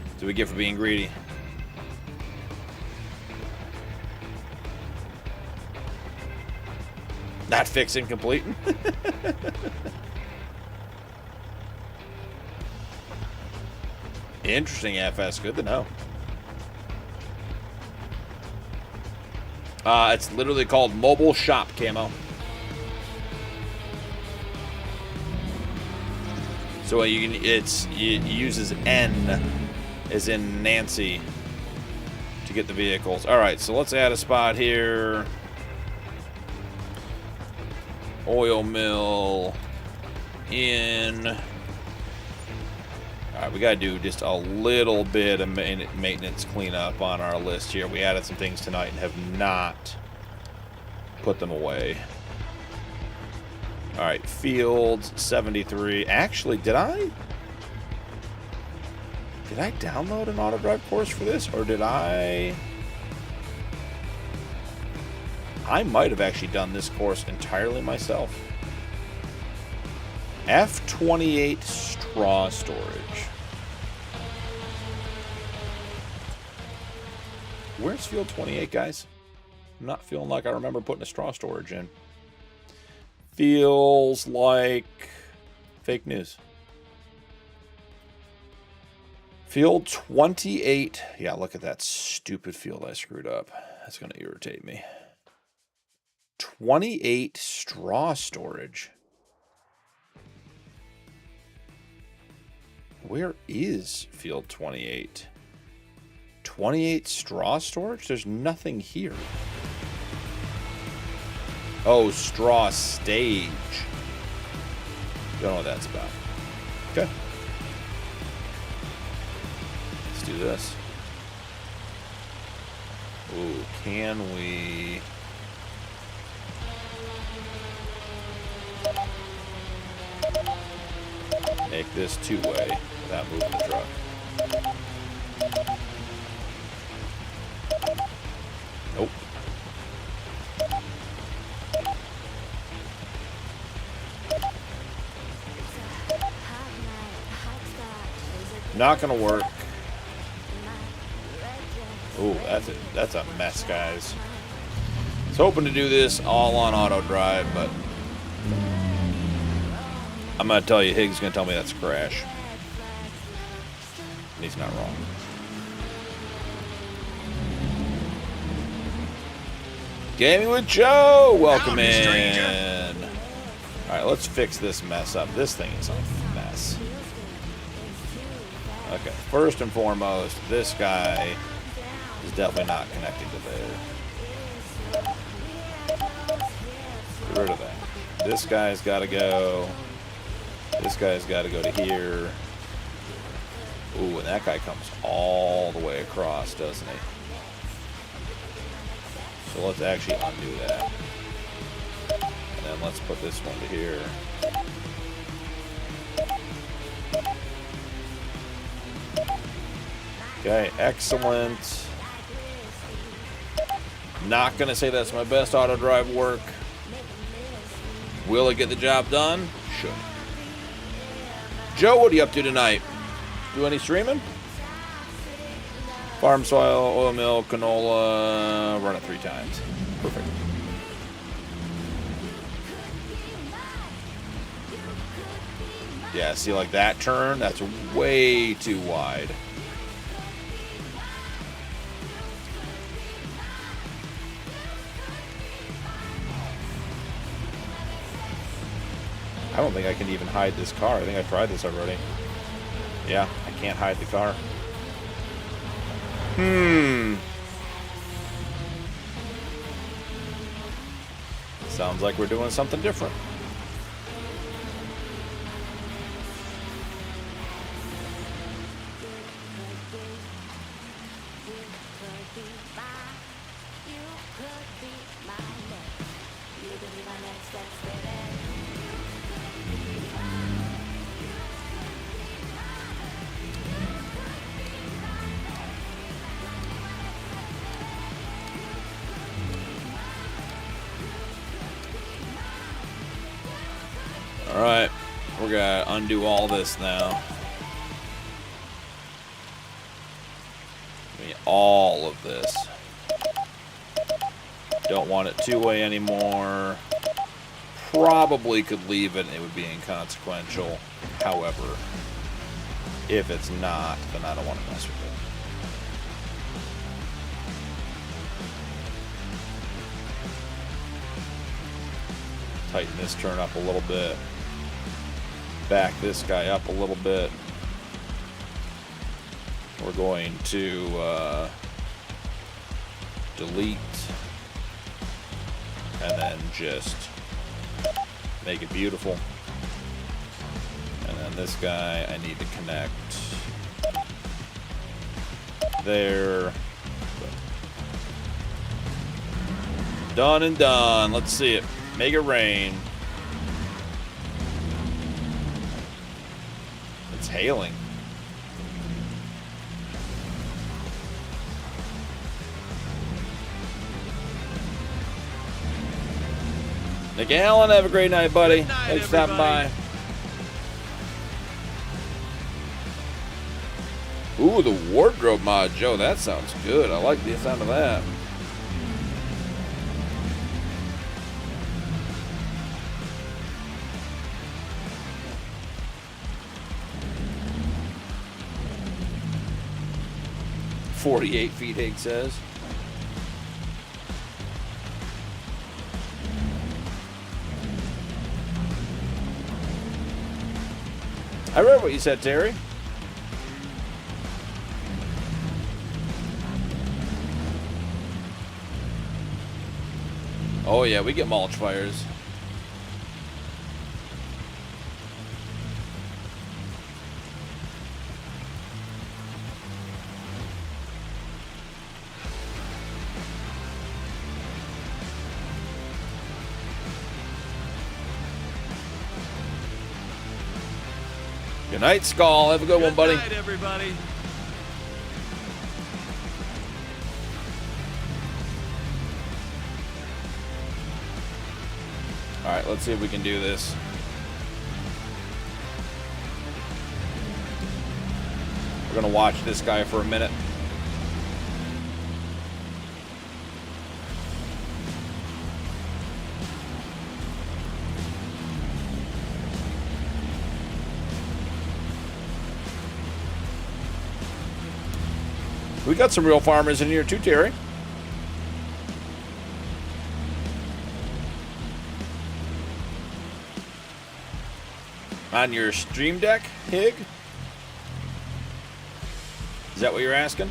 What do we get for being greedy? Not fixing, completing. Interesting, FS. Good to know. It's literally called Mobile Shop Camo. So it uses N as in Nancy to get the vehicles. All right, so let's add a spot here. Oil mill in. All right, we gotta do just a little bit of maintenance cleanup on our list here. We added some things tonight and have not put them away. All right, fields 73. Actually, did I download an auto drive course for this, or did I might have actually done this course entirely myself. F28 straw storage. Where's field 28, guys? I'm not feeling like I remember putting a straw storage in. Feels like fake news. Field 28. Yeah, look at that stupid field I screwed up. That's going to irritate me. 28 straw storage. Where is field 28? 28 straw storage? There's nothing here. Oh, straw stage. Don't know what that's about. Okay. Let's do this. Ooh, can we... make this two-way without moving the truck? Nope. Not gonna work. Ooh, that's a mess, guys. I was hoping to do this all on auto drive, but I'm gonna tell you, Higgs is gonna tell me that's a crash. And he's not wrong. Gaming with Joe, welcome in. All right, let's fix this mess up. This thing is a mess. Okay, first and foremost, this guy is definitely not connected to there. Get rid of that. This guy's got to go. This guy's got to go to here. Ooh, and that guy comes all the way across, doesn't he? So let's actually undo that. And then let's put this one to here. Okay, excellent. Not gonna say that's my best auto drive work. Will it get the job done? Should. Joe, what are you up to tonight? Do any streaming? Farm soil, oil mill, canola, run it 3 times. Perfect. Yeah, see, like that turn? That's way too wide. I don't think I can even hide this car. I think I tried this already. Yeah, I can't hide the car. Sounds like we're doing something different. We're gonna undo all this now. I mean, all of this. Don't want it two-way anymore. Probably could leave it and it would be inconsequential. However, if it's not, then I don't want to mess with it. Tighten this turn up a little bit. Back this guy up a little bit. We're going to delete and then just make it beautiful. And then this guy I need to connect there. Done and done. Let's see it. Make it rain. It's hailing. Nick Allen, have a great night, buddy. Good night, Thanks for stopping by. Ooh, the wardrobe mod, Joe. That sounds good. I like the sound of that. "48 feet," Higgs says. I read what you said, Terry. Oh yeah, we get mulch fires. Good night, Skull. Have a good one, buddy. Good night, everybody. All right, let's see if we can do this. We're gonna watch this guy for a minute. We got some real farmers in here too, Terry. On your stream deck, Hig? Is that what you're asking?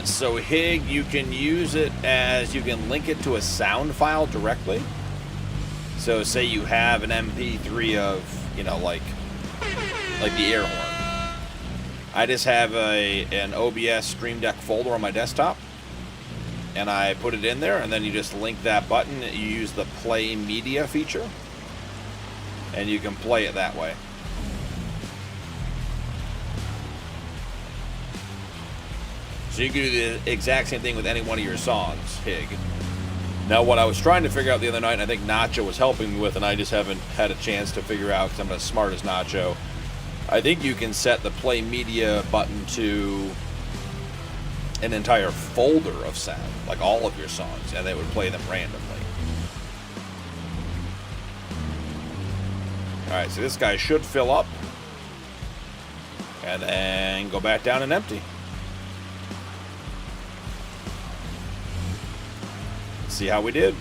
So Hig, you can use it as, you can link it to a sound file directly. So say you have an MP3 of, you know, like the air horn. I just have an OBS Stream Deck folder on my desktop, and I put it in there, and then you just link that button. You use the Play Media feature, and you can play it that way. So you can do the exact same thing with any one of your songs, Hig. Now, what I was trying to figure out the other night, and I think Nacho was helping me with, and I just haven't had a chance to figure out because I'm not as smart as Nacho. I think you can set the Play Media button to an entire folder of sound, like all of your songs, and they would play them randomly. Alright, so this guy should fill up, and then go back down and empty. See how we did.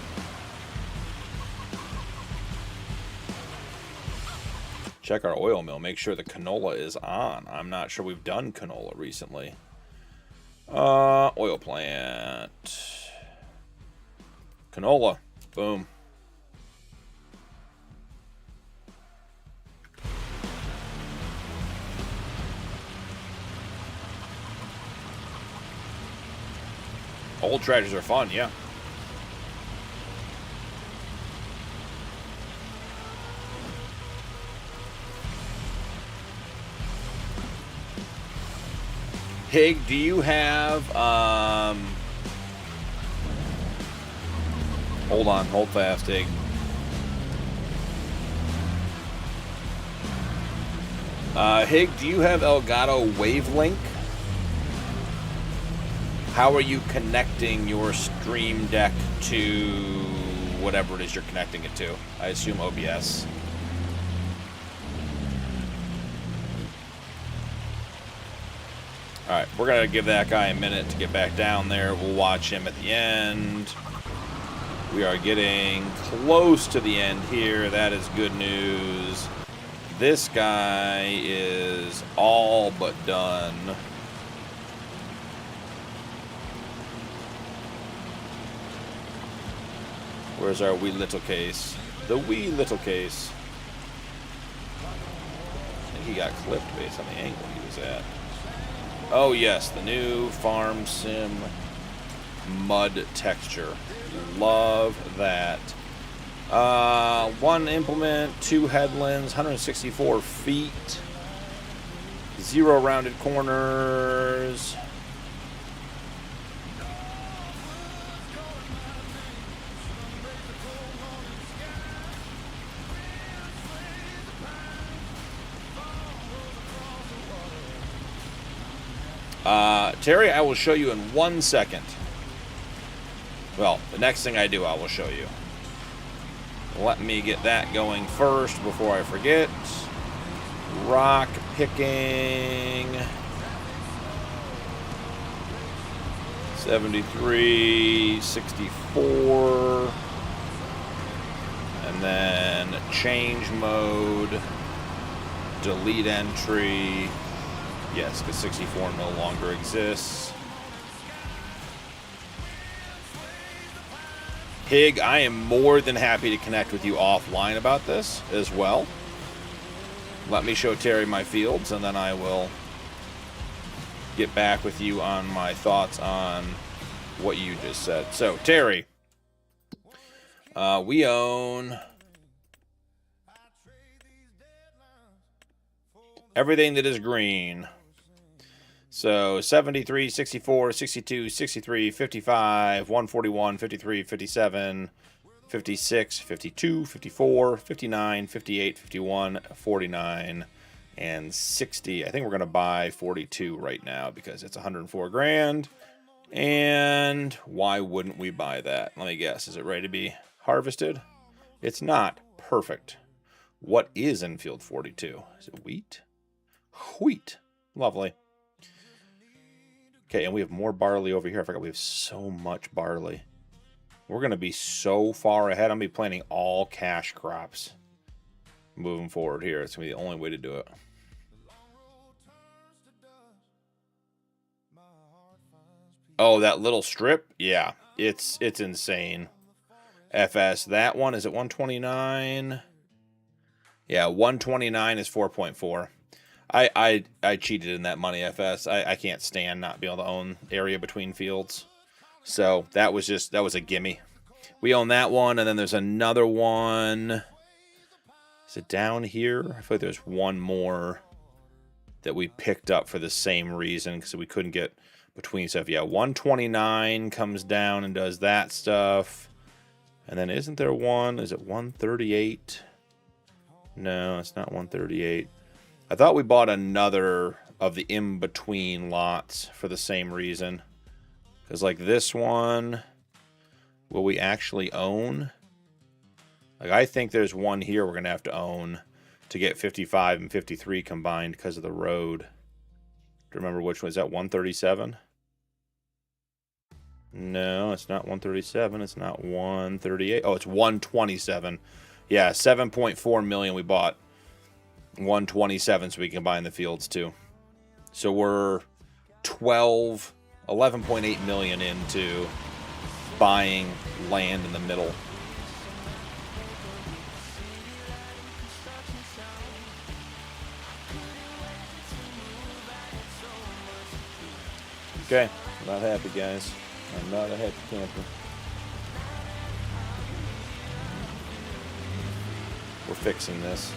Check our oil mill. Make sure the canola is on. I'm not sure we've done canola recently. Oil plant. Canola. Boom. Old tractors are fun, yeah. Hig, do you have, hold on, hold fast, Hig. Hig, do you have Elgato Wavelink? How are you connecting your Stream Deck to whatever it is you're connecting it to? I assume OBS. Alright, we're going to give that guy a minute to get back down there. We'll watch him at the end. We are getting close to the end here. That is good news. This guy is all but done. Where's our wee little case? The wee little case. I think he got clipped based on the angle he was at. Oh yes, the new Farm Sim mud texture. Love that. One implement, 2 headlands, 164 feet, 0 rounded corners. Terry, I will show you in 1 second. Well, the next thing I do, I will show you. Let me get that going first before I forget. Rock picking. 73, 64. And then change mode. Delete entry. Yes, because 64 no longer exists. Hig, I am more than happy to connect with you offline about this as well. Let me show Terry my fields, and then I will get back with you on my thoughts on what you just said. So, Terry, we own everything that is green. So 73, 64, 62, 63, 55, 141, 53, 57, 56, 52, 54, 59, 58, 51, 49, and 60. I think we're going to buy 42 right now because it's 104 grand. And why wouldn't we buy that? Let me guess. Is it ready to be harvested? It's not. Perfect. What is in field 42? Is it wheat? Wheat. Lovely. Okay, and we have more barley over here. I forgot we have so much barley. We're going to be so far ahead. I'm going to be planting all cash crops moving forward here. It's going to be the only way to do it. Oh, that little strip? Yeah, it's insane. FS, that one, is it 129? Yeah, 129 is 4.4. I cheated in that money, FS. I can't stand not being able to own area between fields. So that was a gimme. We own that one, and then there's another one. Is it down here? I feel like there's one more that we picked up for the same reason, because we couldn't get between stuff. Yeah, 129 comes down and does that stuff. And then isn't there one? Is it 138? No, it's not 138. I thought we bought another of the in-between lots for the same reason. Because, like, this one, will we actually own? Like, I think there's one here we're going to have to own to get 55 and 53 combined because of the road. Do you remember which one? Is that 137? No, it's not 137. It's not 138. Oh, it's 127. Yeah, 7.4 million we bought. 127 so we can combine the fields too. So we're 11.8 million into buying land in the middle. Okay, I'm not happy, guys. I'm not a happy camper. We're fixing this.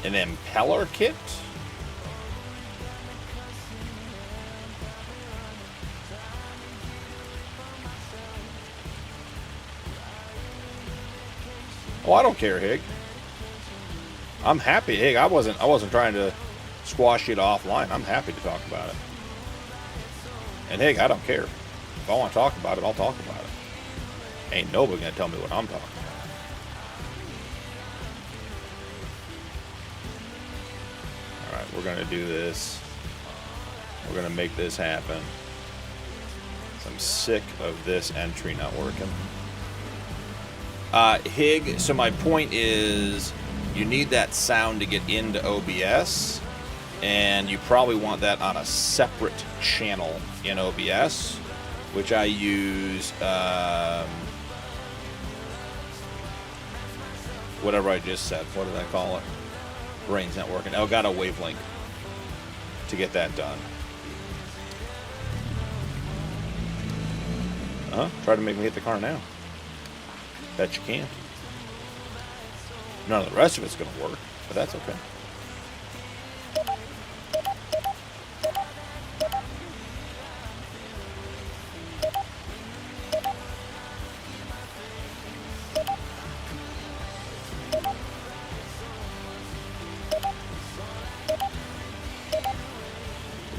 An impeller kit? Oh, I don't care, Hig. I'm happy, Hig. I wasn't trying to squash it offline. I'm happy to talk about it. And Hig, I don't care. If I want to talk about it, I'll talk about it. Ain't nobody gonna tell me what I'm talking about. Alright, we're gonna do this. We're gonna make this happen. I'm sick of this entry not working. Hig, so my point is you need that sound to get into OBS, and you probably want that on a separate channel in OBS, which I use whatever I just said. What did I call it? Brain's not working. Elgato Wavelength to get that done. Try to make me hit the car now. Bet you can. None of the rest of it's going to work, but that's okay.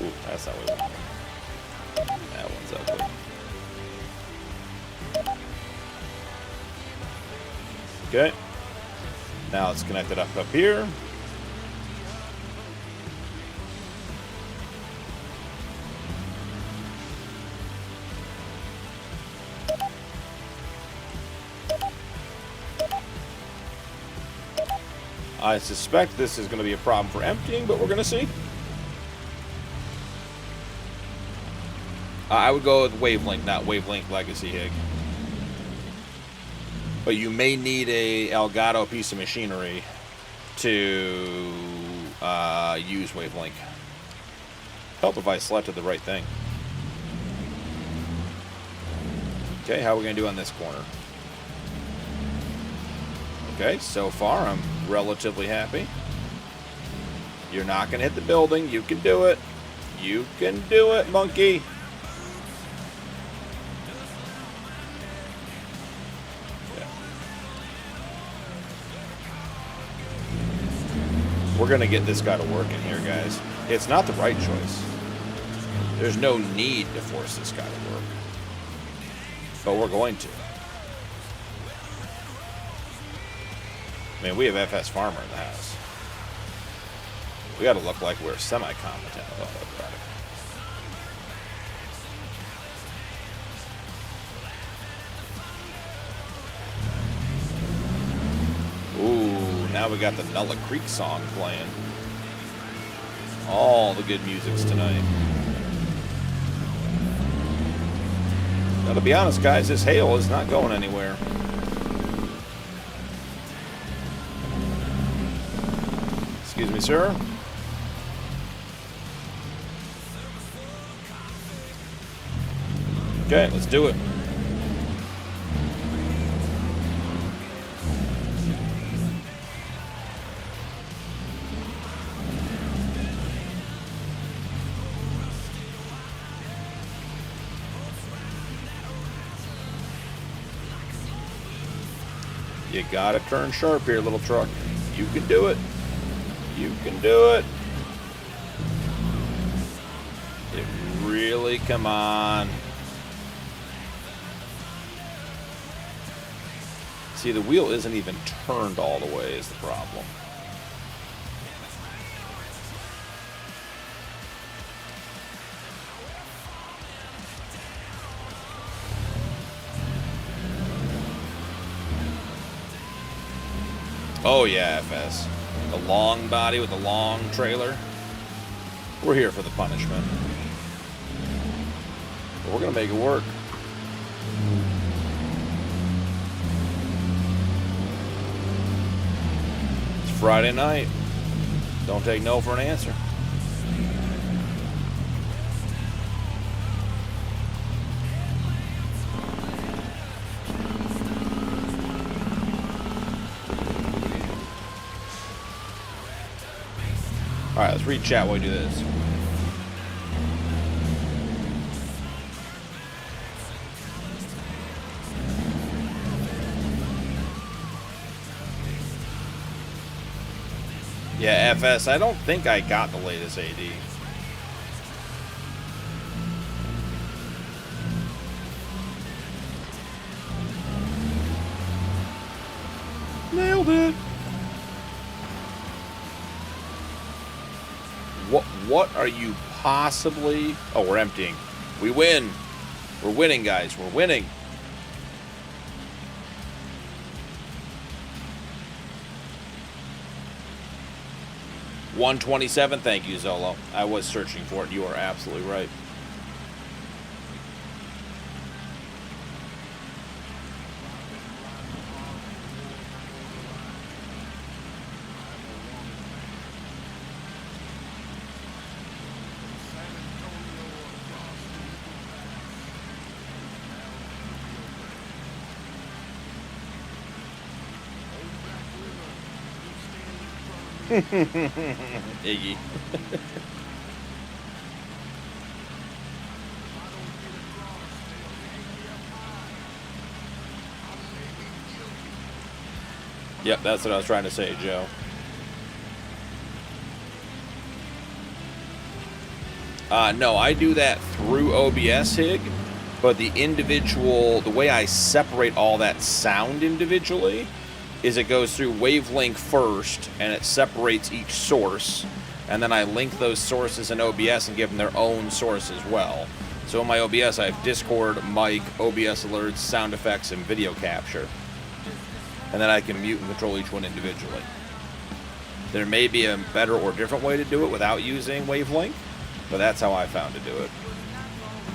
Ooh, that's not what we want. That one's ugly. Okay. Now it's connected up here. I suspect this is going to be a problem for emptying, but we're going to see. I would go with Wavelength, not Wavelength Legacy Hig. But you may need a Elgato piece of machinery to use Wavelength. Help if I selected the right thing. Okay, how are we going to do on this corner? Okay, so far I'm relatively happy. You're not going to hit the building. You can do it. You can do it, monkey. We're going to get this guy to work in here, guys. It's not the right choice. There's no need to force this guy to work. But we're going to. I mean, we have FS Farmer in the house. We got to look like we're semi-competent with all that product. Ooh, now we got the Nulla Creek song playing. All the good music's tonight. Now, to be honest, guys, this hail is not going anywhere. Excuse me, sir. Okay, let's do it. You gotta turn sharp here, little truck. You can do it. You can do it. Really, come on. See, the wheel isn't even turned all the way is the problem. Oh yeah, FS. The long body with the long trailer. We're here for the punishment. But we're gonna make it work. It's Friday night. Don't take no for an answer. right, let's read chat while we do this. Yeah, FS, I don't think I got the latest AD. Nailed it. What are you possibly... Oh, we're emptying. We win. We're winning, guys. We're winning. $127. Thank you, Zolo. I was searching for it. You are absolutely right. Iggy. Yep, that's what I was trying to say, Joe. No, I do that through OBS, Hig, but the way I separate all that sound individually is it goes through Wavelength first, and it separates each source, and then I link those sources in OBS and give them their own source as well. So in my OBS, I have Discord, mic, OBS alerts, sound effects, and video capture. And then I can mute and control each one individually. There may be a better or different way to do it without using Wavelength, but that's how I found to do it.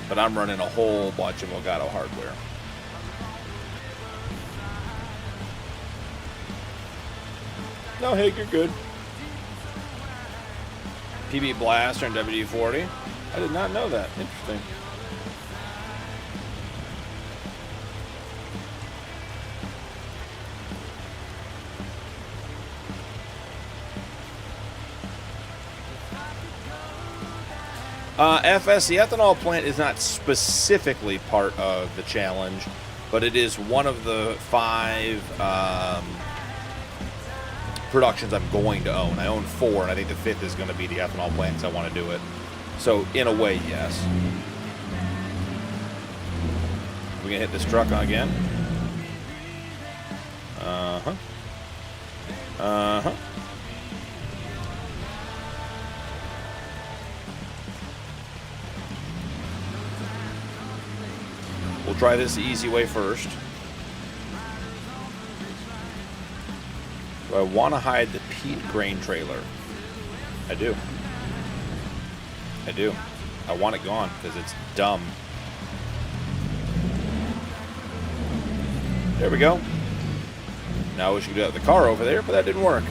But I'm running a whole bunch of Elgato hardware. No, hey, you're good. PB Blaster and WD-40. I did not know that. Interesting. FS, the ethanol plant is not specifically part of the challenge, but it is one of the 5 productions I'm going to own. I own 4, and I think the 5th is going to be the ethanol plant because I want to do it. So, in a way, yes. We gonna hit this truck again? Uh-huh. Uh-huh. We'll try this the easy way first. Do I want to hide the peat grain trailer? I do. I do. I want it gone because it's dumb. There we go. Now I wish we could have the car over there, but that didn't work.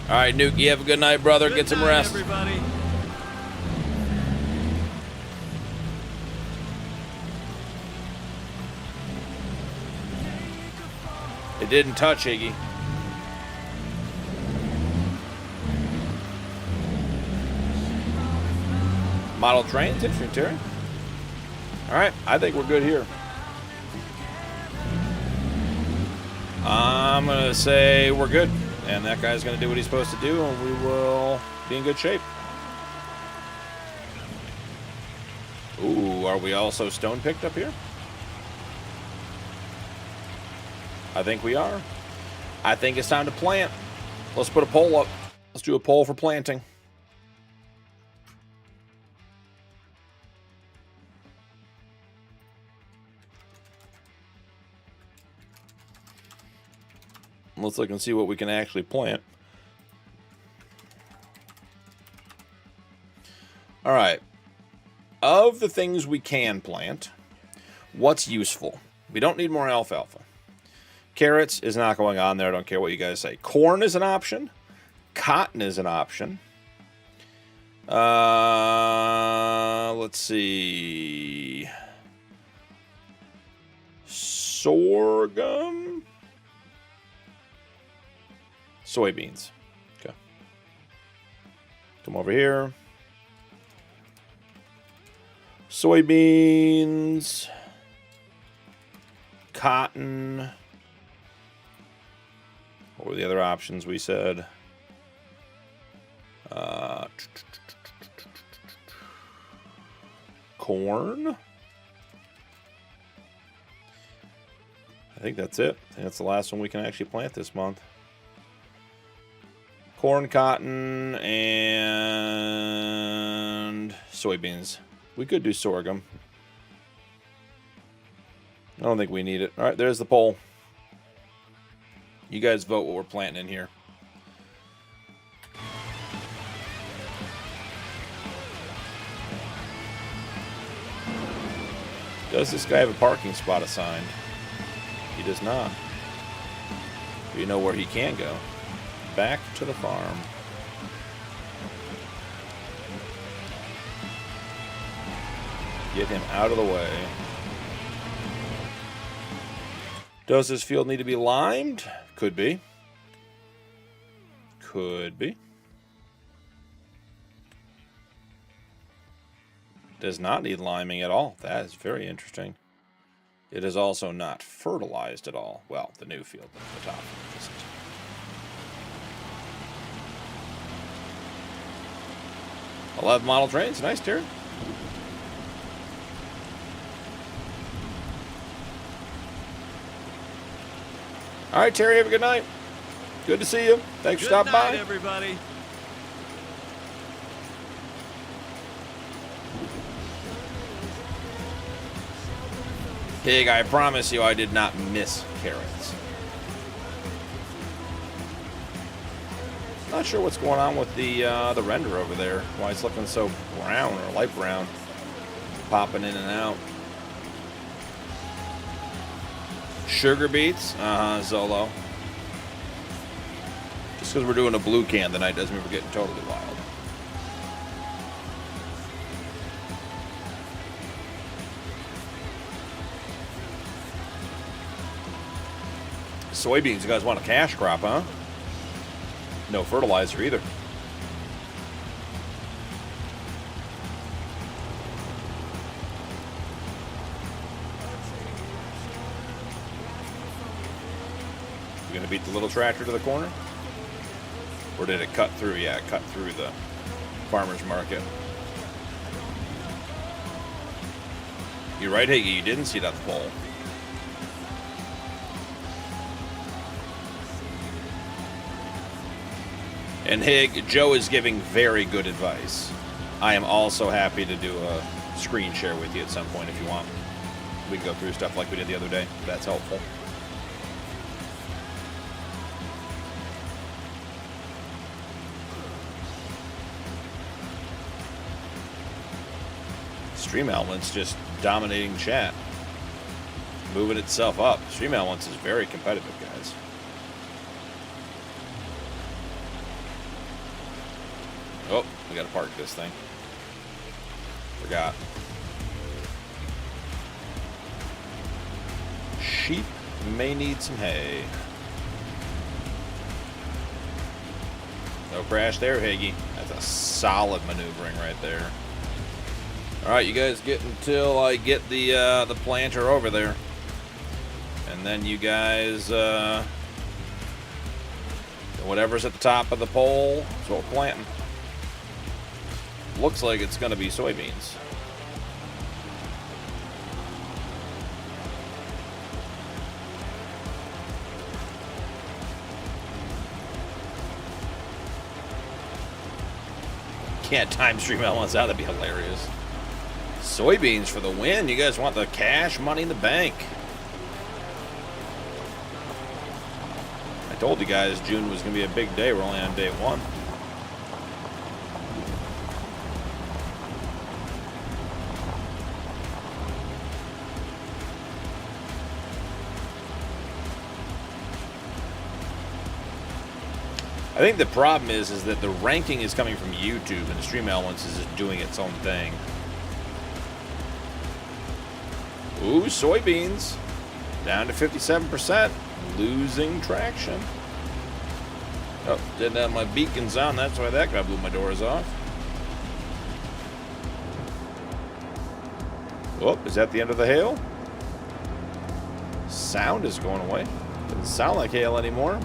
All right, Nuke, you have a good night, brother. Get some rest. Everybody. It didn't touch, Iggy. Model trains, interesting, Terry. All right, I think we're good here. I'm going to say we're good. And that guy's going to do what he's supposed to do, and we will be in good shape. Ooh, are we also stone picked up here? I think we are. I think it's time to plant. Let's put a poll up. Let's do a poll for planting. Let's look and see what we can actually plant. All right. Of the things we can plant, what's useful? We don't need more alfalfa. Carrots is not going on there. I don't care what you guys say. Corn is an option. Cotton is an option. Let's see. Sorghum. Soybeans. Okay. Come over here. Soybeans. Cotton. What were the other options we said? Corn. I think that's it. I think that's the last one we can actually plant this month. Corn, cotton, and soybeans. We could do sorghum. I don't think we need it. All right, there's the poll. You guys vote what we're planting in here. Does this guy have a parking spot assigned? He does not. Do you know where he can go? Back to the farm. Get him out of the way. Does this field need to be limed? Could be. Could be. Does not need liming at all. That is very interesting. It is also not fertilized at all. Well, the new field at the top isn't. 11 model trains. Nice, Terry. All right, Terry, have a good night. Good to see you. Thanks for stopping by. Good night, everybody. Pig, I promise you I did not miss carrots. Not sure what's going on with the render over there. Why it's looking so brown or light brown. Popping in and out. Sugar beets? Zolo. Just because we're doing a blue can tonight doesn't mean we're getting totally wild. Soybeans, you guys want a cash crop, huh? No fertilizer either. You gonna beat the little tractor to the corner? Or did it cut through? Yeah, it cut through the farmer's market. You're right, Higgy, you didn't see that pole. And Hig, Joe is giving very good advice. I am also happy to do a screen share with you at some point if you want. We can go through stuff like we did the other day. That's helpful. Stream Elements just dominating chat. Moving itself up. Stream Elements is very competitive, guys. Oh, we gotta park this thing. Forgot. Sheep may need some hay. No crash there, Higgy. That's a solid maneuvering right there. Alright, you guys get until I get the planter over there. And then you guys, whatever's at the top of the pole is what we're planting. Looks like it's going to be soybeans. Can't time stream elements out. That'd be hilarious. Soybeans for the win. You guys want the cash, money in the bank. I told you guys June was going to be a big day. We're only on day 1. I think the problem is that the ranking is coming from YouTube, and the Stream Elements is just doing its own thing. Ooh, soybeans. Down to 57%. Losing traction. Oh, didn't have my beacons on. That's why that guy blew my doors off. Oh, is that the end of the hail? Sound is going away. Doesn't sound like hail anymore.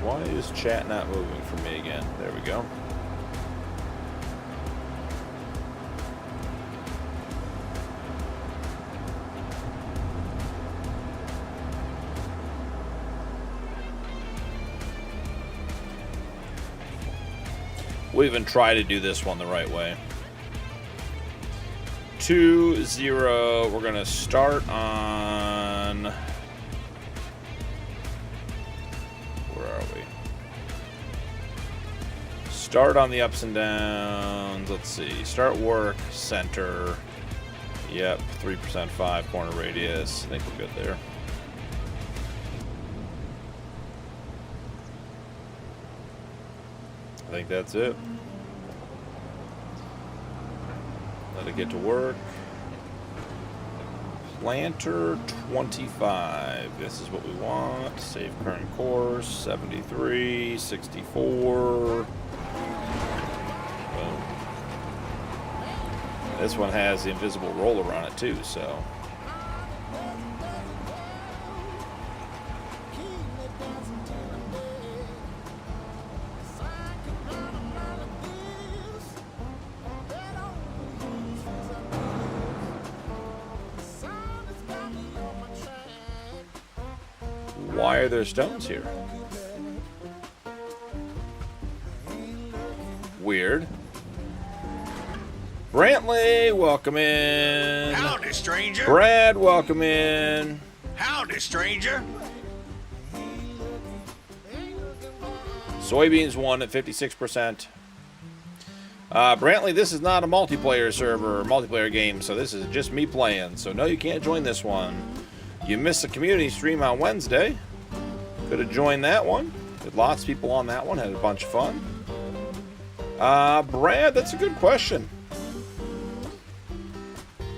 Why is chat not moving for me again? There we go. We'll even try to do this one the right way. 2-0. We're going to start on... Where are we? Start on the ups and downs. Let's see. Start work. Center. Yep. 3% 5. Corner radius. I think we're good there. I think that's it. Let it get to work. Planter 25. This is what we want. Save current course. 73, 64. Boom. This one has the invisible roller on it too, so. Why are there stones here? Weird. Brantley, welcome in. Howdy, stranger. Brad, welcome in. Howdy, stranger. Soybeans won at 56%. Brantley, this is not a multiplayer server or multiplayer game, so this is just me playing. So no, you can't join this one. You missed the community stream on Wednesday. Could have joined that one. Had lots of people on that one. Had a bunch of fun. Brad, that's a good question.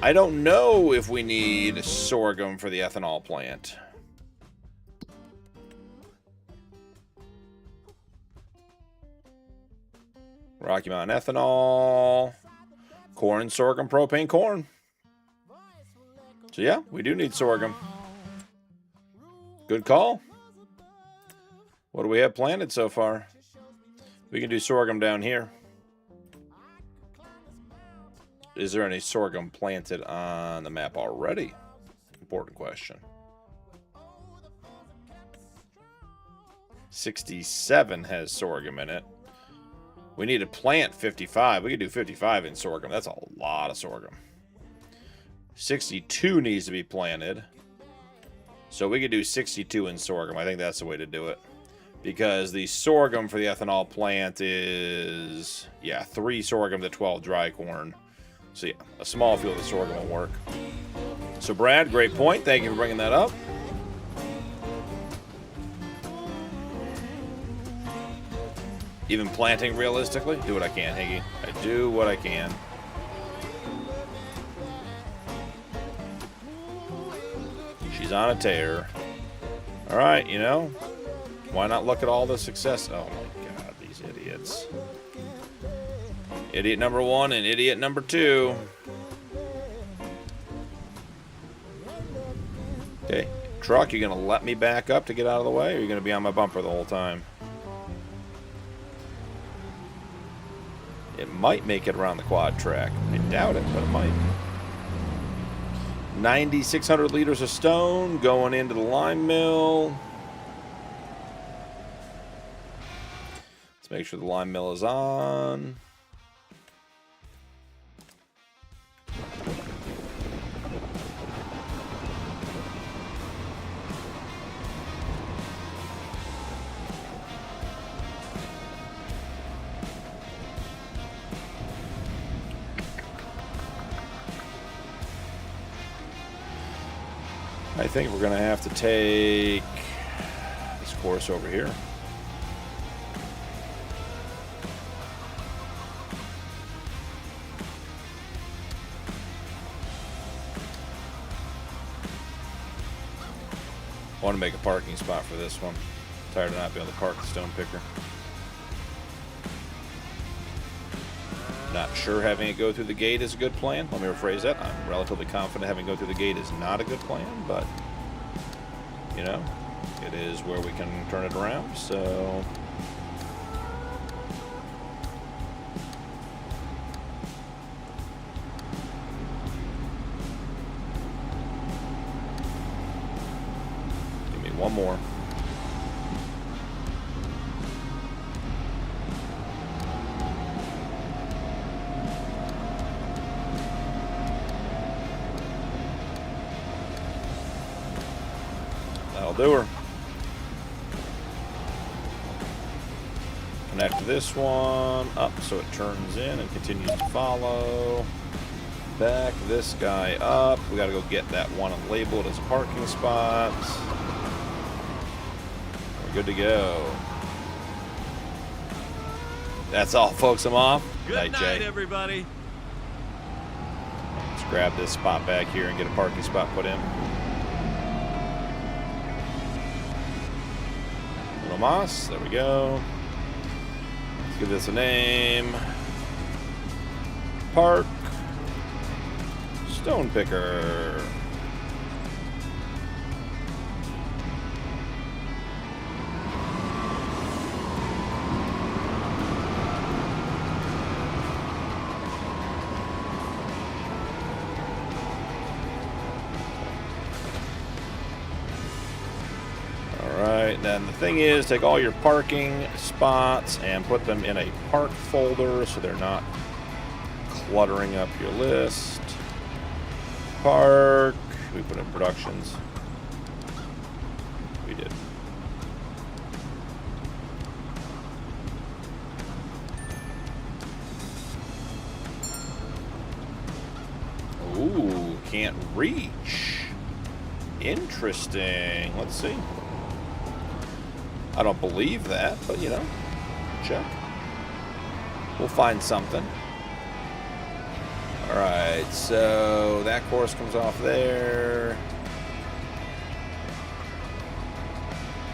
I don't know if we need sorghum for the ethanol plant. Rocky Mountain ethanol. Corn, sorghum, propane, corn. So yeah, we do need sorghum. Good call. What do we have planted so far? We can do sorghum down here. Is there any sorghum planted on the map already? Important question. 67 has sorghum in it. We need to plant 55. We could do 55 in sorghum. That's a lot of sorghum. 62 needs to be planted. So we could do 62 in sorghum. I think that's the way to do it. Because the sorghum for the ethanol plant is, yeah, 3 sorghum to 12 dry corn. So yeah, a small field of sorghum will work. So Brad, great point. Thank you for bringing that up. Even planting realistically? Do what I can, Higgy. I do what I can. She's on a tear. All right, you know, why not look at all the success? Oh my God, these idiots. Idiot number 1 and idiot number 2. Okay, truck, you gonna let me back up to get out of the way, or are you gonna be on my bumper the whole time? It might make it around the quad track. I doubt it, but it might. 9,600 liters of stone going into the lime mill. Let's make sure the lime mill is on. I think we're going to have to take this course over here. I want to make a parking spot for this one. I'm tired of not being able to park the stone picker. Not sure having it go through the gate is a good plan. Let me rephrase that. I'm relatively confident having it go through the gate is not a good plan, but, you know, it is where we can turn it around, so... Give me one more. That'll do her. Connect this one up so it turns in and continues to follow. Back this guy up. We gotta go get that one and label it as a parking spot. We're good to go. That's all, folks. I'm off. Good night, Jay. everybody. Let's grab this spot back here and get a parking spot put in. Moss, there we go. Let's give this a name. Park Stone Picker. Then the thing is, take all your parking spots and put them in a park folder so they're not cluttering up your list. Park. We put in productions. We did. Ooh, can't reach. Interesting. Let's see. I don't believe that, but you know, check. We'll find something. Alright, so that course comes off there.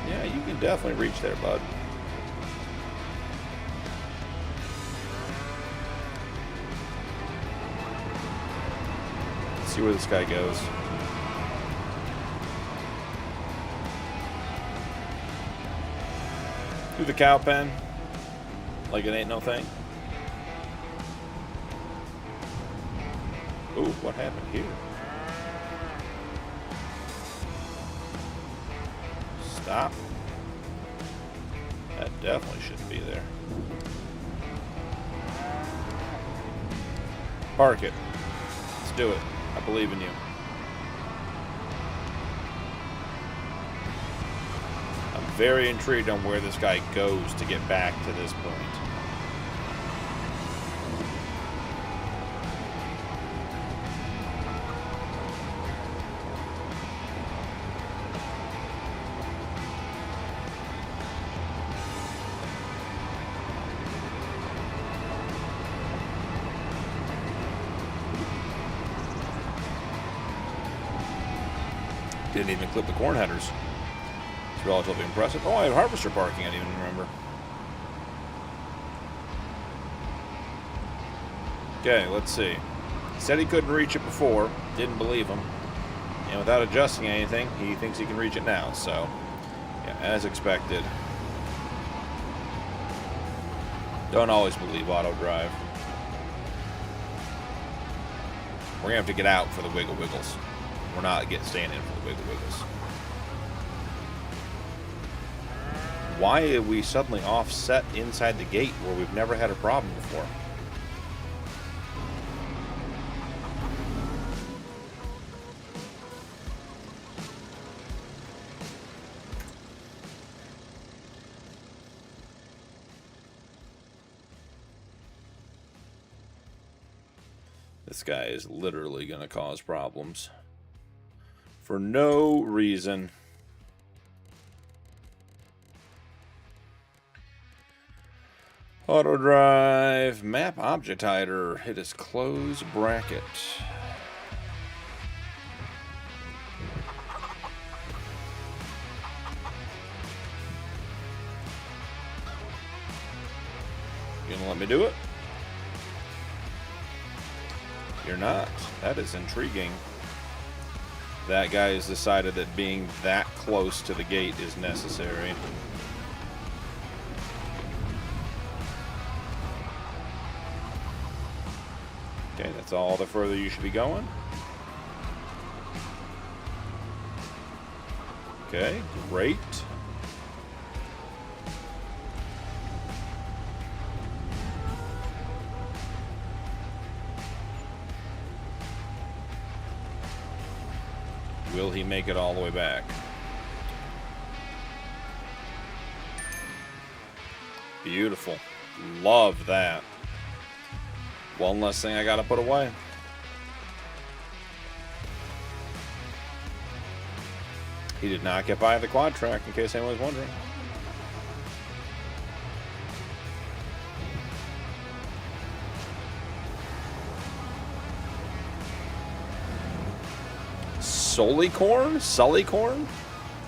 Yeah, you can definitely reach there, bud. Let's see where this guy goes. Through the cow pen, like it ain't no thing. Ooh, what happened here? Stop. That definitely shouldn't be there. Park it. Let's do it. I believe in you. Very intrigued on where this guy goes to get back to this point. Didn't even clip the corn headers. Relatively impressive. Oh, I have harvester parking. I didn't even remember. Okay, let's see. He said he couldn't reach it before. Didn't believe him. And without adjusting anything, he thinks he can reach it now. So, yeah, as expected. Don't always believe auto drive. We're gonna have to get out for the wiggle wiggles. We're not staying in for the wiggle wiggles. Why are we suddenly offset inside the gate where we've never had a problem before? This guy is literally going to cause problems. For no reason. Auto drive, map object hider, hit his close bracket. You gonna let me do it? You're not. That is intriguing. That guy has decided that being that close to the gate is necessary. Okay, that's all the further you should be going. Okay, great. Will he make it all the way back? Beautiful. Love that. One less thing I gotta put away. He did not get by the quad track, in case anyone was wondering. Solicorn? Sullycorn?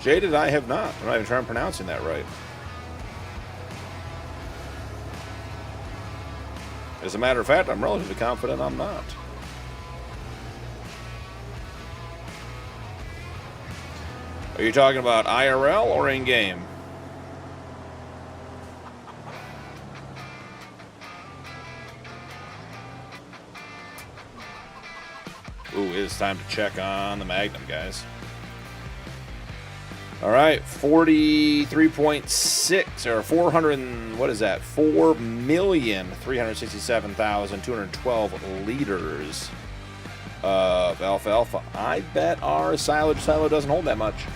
Jaded, I have not. I'm not even sure I'm pronouncing that right. As a matter of fact, I'm relatively confident I'm not. Are you talking about IRL or in-game? Ooh, it is time to check on the Magnum, guys. All right, 43.6 or 400. What is that? 4,367,212 liters of alfalfa. I bet our silage silo doesn't hold that much.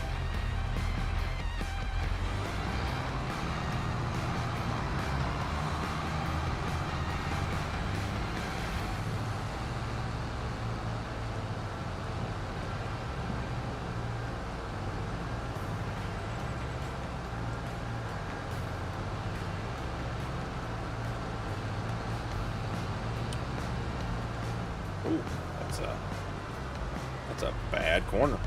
Ooh, that's a bad corner.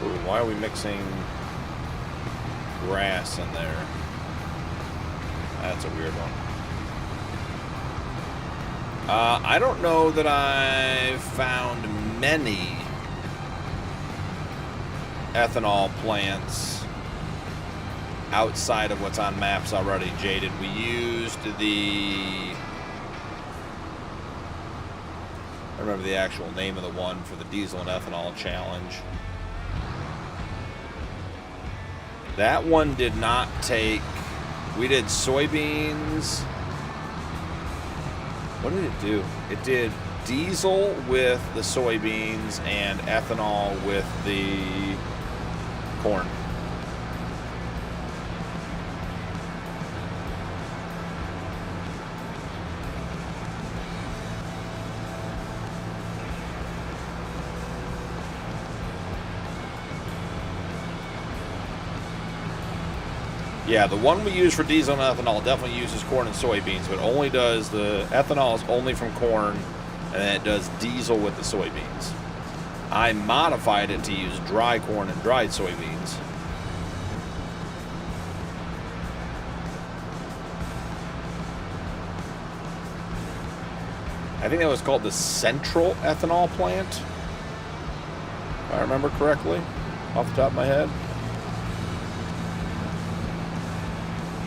Ooh, why are we mixing grass in there? That's a weird one. I don't know that I've found many ethanol plants outside of what's on maps already, Jaded. We used I remember the actual name of the one for the diesel and ethanol challenge. That one did not take... We did soybeans... What did it do? It did diesel with the soybeans and ethanol with the corn. Yeah, the one we use for diesel and ethanol definitely uses corn and soybeans, but only does the ethanol is only from corn, and then it does diesel with the soybeans. I modified it to use dry corn and dried soybeans. I think that was called the Central Ethanol Plant, if I remember correctly, off the top of my head.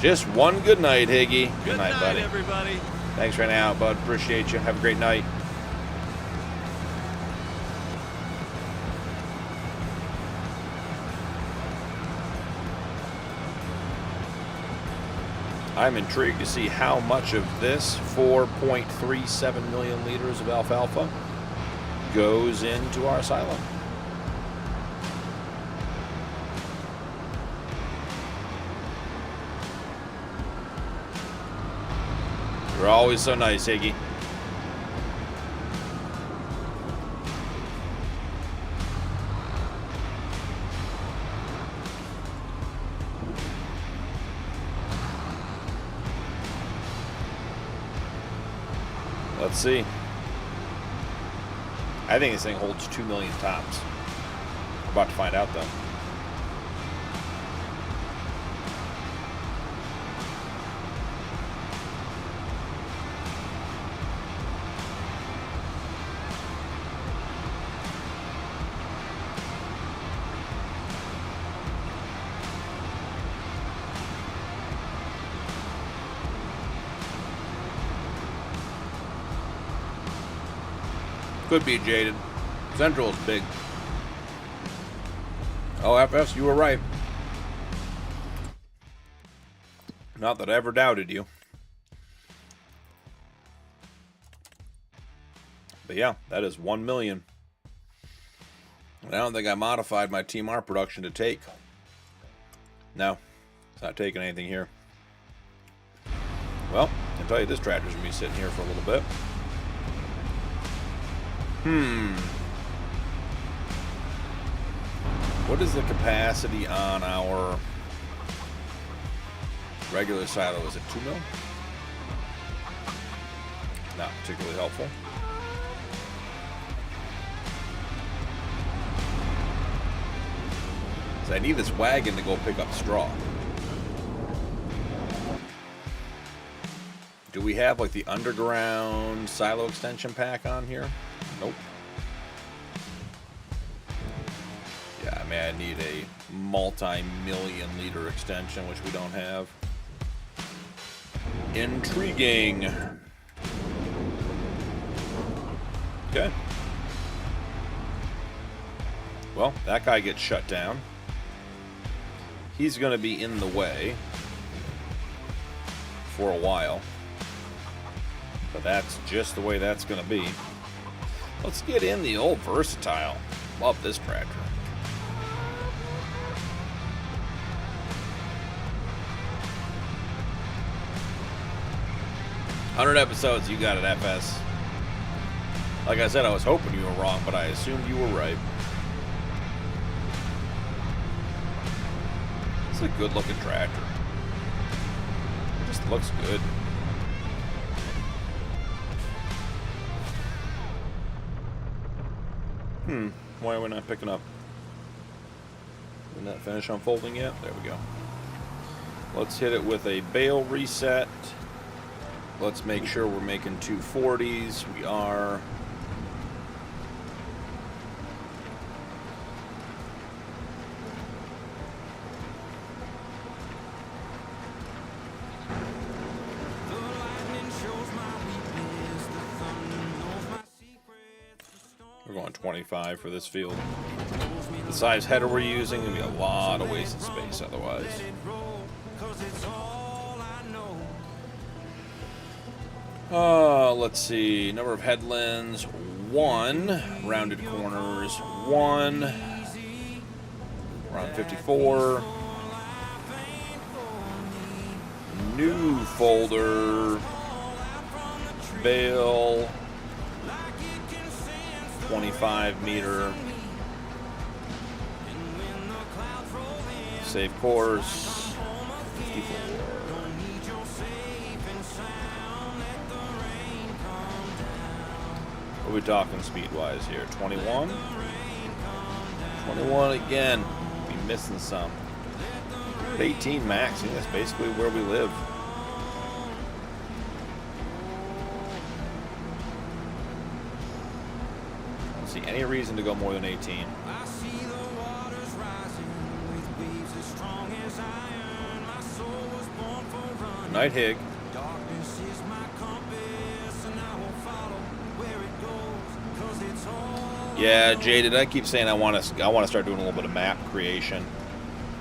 Just one good night, Higgy. Good night, buddy. Everybody. Thanks for hanging out, bud. Appreciate you. Have a great night. I'm intrigued to see how much of this 4.37 million liters of alfalfa goes into our silo. You're always so nice, Iggy. Let's see. I think this thing holds 2 million tops. We're about to find out, though. Could be jaded. Central is big. Oh, FS, you were right. Not that I ever doubted you. But yeah, that is 1 million. And I don't think I modified my Team R production to take. No, it's not taking anything here. Well, I can tell you this tractor's going to be sitting here for a little bit. What is the capacity on our regular silo? Is it 2 mil? Not particularly helpful. So I need this wagon to go pick up straw. Do we have like the underground silo extension pack on here? Nope. Yeah, I mean, I need a multi-million liter extension, which we don't have. Intriguing. Okay. Well, that guy gets shut down. He's going to be in the way for a while. But that's just the way that's going to be. Let's get in the old Versatile. Love this tractor. "100 episodes, you got it, FS." Like I said, I was hoping you were wrong, but I assumed you were right. It's a good looking tractor. It just looks good. Why are we not picking up? Did not finish unfolding yet? There we go. Let's hit it with a bale reset. Let's make sure we're making 240s. We are. We're going 25 for this field. The size header we're using is going to be a lot of wasted space otherwise. Let's see. Number of headlands, 1. Rounded corners, 1. Around 54. New folder. Bale. 25 meter. Save course. 54. What are we talking speed-wise here? 21? 21 again. Be missing some. 18 max. I think that's basically where we live. I don't see any reason to go more than 18. Night Hig. Yeah, Jaded, I keep saying I want to start doing a little bit of map creation.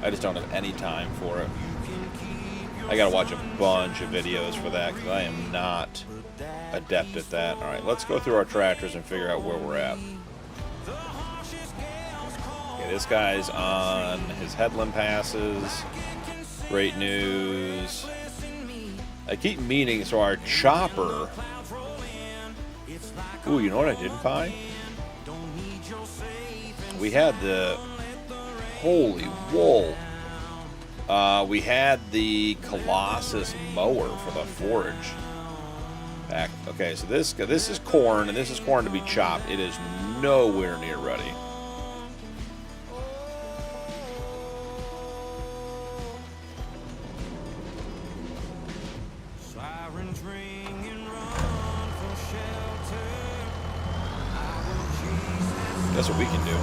I just don't have any time for it. I gotta watch a bunch of videos for that because I am not adept at that. All right, let's go through our tractors and figure out where we're at. this guy's on his headland passes. Great news. I keep meaning, so our chopper. Ooh, you know what I didn't buy? We had the... Holy wool. We had the Colossus mower for the forage. Back. Okay, so this is corn, and this is corn to be chopped. It is nowhere near ready. Guess what we can do?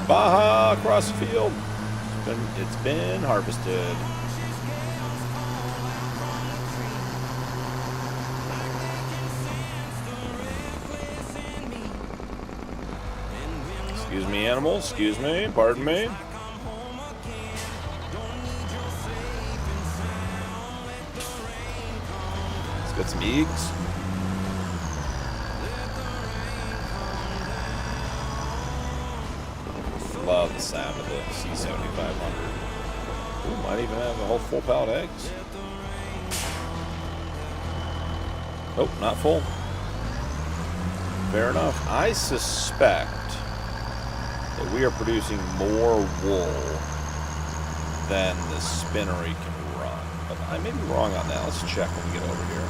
Baja across the field. It's been harvested. Excuse me, animals. Excuse me. Pardon me. Let's get some eggs. Love the sound of the C7500. Ooh, might even have a whole full pallet of eggs. Nope, not full. Fair enough. I suspect that we are producing more wool than the spinnery can run. But I may be wrong on that. Let's check when we get over here.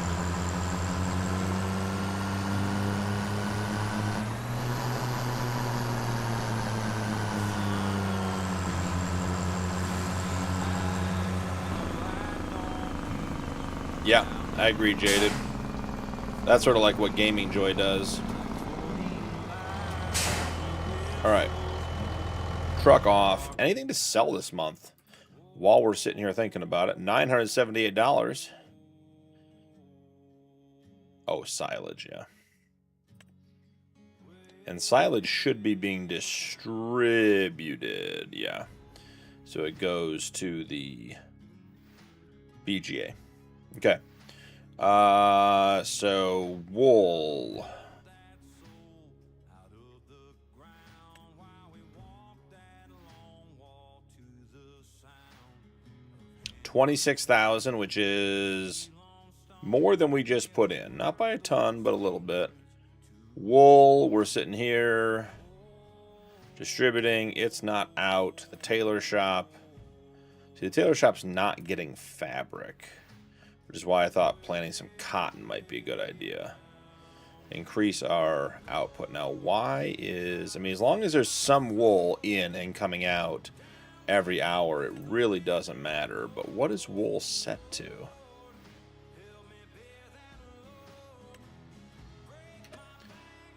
Yeah, I agree, Jaded. That's sort of like what Gaming Joy does. Alright. Truck off. Anything to sell this month? While we're sitting here thinking about it. $978. Oh, silage, yeah. And silage should be being distributed, yeah. So it goes to the BGA. Okay. So wool. $26,000, which is more than we just put in. Not by a ton, but a little bit. Wool, we're sitting here distributing. It's not out. The tailor shop. See, the tailor shop's not getting fabric, which is why I thought planting some cotton might be a good idea. Increase our output. Now, why is... I mean, as long as there's some wool in and coming out every hour, it really doesn't matter. But what is wool set to?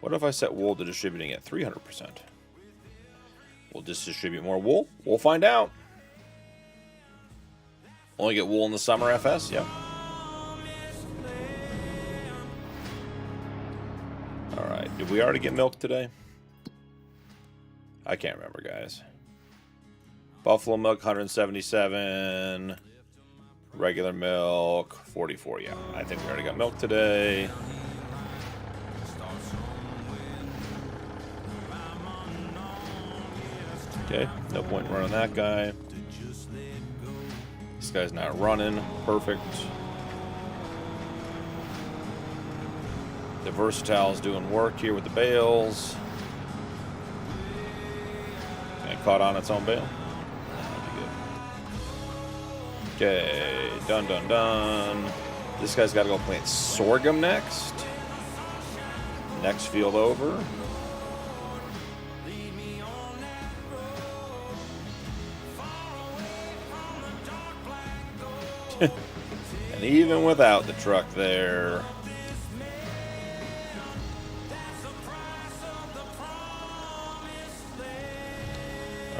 What if I set wool to distributing at 300%? We'll just distribute more wool. We'll find out. Only get wool in the summer, FS? Yep. Alright, did we already get milk today? I can't remember, guys. Buffalo milk, 177. Regular milk, 44. Yeah, I think we already got milk today. Okay, no point in running that guy. This guy's not running. Perfect. The Versatile's doing work here with the bales. And it caught on its own bale. That'd be good. Okay, done. This guy's got to go plant sorghum next. Next field over. And even without the truck there,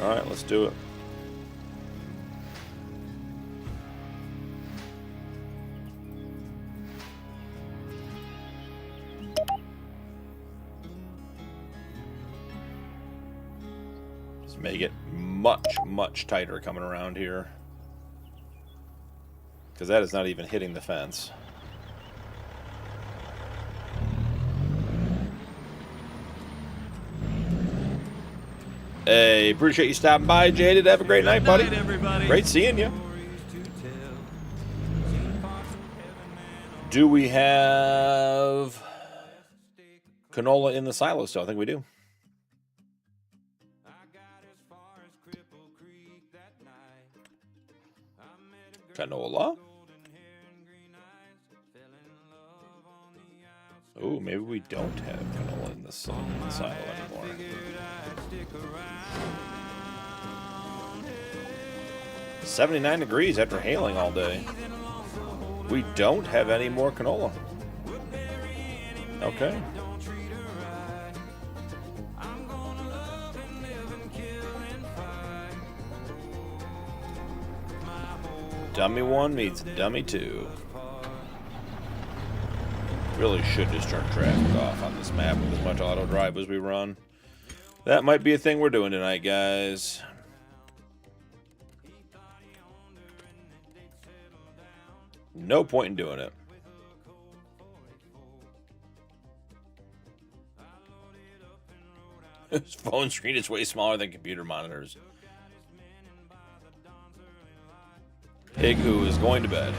all right, let's do it. Let's make it much tighter coming around here. Because that is not even hitting the fence. Hey, appreciate you stopping by, Jaded. Have a great night, buddy. Night, everybody. Great seeing you. Do we have canola in the silo still? I think we do. Canola? Oh, maybe we don't have canola in the silo anymore. 79 degrees after hailing all day. We don't have any more canola. Okay. Dummy 1 meets Dummy 2. Really should just turn traffic off on this map with as much auto drive as we run. That might be a thing we're doing tonight, guys. No point in doing it. This phone screen is way smaller than computer monitors. Pig who is going to bed.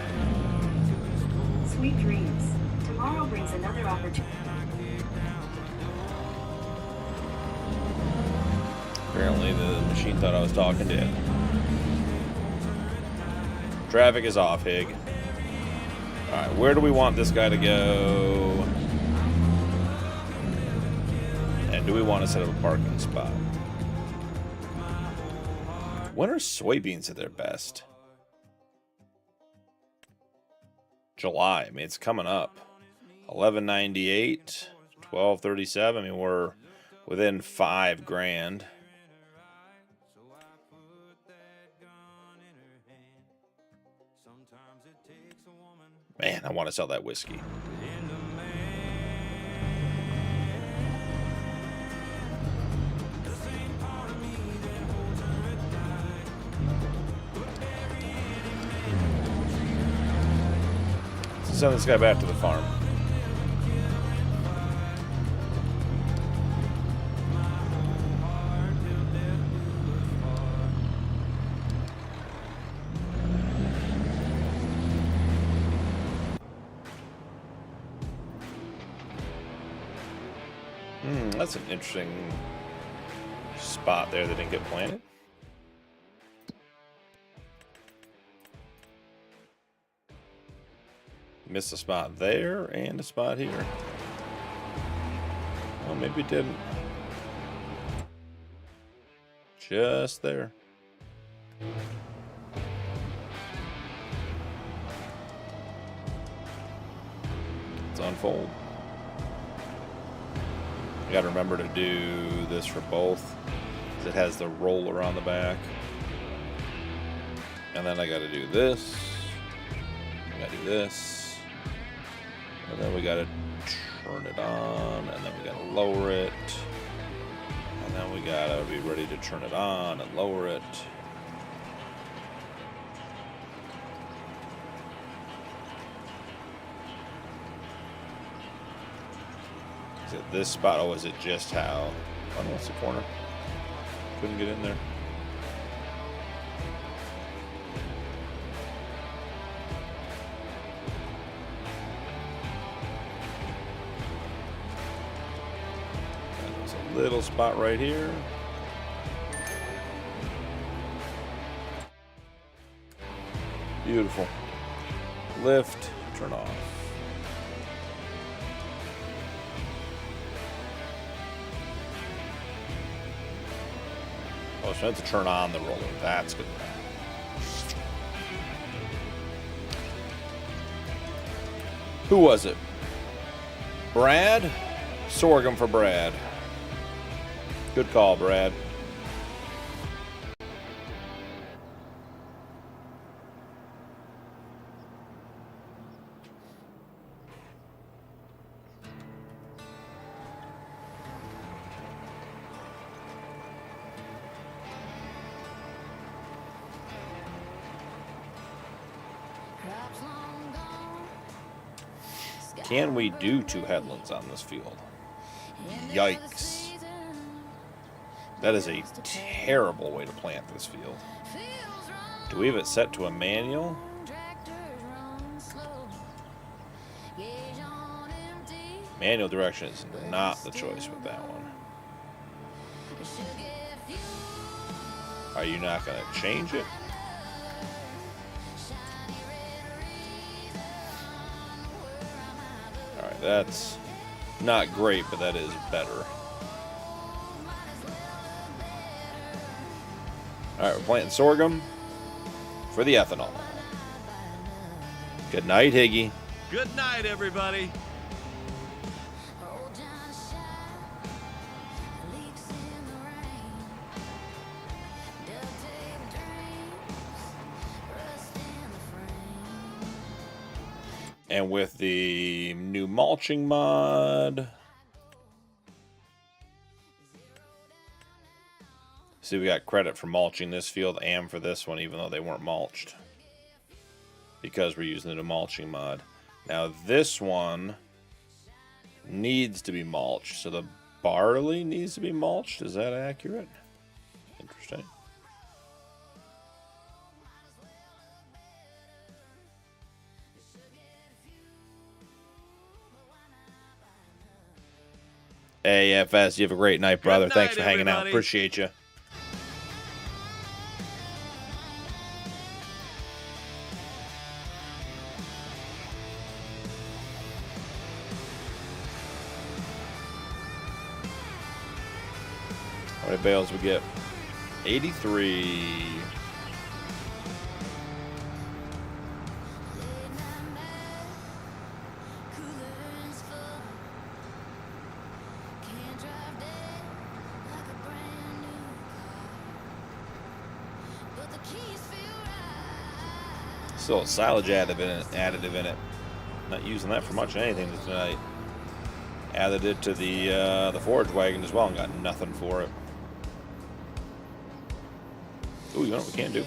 Sweet dreams. Tomorrow brings another opportunity. Apparently the machine thought I was talking to it. Traffic is off, Hig. Alright, where do we want this guy to go? And do we want to set up a parking spot? When are soybeans at their best? July. I mean, it's coming up. 1198, 1237. I mean, we're within $5,000. Man, I want to sell that whiskey. Let's send this guy back to the farm. That's an interesting spot there that didn't get planted. Missed a spot there and a spot here. Oh, maybe it didn't. Just there. Let's unfold. You gotta remember to do this for both, because it has the roller on the back. And then I gotta do this. I gotta do this. And then we gotta turn it on, and then we gotta lower it. And then we gotta be ready to turn it on and lower it. Is it this spot? Oh, is it just how? Oh, what's the corner? Couldn't get in there. And there's a little spot right here. Beautiful. Lift, turn off. Oh, so I have to turn on the roller. That's good. Who was it? Brad? Sorghum for Brad. Good call, Brad. Can we do 2 headlands on this field? Yikes. That is a terrible way to plant this field. Do we have it set to a manual? Manual direction is not the choice with that one. Are you not going to change it? Alright, that's not great, but that is better. Alright, we're planting sorghum for the ethanol. Good night, Higgy. Good night, everybody. And with the new mulching mod, see, we got credit for mulching this field and for this one, even though they weren't mulched, because we're using the new mulching mod. Now this one needs to be mulched, so the barley needs to be mulched. Is that accurate? Interesting. Hey, FS, you have a great night, brother. Good Thanks night, for hanging out. everybody. Appreciate you. How many bales we get? 83. Still a silage additive in it. Not using that for much of anything tonight. Added it to the forage wagon as well and got nothing for it. Ooh, you know what we can do?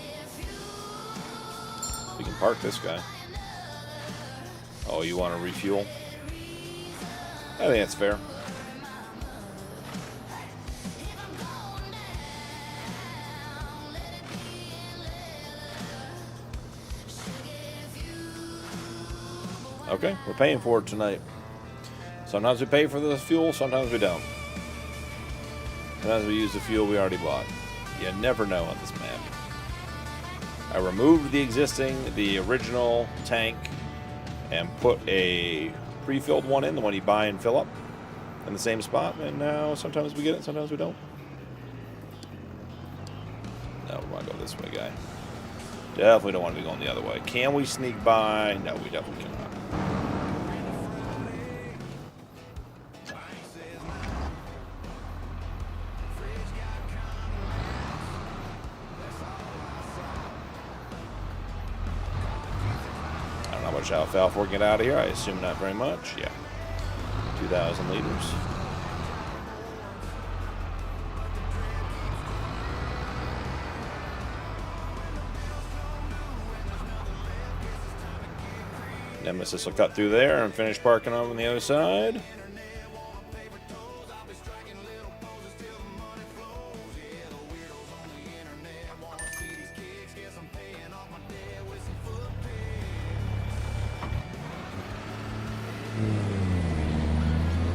We can park this guy. Oh, you want to refuel? I think that's fair. Okay, we're paying for it tonight. Sometimes we pay for the fuel, sometimes we don't. Sometimes we use the fuel we already bought. You never know on this map. I removed the original tank and put a pre-filled one in, the one you buy and fill up in the same spot, and now sometimes we get it, sometimes we don't. No, we want to go this way, guy. Definitely don't want to be going the other way. Can we sneak by? No, we definitely cannot. I don't know how much alfalfa we're getting out of here. I assume not very much. Yeah. 2,000 liters. Nemesis will cut through there and finish parking over on the other side.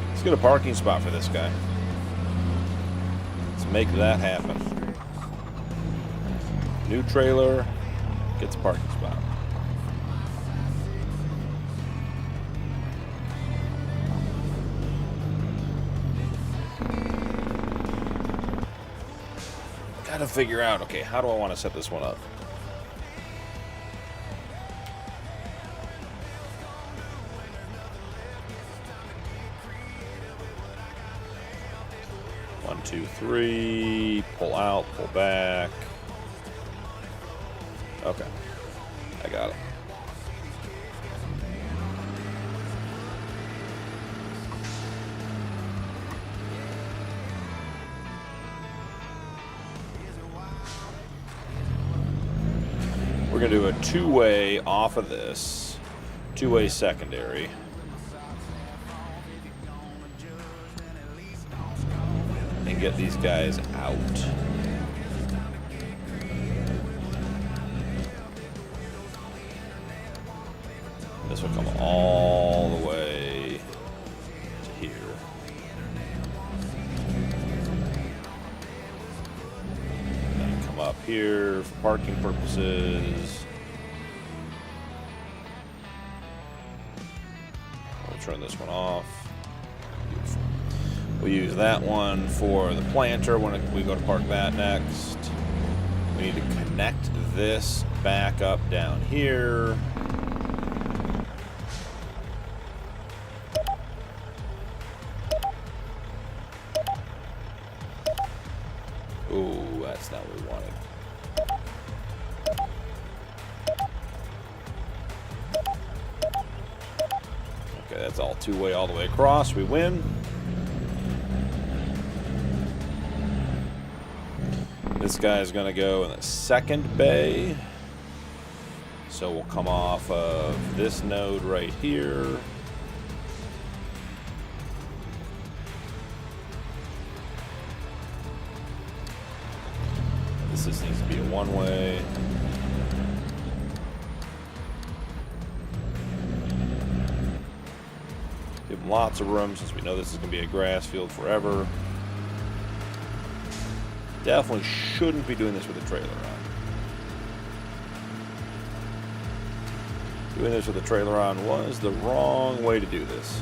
Let's get a parking spot for this guy. Let's make that happen. New trailer gets a parking spot. Gotta figure out, okay, how do I want to set this one up? One, two, three, pull out, pull back. Okay, I got it. We're going to do a two-way off of this, two-way secondary. and get these guys out. This will come all the way to here. And then come up here for parking purposes. We'll turn this one off. Beautiful. We'll use that one for the planter when we go to park that next. We need to connect this back up down here. Ooh, that's not what we wanted. Okay, that's all two-way all the way across. We win. This guy's going to go in the second bay. So we'll come off of this node right here. This needs to be a one-way. Give them lots of room since we know this is going to be a grass field forever. Definitely shouldn't be doing this with a trailer on. Doing this with a trailer on was the wrong way to do this.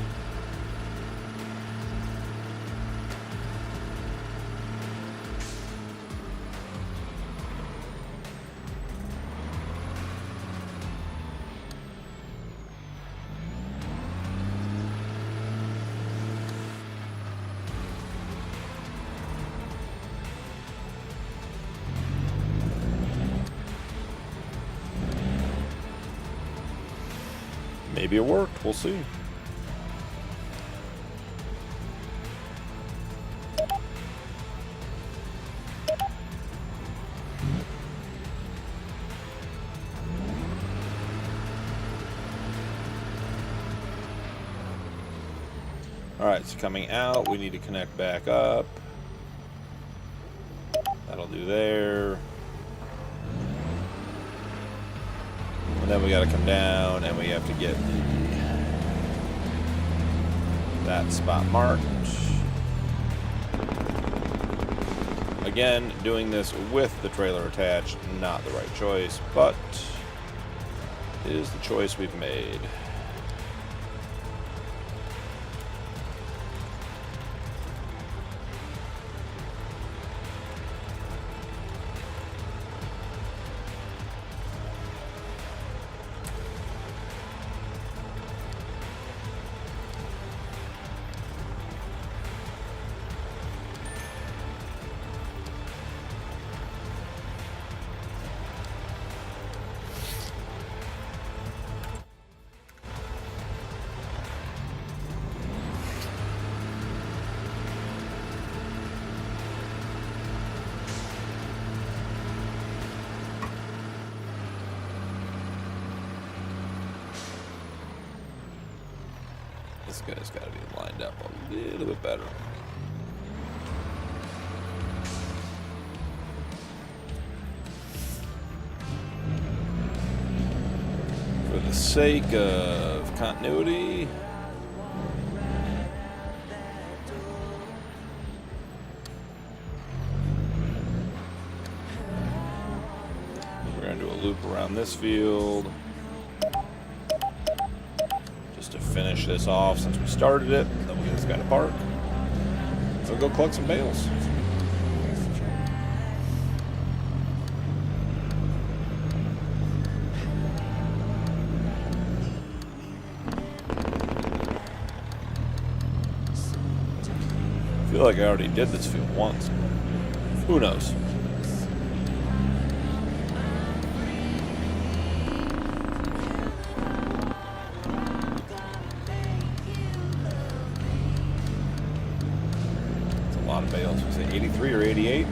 Maybe it worked. We'll see. All right, so coming out, we need to connect back up. That'll do there. And then we got to come down and we have to get that spot marked. Again, doing this with the trailer attached, not the right choice, but it is the choice we've made. This guy's got to be lined up a little bit better. For the sake of continuity, we're going to do a loop around this field. To finish this off since we started it, then we'll get this guy to park. So we'll go collect some bales. I feel like I already did this field once. Who knows? Bales. Was it 83 or 88?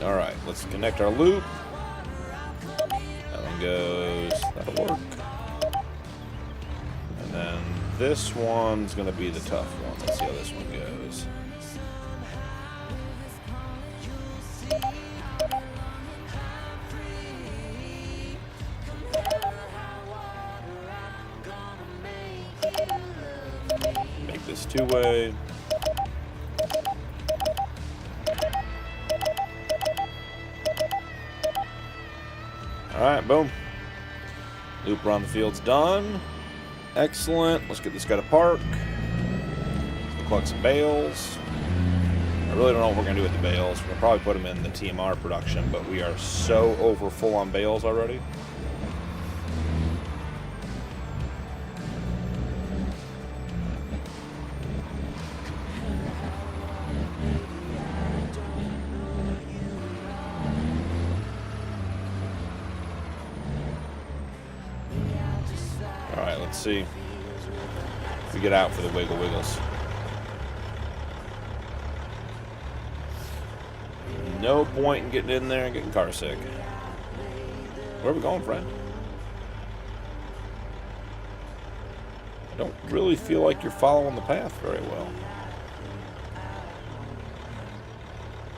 All right, let's connect our loop. That one goes, that'll work. And then this one's gonna be the tough one. Let's see how this one goes. Make this two-way. Alright, boom. Loop around the field's done. Excellent. Let's get this guy to park. Let's collect some bales. I really don't know what we're going to do with the bales. We'll probably put them in the TMR production, but we are so over full on bales already. Alright, let's see if we get out for the wiggle wiggles. No point in getting in there and getting car sick. Where are we going, friend? I don't really feel like you're following the path very well.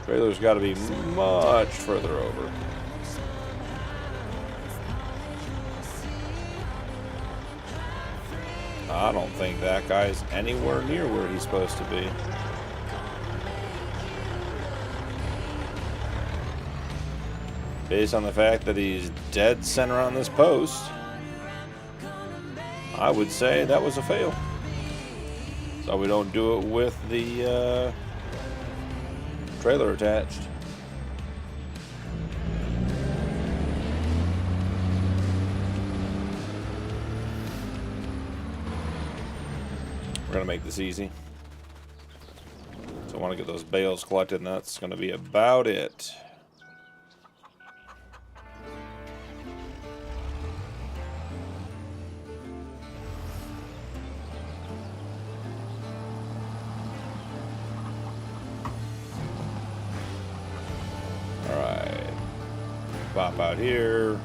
Trailer's got to be much further over. I don't think that guy's anywhere near where he's supposed to be. Based on the fact that he's dead center on this post, I would say that was a fail. So we don't do it with the trailer attached. We're going to make this easy. So I want to get those bales collected, and that's going to be about it. Alright. Pop out here.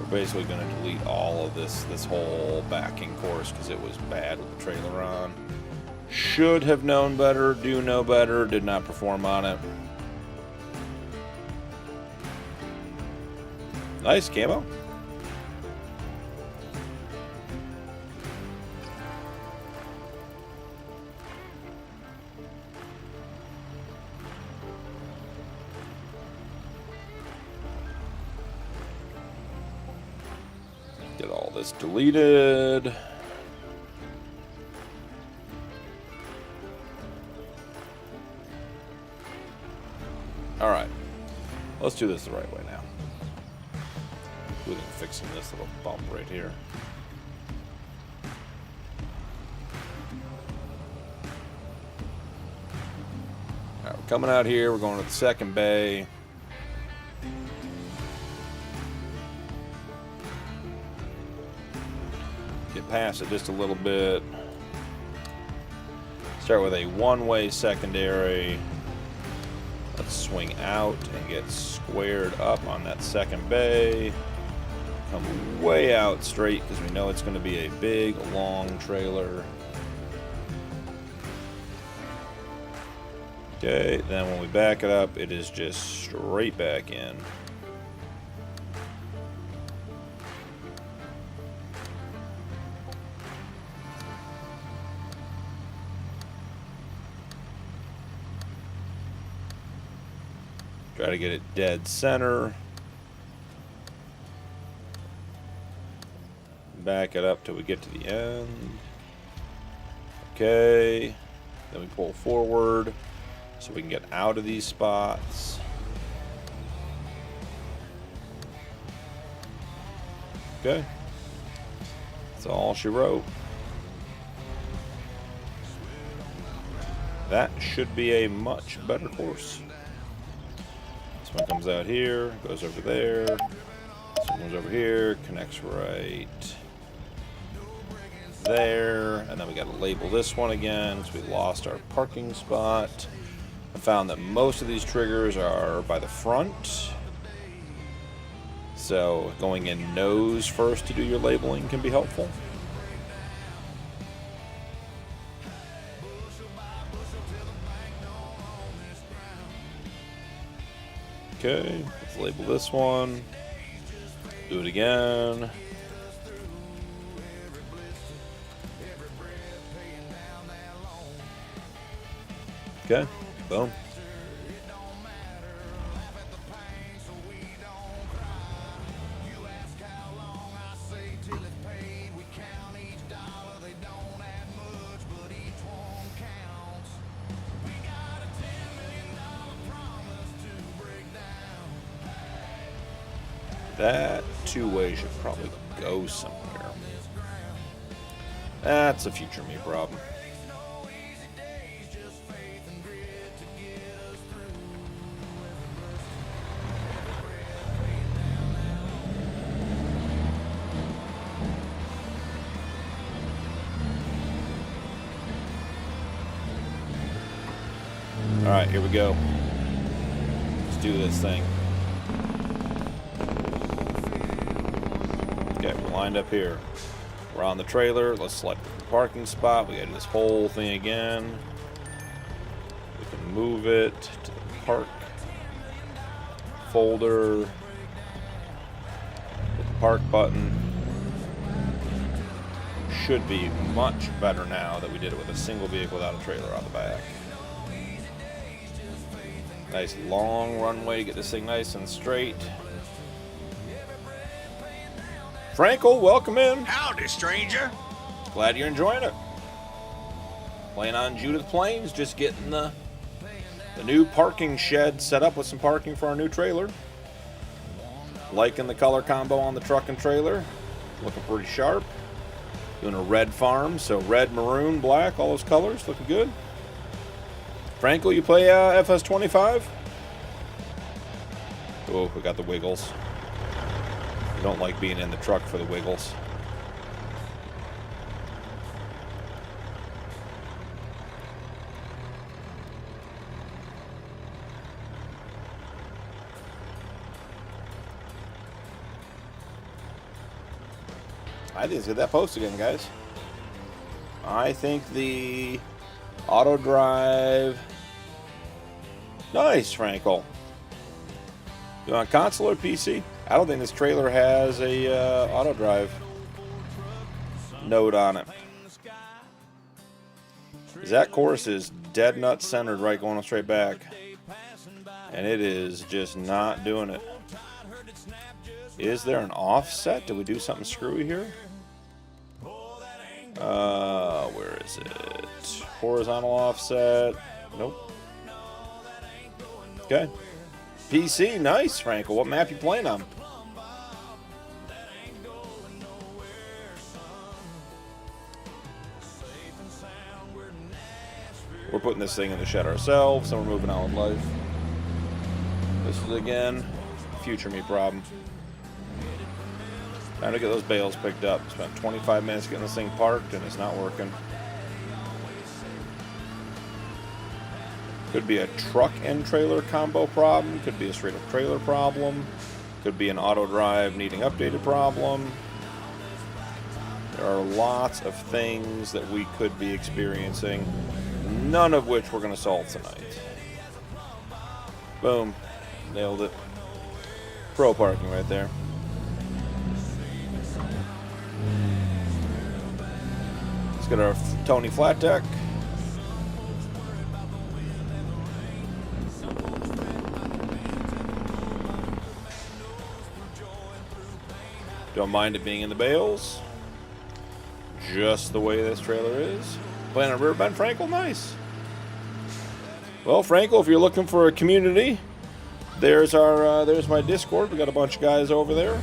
We're basically going to delete all of this whole backing course because it was bad with the trailer on. Should have known better, do know better, did not perform on it. Nice camo. Get all this deleted. All right, let's do this the right way now. Including fixing this little bump right here. All right, we're coming out here. We're going to the second bay. Get past it just a little bit. Start with a one-way secondary. Let's swing out and get squared up on that second bay. Come way out straight because we know it's going to be a big, long trailer. Okay, then when we back it up, it is just straight back in. Try to get it dead center. Back it up till we get to the end. Okay. Then we pull forward so we can get out of these spots. Okay. That's all she wrote. That should be a much better course. This one comes out here, goes over there. This one goes over here, connects right there. And then we got to label this one again because we lost our parking spot. I found that most of these triggers are by the front. So going in nose first to do your labeling can be helpful. Okay, let's label this one. Do it again. Okay, boom. That two-way should probably go somewhere. That's a future me problem. Alright, here we go. Let's do this thing. Okay, we're lined up here. We're on the trailer. Let's select the parking spot. We gotta do this whole thing again. We can move it to the park folder. Hit the park button. Should be much better now that we did it with a single vehicle without a trailer on the back. Nice long runway, get this thing nice and straight. Frankel, welcome in. Howdy, stranger. Glad you're enjoying it. Playing on Judith Plains, just getting the new parking shed set up with some parking for our new trailer. Liking the color combo on the truck and trailer. Looking pretty sharp. Doing a red farm, so red, maroon, black, all those colors, looking good. Frankel, you play FS25? Oh, we got the wiggles. I don't like being in the truck for the wiggles. I think let's get that post again, guys. I think the auto drive. Nice, Frankel. You want console or PC? I don't think this trailer has a auto drive node on it. That course is dead nut centered, right, going straight back, and it is just not doing it. Is there an offset? Did we do something screwy here? Where is it? Horizontal offset. Nope. Okay. PC, nice, Frankel. What map you playing on? We're putting this thing in the shed ourselves, so we're moving on with life. This is, again, future me problem. Time to get those bales picked up. Spent 25 minutes getting this thing parked, and it's not working. Could be a truck and trailer combo problem. Could be a straight up trailer problem. Could be an auto drive needing updated problem. There are lots of things that we could be experiencing, none of which we're going to solve tonight. Boom. Nailed it. Pro parking right there. Let's get our Tony flat deck. Don't mind it being in the bales. Just the way this trailer is. Playing a rear bend, Frankel, nice. Well, Frankel, if you're looking for a community, there's my Discord. We got a bunch of guys over there.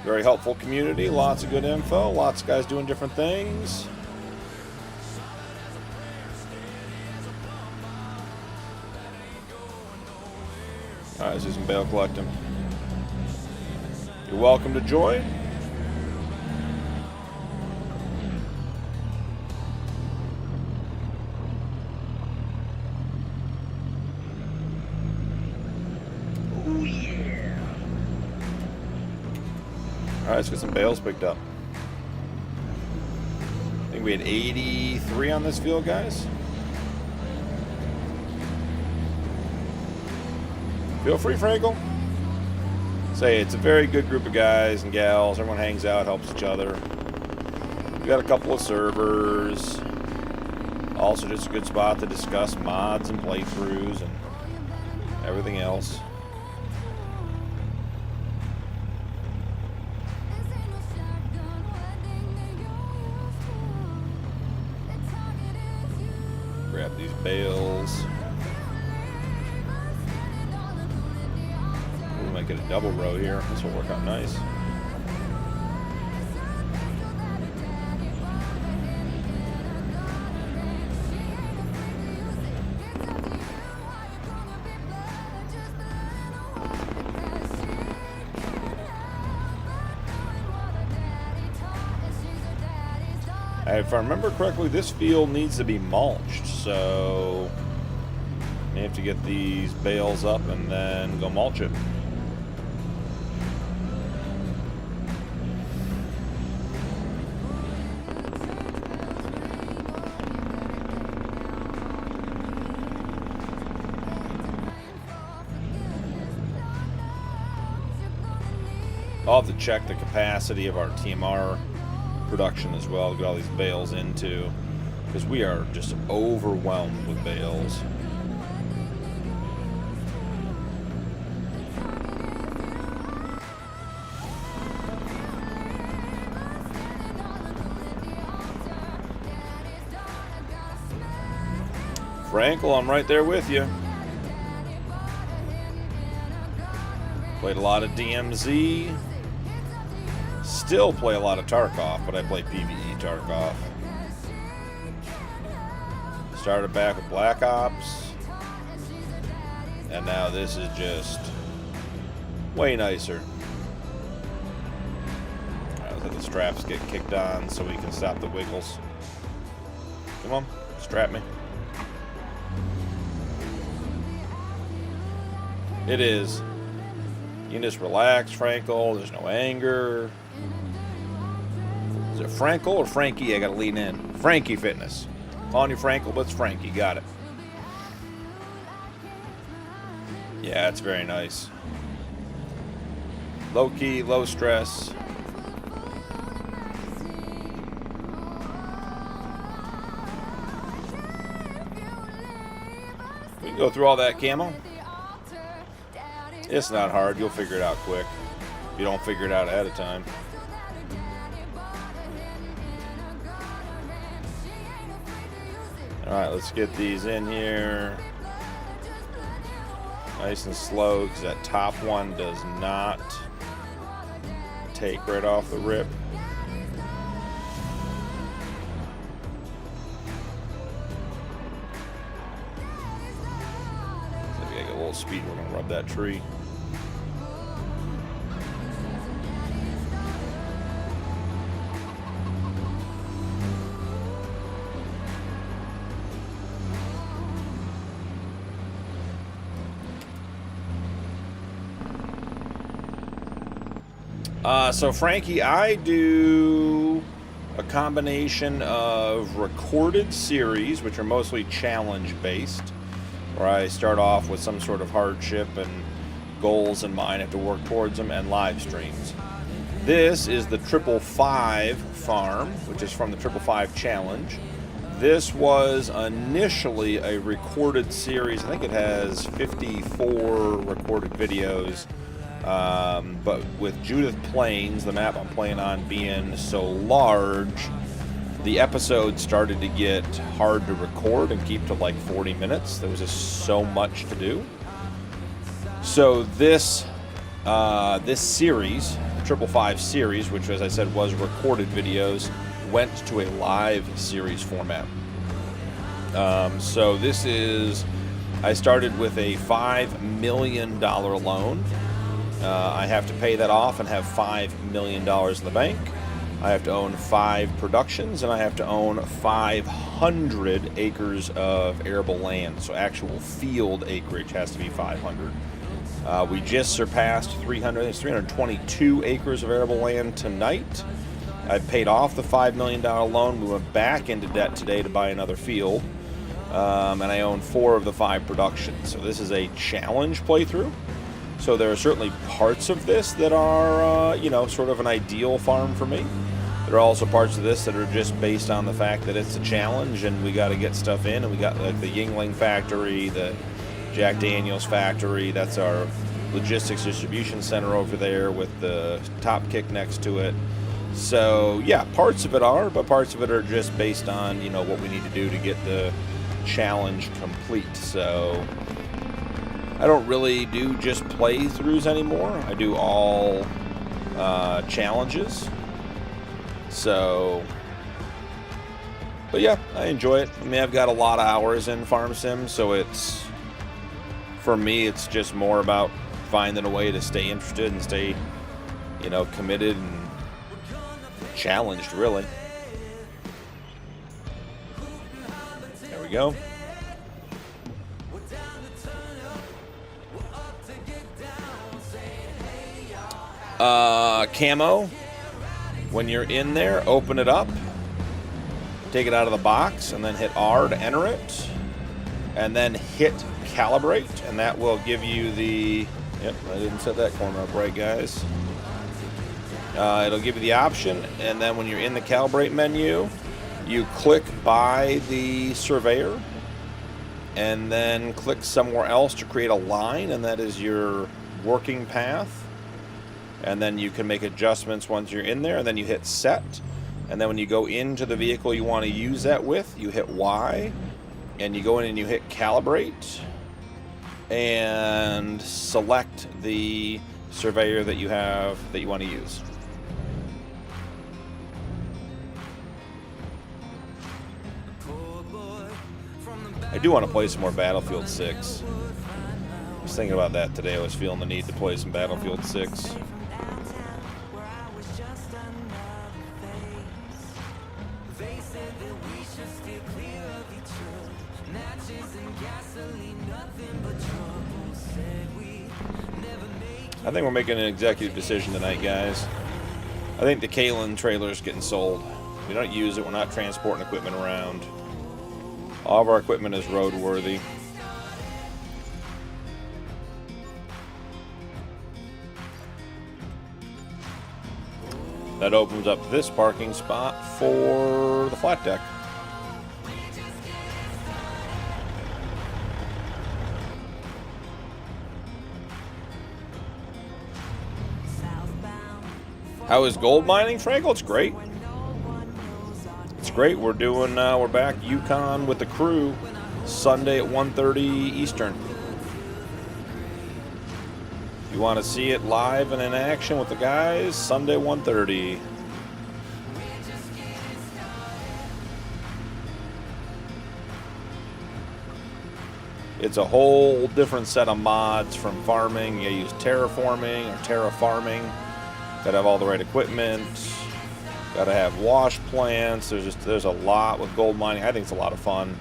Very helpful community, lots of good info, lots of guys doing different things. All right, let's do some bale collecting. You're welcome to join. Alright, let's get some bales picked up. I think we had 83 on this field, guys. Feel free, Frankel. Say, it's a very good group of guys and gals. Everyone hangs out, helps each other. We got a couple of servers. Also, just a good spot to discuss mods and playthroughs and everything else. Grab these bales. We might get a double row here. This will work out nice. If I remember correctly, this field needs to be mulched, so I have to get these bales up and then go mulch it. I'll have to check the capacity of our TMR production as well to get all these bales into, because we are just overwhelmed with bales. Frankel, I'm right there with you. Played a lot of DMZ. Still play a lot of Tarkov, but I play PvE Tarkov. Started back with Black Ops, and now this is just way nicer. Alright, let's let the straps get kicked on so we can stop the wiggles. Come on, strap me. It is. You can just relax, Frankel. There's no anger. Is it Frankel or Frankie? I gotta lean in. Frankie Fitness. Calling you Frankel, but it's Frankie. Got it. Yeah, it's very nice. Low key, low stress. We can go through all that camo. It's not hard. You'll figure it out quick if you don't figure it out ahead of time. Alright, let's get these in here. Nice and slow, because that top one does not take right off the rip. So if you get a little speed, we're going to rub that tree. So Frankie, I do a combination of recorded series, which are mostly challenge based, where I start off with some sort of hardship and goals in mind, I have to work towards them, and live streams. This is the 555 farm, which is from the 555 challenge. This was initially a recorded series. I think it has 54 recorded videos. But with Judith Plains, the map I'm playing on, being so large, the episodes started to get hard to record and keep to like 40 minutes. There was just so much to do. So this series, the 555 series, which as I said was recorded videos, went to a live series format. So this is, I started with a $5 million loan. I have to pay that off and have $5 million in the bank. I have to own 5 productions, and I have to own 500 acres of arable land. So actual field acreage has to be 500. We just surpassed 322 acres of arable land tonight. I paid off the $5 million loan. We went back into debt today to buy another field. And I own 4 of the 5 productions. So this is a challenge playthrough. So there are certainly parts of this that are, you know, sort of an ideal farm for me. There are also parts of this that are just based on the fact that it's a challenge and we got to get stuff in. And we got like the Yingling factory, the Jack Daniels factory. That's our logistics distribution center over there with the top kick next to it. So yeah, parts of it are, but parts of it are just based on, you know, what we need to do to get the challenge complete. So I don't really do just playthroughs anymore. I do all challenges. So, but yeah, I enjoy it. I mean, I've got a lot of hours in Farm Sim, so it's, for me, it's just more about finding a way to stay interested and stay, you know, committed and challenged, really. There we go. Camo. When you're in there, open it up, take it out of the box, and then hit R to enter it, and then hit calibrate, and that will give you the, yep, I didn't set that corner up right, guys. It'll give you the option, and then when you're in the calibrate menu, you click by the surveyor, and then click somewhere else to create a line, and that is your working path. And then you can make adjustments once you're in there, and then you hit set. And then when you go into the vehicle you want to use that with, you hit Y, and you go in and you hit calibrate, and select the surveyor that you have that you want to use. I do want to play some more Battlefield 6. I was thinking about that today. I was feeling the need to play some Battlefield 6. I think we're making an executive decision tonight, guys. I think the Kalen trailer is getting sold. We don't use it. We're not transporting equipment around. All of our equipment is roadworthy. That opens up this parking spot for the flat deck. How is gold mining, Frankel? It's great. It's great. We're doing. We're back Yukon with the crew Sunday at 1:30 Eastern. If you want to see it live and in action with the guys, Sunday 1:30. It's a whole different set of mods from farming. You use terraforming or terrafarming. Got to have all the right equipment. Got to have wash plants. There's a lot with gold mining. I think it's a lot of fun.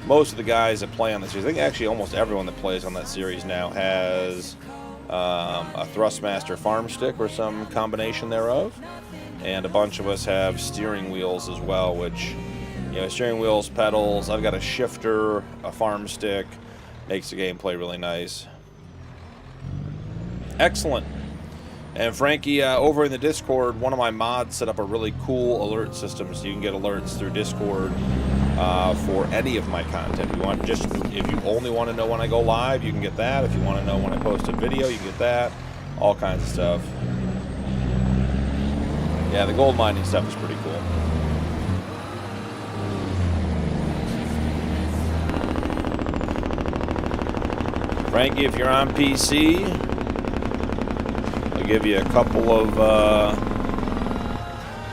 Most of the guys that play on the series, I think actually almost everyone that plays on that series now has a Thrustmaster Farmstick or some combination thereof. And a bunch of us have steering wheels as well, which, you know, steering wheels, pedals. I've got a shifter, a Farmstick. Makes the gameplay really nice. Excellent. And Frankie, over in the Discord, one of my mods set up a really cool alert system, so you can get alerts through Discord for any of my content. If you only want to know when I go live, you can get that. If you want to know when I post a video, you can get that. All kinds of stuff. Yeah, the gold mining stuff is pretty cool. Frankie, if you're on PC, I'll give you a couple of,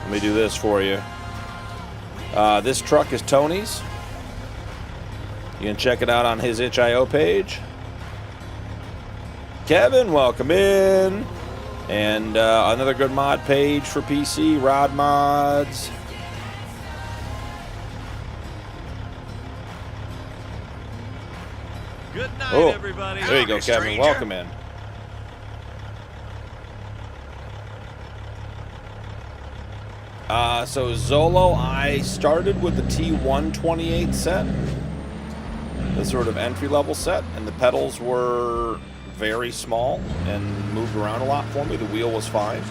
let me do this for you. This truck is Tony's. You can check it out on his itch.io page. Kevin, welcome in. And another good mod page for PC, Rod Mods. Good night, everybody. There you go, Kevin. stranger. Welcome in. So Zolo, I started with the T128 set, the sort of entry-level set, and the pedals were very small and moved around a lot for me. The wheel was fine.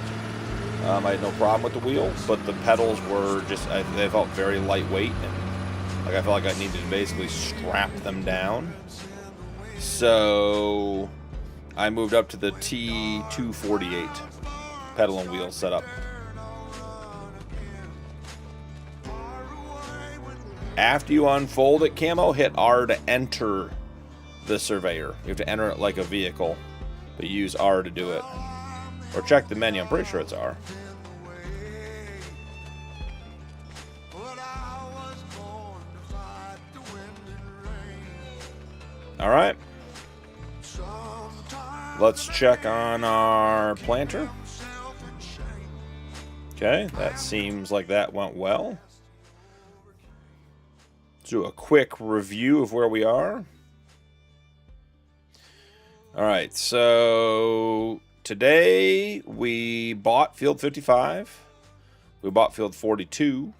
I had no problem with the wheel, but the pedals were just, they felt very lightweight, and like I felt like I needed to basically strap them down. So I moved up to the T248 pedal and wheel setup. After you unfold it, Camo, hit R to enter the Surveyor. You have to enter it like a vehicle, but you use R to do it. Or check the menu. I'm pretty sure it's R. All right. Let's check on our planter. Okay, that seems like that went well. Let's do a quick review of where we are. All right, so today we bought field 55. We bought field 42.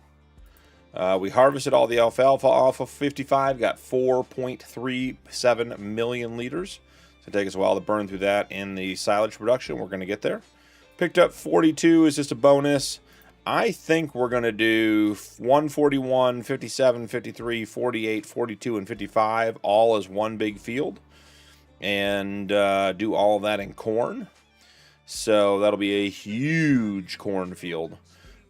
We harvested all the alfalfa off of 55, got 4.37 million liters. It's going to take us a while to burn through that in the silage production. We're going to get there. Picked up 42 is just a bonus. I think we're going to do 141, 57, 53, 48, 42, and 55 all as one big field. And do all of that in corn. So that'll be a huge cornfield.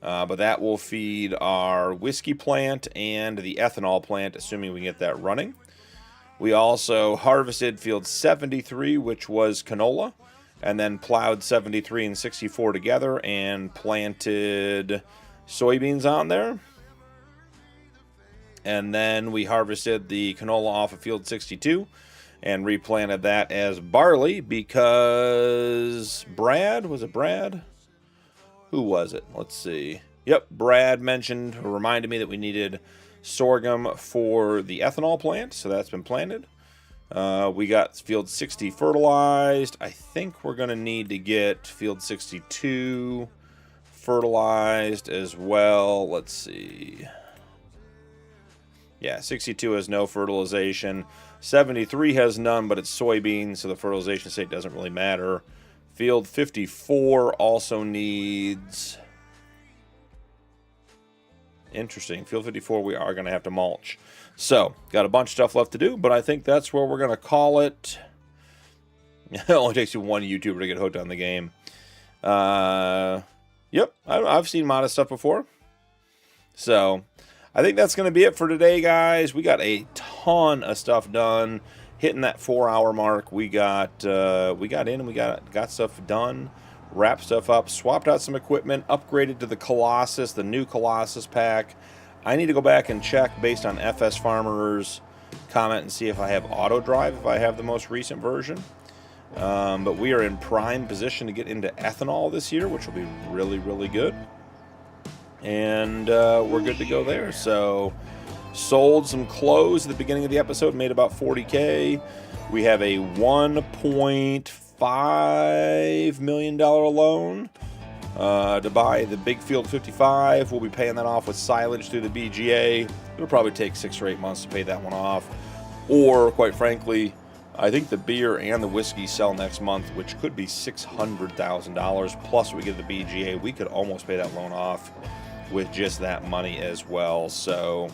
But that will feed our whiskey plant and the ethanol plant, assuming we get that running. We also harvested field 73, which was canola, and then plowed 73 and 64 together and planted soybeans on there. And then we harvested the canola off of field 62 and replanted that as barley because Brad, was it Brad? Who was it? Let's see. Yep, Brad mentioned, or reminded me that we needed sorghum for the ethanol plant, so that's been planted. We got field 60 fertilized. I think we're going to need to get field 62 fertilized as well. Let's see. Yeah, 62 has no fertilization. 73 has none, but it's soybeans, so the fertilization state doesn't really matter. Field 54 also needs... Interesting. Field 54, we are going to have to mulch. So, got a bunch of stuff left to do, but I think that's where we're going to call it. It only takes you one YouTuber to get hooked on the game. Yep, I've seen modest stuff before. So, I think that's going to be it for today, guys. We got a ton of stuff done. Hitting that 4-hour mark, we got in and we got stuff done. Wrapped stuff up, swapped out some equipment, upgraded to the Colossus, the new Colossus pack. I need to go back and check based on FS Farmer's comment and see if I have auto drive, if I have the most recent version. But we are in prime position to get into ethanol this year, which will be really, really good. And we're good to go there. So, sold some clothes at the beginning of the episode, made about $40K. We have a $1.5 million loan to buy the big field 55. We'll be paying that off with silage through the BGA. It'll probably take 6 or 8 months to pay that one off. Or, quite frankly, I think the beer and the whiskey sell next month, which could be $600,000. Plus, we get the BGA. We could almost pay that loan off with just that money as well. So,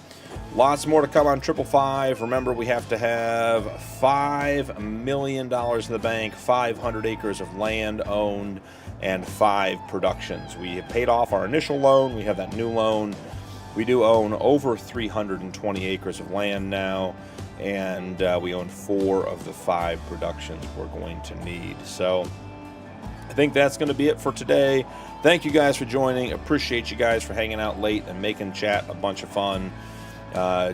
lots more to come on 555. Remember, we have to have $5 million in the bank, 500 acres of land owned, and 5 productions. We have paid off our initial loan. We have that new loan. We do own over 320 acres of land now, and we own 4 of the 5 productions we're going to need. So I think that's going to be it for today. Thank you guys for joining. Appreciate you guys for hanging out late and making chat a bunch of fun.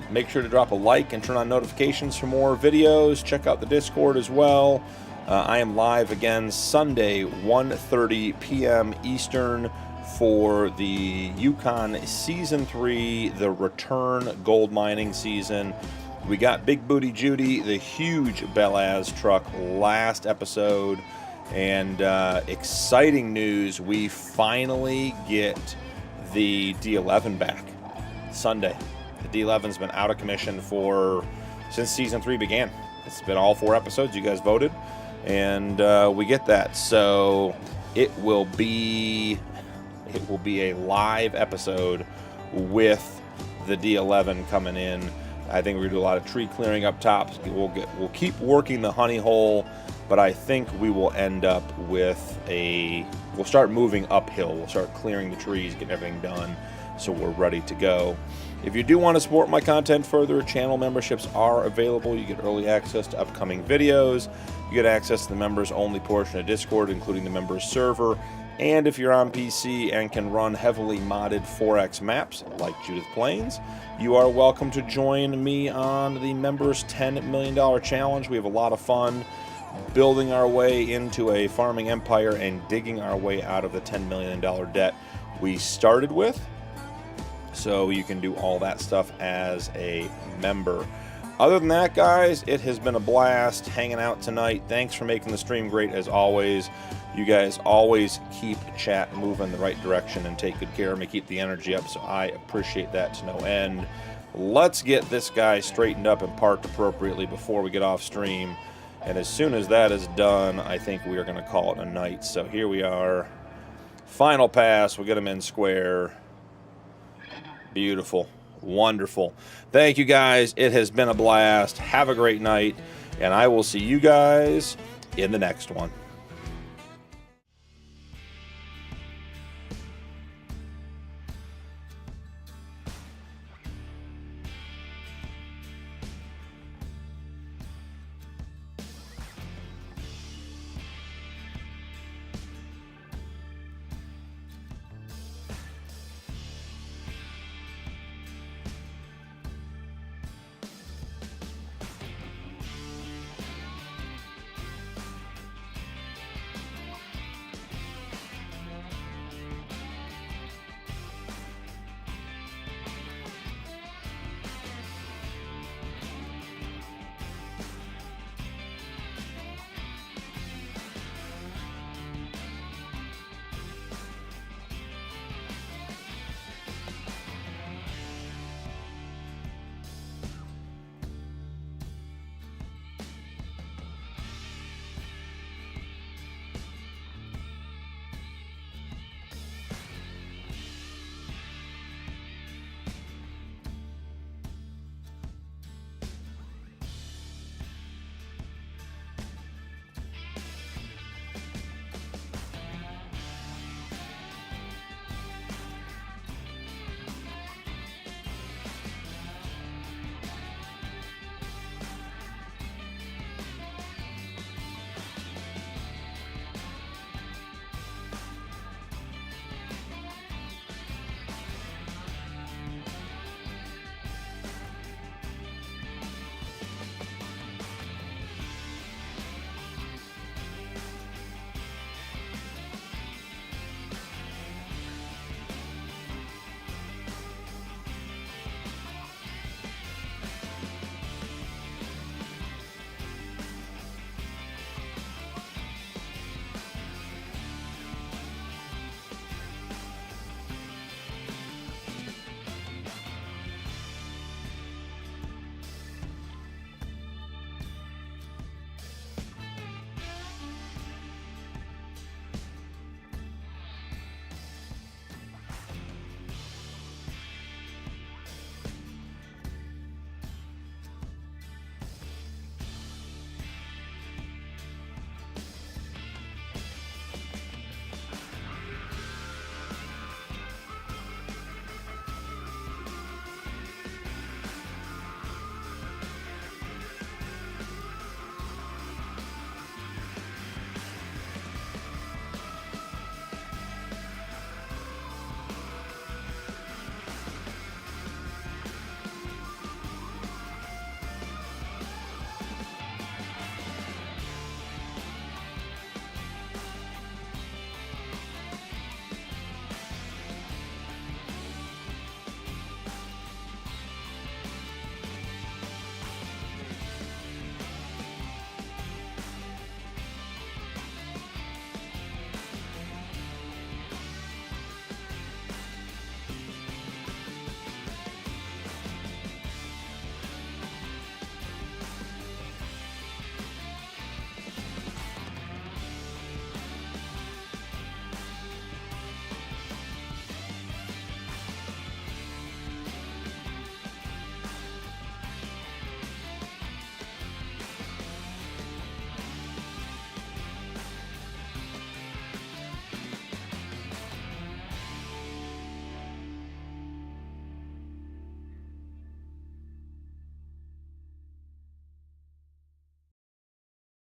Make sure to drop a like and turn on notifications for more videos. Check out the Discord as well. I am live again Sunday, 1:30 p.m. Eastern for the Yukon Season 3, the return gold mining season. We got Big Booty Judy, the huge Belaz truck, last episode. And exciting news, we finally get the D11 back Sunday. The D11's been out of commission since season 3 began. It's been all 4 episodes. You guys voted, and we get that. So it will be a live episode with the D11 coming in. I think we're gonna do a lot of tree clearing up top. We'll keep working the honey hole, but I think we will end up with we'll start moving uphill. We'll start clearing the trees, getting everything done, so we're ready to go. If you do want to support my content further, channel memberships are available. You get early access to upcoming videos. You get access to the members only portion of Discord, including the members server. And if you're on PC and can run heavily modded 4X maps like Judith Plains, you are welcome to join me on the members $10 million challenge. We have a lot of fun building our way into a farming empire and digging our way out of the $10 million debt we started with. So you can do all that stuff as a member. Other than that, guys, it has been a blast hanging out tonight. Thanks for making the stream great as always. You guys always keep chat moving the right direction and take good care of me, keep the energy up, so I appreciate that to no end. Let's get this guy straightened up and parked appropriately before we get off stream. And as soon as that is done, I think we are going to call it a night. So here we are. Final pass. We'll get him in square. Beautiful. Wonderful. Thank you, guys. It has been a blast. Have a great night. And I will see you guys in the next one.